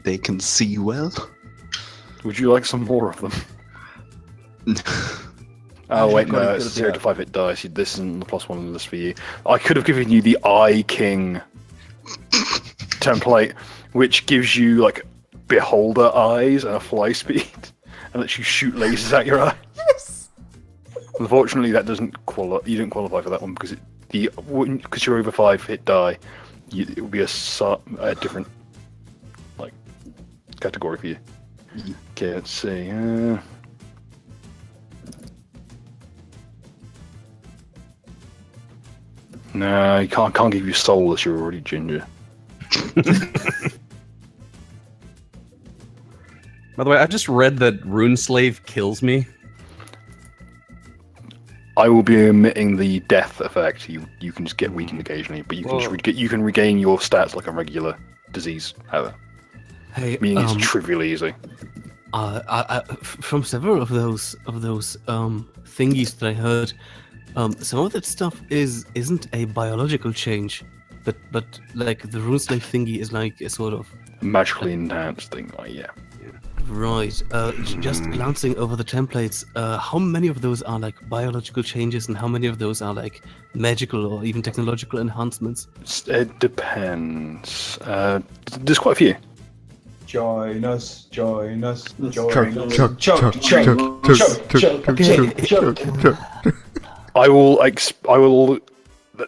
They can see well. Would you like some more of them? Oh wait, no, it's a 0 to 5 hit dice. This isn't the +1 on the list for you. I could have given you the Eye King template, which gives you like beholder eyes and a fly speed, and lets you shoot lasers at your eye. Unfortunately, that doesn't qualify. You don't qualify for that one because because you're over 5 hit die. It would be a different like category for you. Okay, let's see. No, I can't give you soulless. You're already ginger. By the way, I just read that Runeslave kills me. I will be omitting the death effect. You can just get weakened occasionally, but you can you can regain your stats like a regular disease. However, Hey, meaning it's trivially easy. From several of those thingies that I heard, some of that stuff isn't a biological change, but like the Runeslave thingy is like a sort of Magically enhanced thing, like yeah. right. Just glancing over the templates, how many of those are like biological changes, and how many of those are like magical or even technological enhancements? It depends. There's quite a few. Join us, join us, Chug, join us. chug, Chug, chug, chug, chug, chug, chug. I will.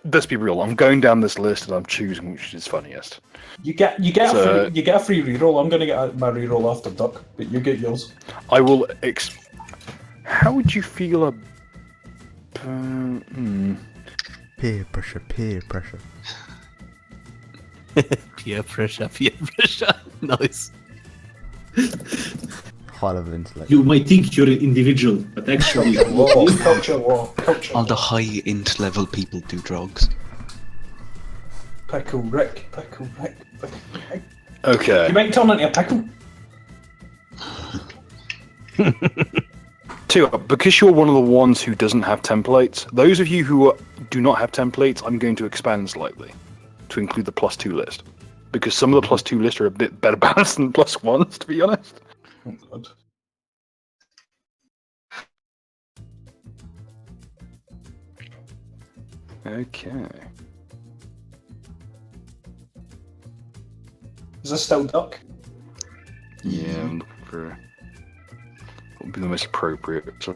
Let's be real. I'm going down this list and I'm choosing which is funniest. You get a free reroll. I'm gonna get my reroll after Duck, but you get yours. I will. How would you feel? Peer pressure, peer pressure. Peer pressure, peer pressure. Nice. High level intellect. You might think you're an individual, but actually, Culture war. All the high int level people do drugs. Pickle Rick. Okay. You might turn into a pickle. Because you're one of the ones who doesn't have templates, those of you who do not have templates, I'm going to expand slightly to include the +2 list. Because some of the +2 lists are a bit better balanced than +1s, to be honest. Oh, God. Okay. Is this still Duck? Yeah, I'm looking for what would be the most appropriate to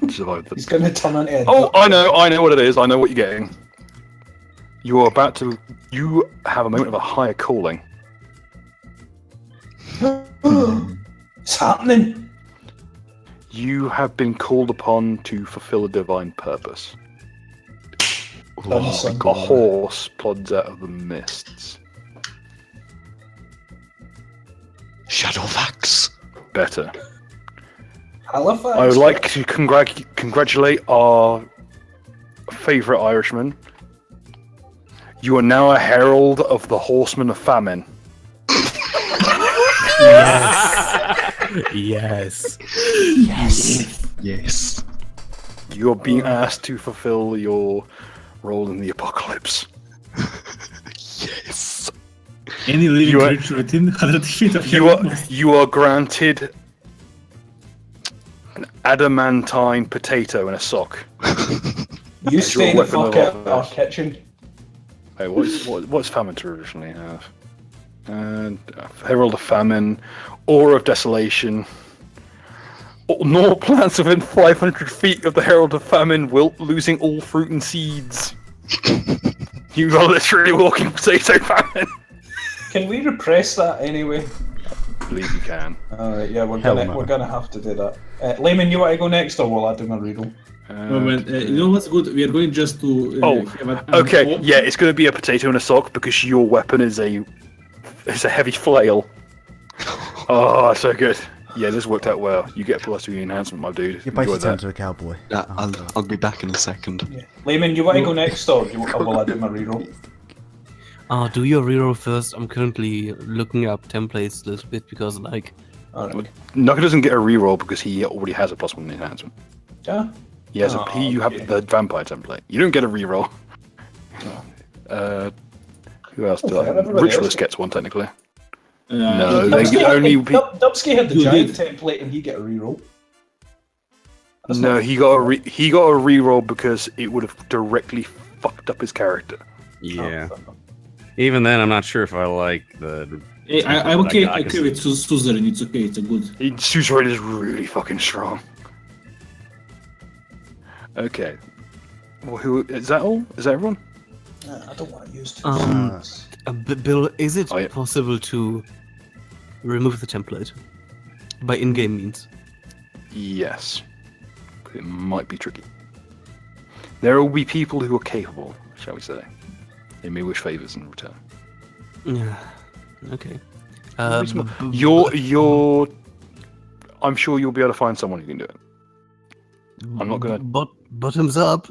survive the... He's gonna turn into a Oh, duck. I know what it is. I know what you're getting. You have a moment of a higher calling. It's happening. You have been called upon to fulfill a divine purpose. Done, son. A horse plods out of the mists. Shadowfax. Better. Halifax. I would like to congratulate our favourite Irishman. You are now a herald of the Horsemen of Famine. Yes. Yes. You are being asked to fulfill your role in the apocalypse. Yes. any living You are- creature within 100 feet of You are granted an adamantine potato in a sock. You As stay your the weapon fuck of out of our offense. kitchen. Hey, what's famine traditionally have? Herald of Famine, Aura of Desolation. Nor plants within 500 feet of the Herald of Famine wilt, losing all fruit and seeds. You are literally walking potato famine. Can we repress that anyway? I believe you can. Alright, yeah, we're Hell gonna no. we're gonna have to do that. Layman, you want to go next, or will I do my reroll? you know what's good? We are going just to. Have an Okay, yeah, it's going to be a potato in a sock because your weapon is a heavy flail. Oh, so good. Yeah, this worked out well. You get a +2 enhancement, my dude. You basically Enjoy turn that. to a cowboy. Yeah, Oh, I'll be back in a second. Yeah. Layman, you want to go next, or will I do my reroll? Do your reroll first. I'm currently looking up templates a little bit because, like, Alright. Nuka doesn't get a reroll because he already has a +1 enhancement. Yeah. He has Oh, you okay. have the vampire template. You don't get a reroll. Who else did Okay, everybody Ritualist else. gets one technically. Uh, No, they Dubsky, only. Dubsky had the You giant did. template, and he get a reroll. That's No, not- he got a reroll because it would have directly fucked up his character. Yeah. Oh, fuck. Even then, I'm not sure if I like the. Hey, I'm okay. I Okay with Suzerain. It's okay. It's a good. Suzerain is really fucking strong. Okay. Well, who is that? All? Is that everyone? I don't want to use two Um, things. Bill, is it Oh, yeah. possible to remove the template by in-game means? Yes. It might be tricky. There will be people who are capable, shall we say. They may wish favours in return. Yeah. Okay. You're. I'm sure you'll be able to find someone who can do it. I'm not gonna. Bottoms up.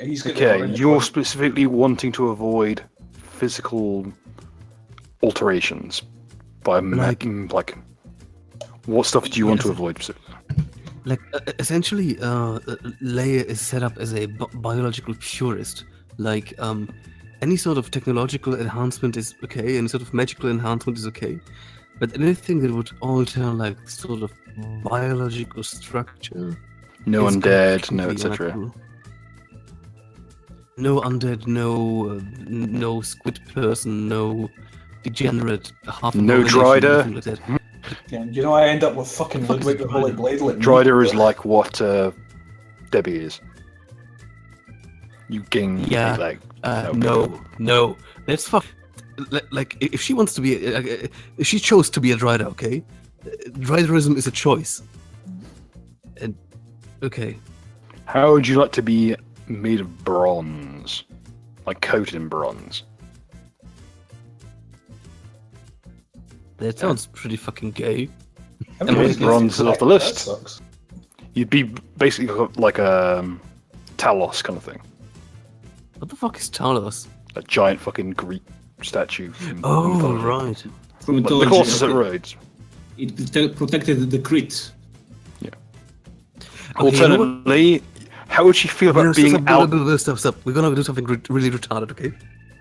He's got the Okay, running you're point. specifically wanting to avoid physical alterations by Like- like. What stuff do you want to Yes. avoid specifically? Like essentially, Leia is set up as a biological purist. Like any sort of technological enhancement is okay, any sort of magical enhancement is okay, but anything that would alter like sort of biological structure. No is undead, no completely etc. uncool. No undead, no squid person, no degenerate half. No abomination, Drider? nothing like that. Yeah, you know, I end up with fucking The fuck is Ludwig a the Holy Drider? Blade. Like Drider is like what Debbie is. You gain Yeah. a leg. No, that's fuck. Like, if she wants to be, if she chose to be a Drider, okay, Driderism is a choice. And okay, How would you like to be made of bronze? Like coated in bronze? that sounds pretty fucking gay. Everybody's gonna bronze say is off the that list. sucks. You'd be basically like a Talos kind of thing. What the fuck is Talos? A giant fucking Greek statue. from Oh mythology. right. From Like the mythology, Colossus at Rhodes. it protected the crit. Okay, you know what? Alternately, how would she feel about being out? Stop. We're gonna do something really retarded, okay?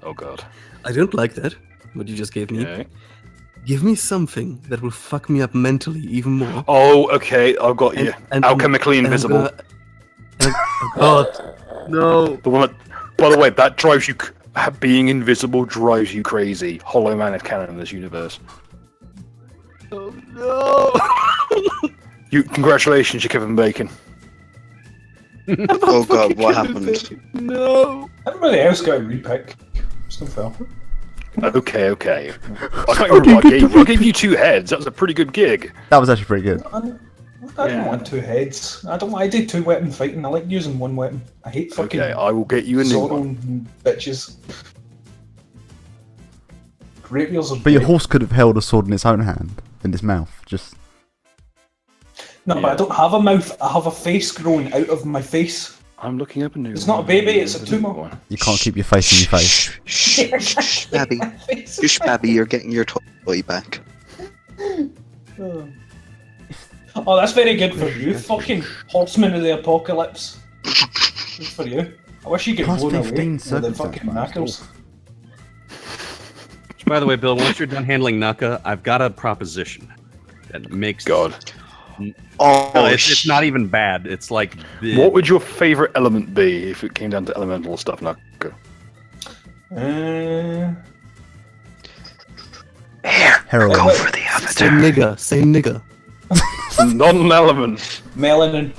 Oh god. I don't like that. What you just gave me. Okay. Give me something that will fuck me up mentally even more. Oh, okay. I've got you. And- Alchemically and I'm invisible. God, no. The one that, by the way, that drives you. Being invisible drives you crazy. Hollow Man is canon in this universe. Oh no. Congratulations, you're Kevin Bacon. Oh god, what happened? No. Everybody else got a repick. Still fell. Okay. I can't remember what I gave you. I gave you 2 heads. That was a pretty good gig. That was actually pretty good. I don't Yeah. want 2 heads. I do 2 weapon fighting. I like using 1 weapon. I hate fucking Okay, I will get you a new Zoro one. and bitches. Rapiers are But your great. horse could have held a sword in its own hand, in its mouth. Just No, but I don't have a mouth. I have a face growing out of my face. I'm looking up a new one. It's not a baby, it's a There's tumor. new one. you can't keep your face in your face. Shh, Babby. Shh, Babby, you're getting your toy back. Oh, that's very good for you, fucking horseman of the apocalypse. Good for you. I wish you could Plus blown 15 away with the circumstance fucking bonus. knuckles. By the way, Bill, once you're done handling Nuka, I've got a proposition that makes God. Oh, No, it's not even bad. It's like the, What would your favorite element be if it came down to elemental stuff, Naka? Heroin. go for the Say avatar. nigger. Not an element. Melanin.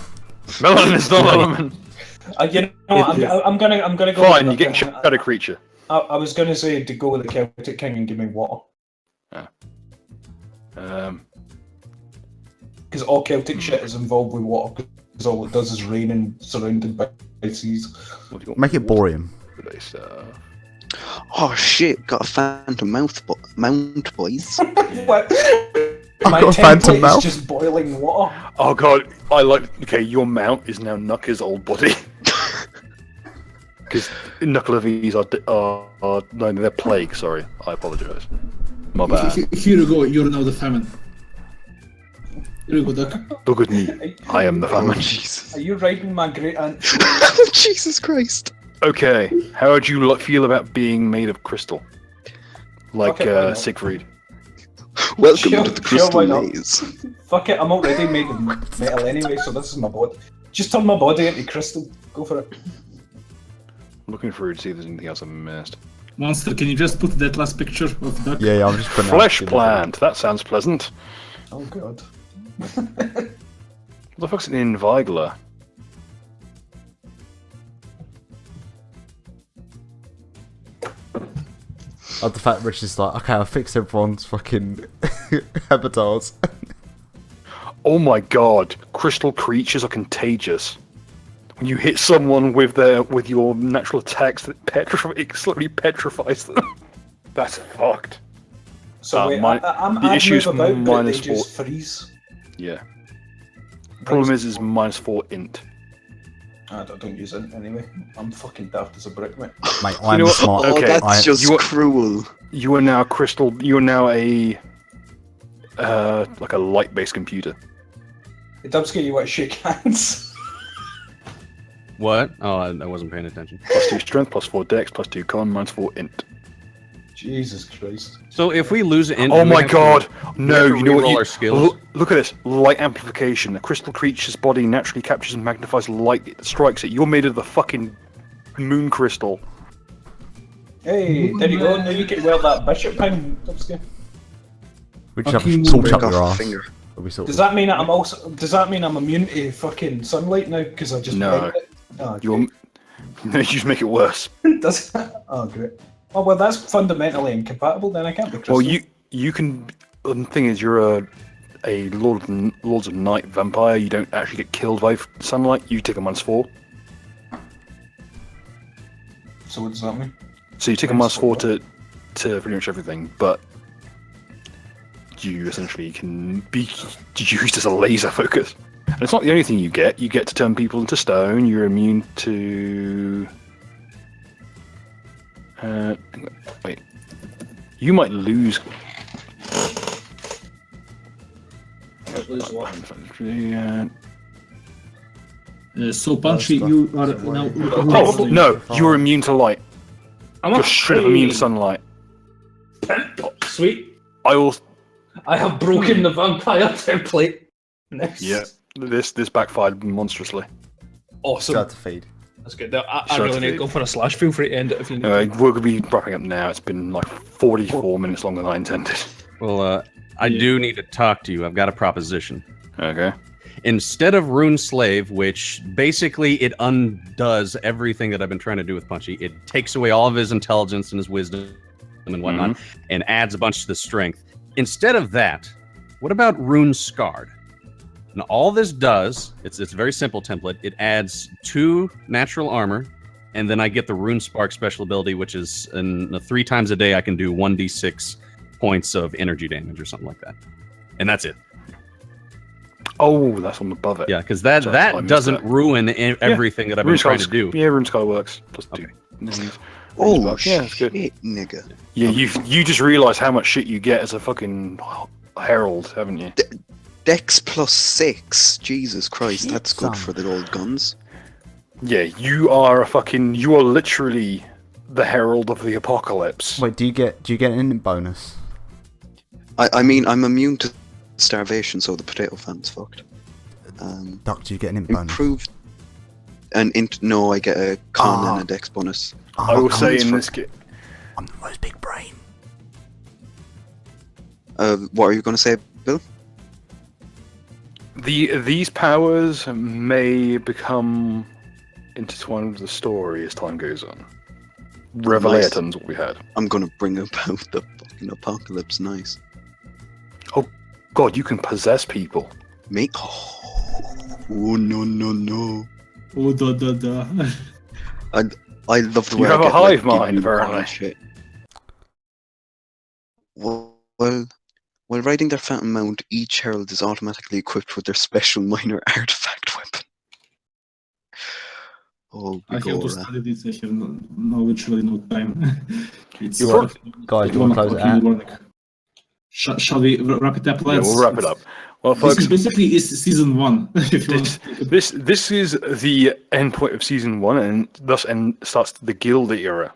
Melanin is not an element. You know, I'm gonna go. Fine, with you're getting the- shot at a creature. I was gonna say to go with the Celtic King and give me water, because all Celtic shit is involved with water. Because all it does is rain and surrounded by seas. What do you want? Make it boreum. Based, Oh shit, got a phantom mount, boys. What? I've My got a phantom template mouth. is just boiling water. Oh god, I like. Okay, your mount is now Nuka's old body. Because Knuckle of these are no, they're plague. Sorry, I apologise. My bad. Here you go, you're now the famine. Here you go, Duck. Look at me. I am the Oh famine. Jesus. Are you riding my great aunt? Jesus Christ. Okay, how would you feel about being made of crystal? Like Okay, why not? Siegfried. Welcome Sure, to the sure, Crystal why not? Maze. Fuck it, I'm already made of metal anyway, so this is my body. Just turn my body into crystal. Go for it. I'm looking through to see if there's anything else I've missed. Monster, can you just put that last picture of Duck? Yeah, I'm just putting it out Flesh to you. plant. That sounds pleasant. Oh god. What the fuck's an invigler? of the fact Rich is like, okay, I'll fix everyone's fucking avatars. Oh my god, crystal creatures are contagious. When you hit someone with your natural attacks, it slowly petrifies them. That's fucked. So wait, the I'd issue is move about, but they -4. just freeze. Yeah. Problem is -4 int. I don't use it anyway. I'm fucking daft as a brick, mate. Mate, I'm know what? smart. Oh, Okay, that's just cruel. You are now crystal. You are now a like a light-based computer. Hey, Dubsky, you want to shake hands? What? Oh, I wasn't paying attention. +2 strength, +4 dex, +2 con, -4 int. Jesus Christ. So if we lose int, Oh do we my have god! to No, you know what? reroll our skills? Look at this. Light amplification. A crystal creature's body naturally captures and magnifies light that strikes it. You're made of the fucking moon crystal. Hey, there you go. Now you can wear that bishop pin, Dubsky. We just have Fucking a salt break up off your the ass. finger. We sort Does of- that mean that Does that mean I'm immune to fucking sunlight now? Because I just No. bent it? Oh, You're. No, you just make it worse. great. Does Oh, great. Oh well, that's fundamentally incompatible. Then I can't be. Well, Crystal. you can. The thing is, you're a Lords of Night vampire. You don't actually get killed by sunlight. You take a -4. So what does that mean? So you take a -4 to pretty much everything, but you essentially can be used as a laser focus. And it's not the only thing you get. You get to turn people into stone. You're immune to. Wait. You might lose. Lose what? So Punchy, you are now. Oh no! You're immune to light. I'm You're straight up immune to sunlight. Sweet. I also. I have broken the vampire template. Nice. Yeah. This backfired monstrously. Awesome. Start to feed. That's good. I Shut really the need to feed. go for a slash. Feel free to end it if you need. Anyway, we're going to be wrapping up now. It's been like 44 minutes longer than I intended. Well, I do need to talk to you. I've got a proposition. Okay. Instead of Rune Slave, which basically it undoes everything that I've been trying to do with Punchy, it takes away all of his intelligence and his wisdom and whatnot, and adds a bunch to the strength. Instead of that, what about Rune Scarred? And all this does, it's a very simple template. It adds 2 natural armor, and then I get the Rune Spark special ability, which is 3 times a day I can do 1d6 points of energy damage or something like that. And that's it. Oh, that's on above it. Yeah, because Sorry, I that missed doesn't that. ruin everything that I've been trying to do. Yeah, Rune Sky works. +2. Oh, Yeah, that's good. shit, nigga. Yeah, you just realise how much shit you get as a fucking herald, haven't you? Dex +6. Jesus Christ, that's good Son. for the old guns. Yeah, you are literally the herald of the apocalypse. Wait, do you get an int bonus? I mean, I'm immune to starvation, so the potato fan's fucked. Doc, do you get an int bonus? Improved. No, I get a con Ah. and a dex bonus. I will say in for- this game. I'm the most big brain. What are you going to say, Bill? These powers may become intertwined with the story as time goes on. Revelation's what we had. I'm going to bring about the fucking apocalypse. Nice. God, you can possess people. Me? Oh, no. Oh, da. I love the You way have I a get, hive like, mind, unicorn apparently. and shit. Well, while riding their phantom mount, each herald is automatically equipped with their special minor artifact weapon. Oh, I have we to go. study this. I have literally no time. It's You want- guys, do you want to close it out? Shall we wrap it up? Yeah, we'll wrap it up. Well, This folks, is basically season 1. If you want. this is the end point of season 1, and thus starts the guild era.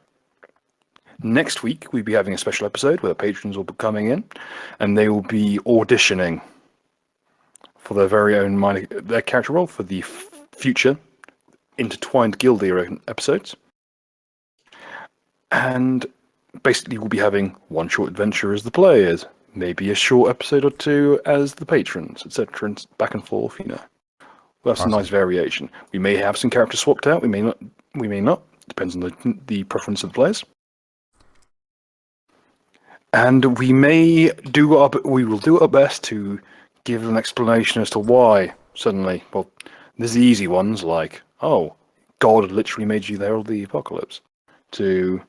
Next week we'll be having a special episode where patrons will be coming in, and they will be auditioning for their very own their character role for the future intertwined guild era episodes. And basically we'll be having one short adventure as the players, maybe a short episode or 2 as the patrons, etc., and back and forth, you know. We'll have some nice variation. We may have some characters swapped out, we may not. Depends on the preference of the players. And we will do our best to give an explanation as to why suddenly. Well, there's the easy ones like, oh, God literally made you the herald of the apocalypse. To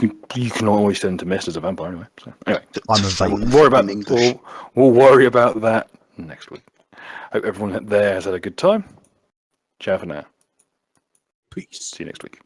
you can always turn to mist as a vampire anyway. So anyway, I'm a phone vape. worry about in English. we'll worry about that next week. Hope everyone there has had a good time. Ciao for now. Peace. See you next week.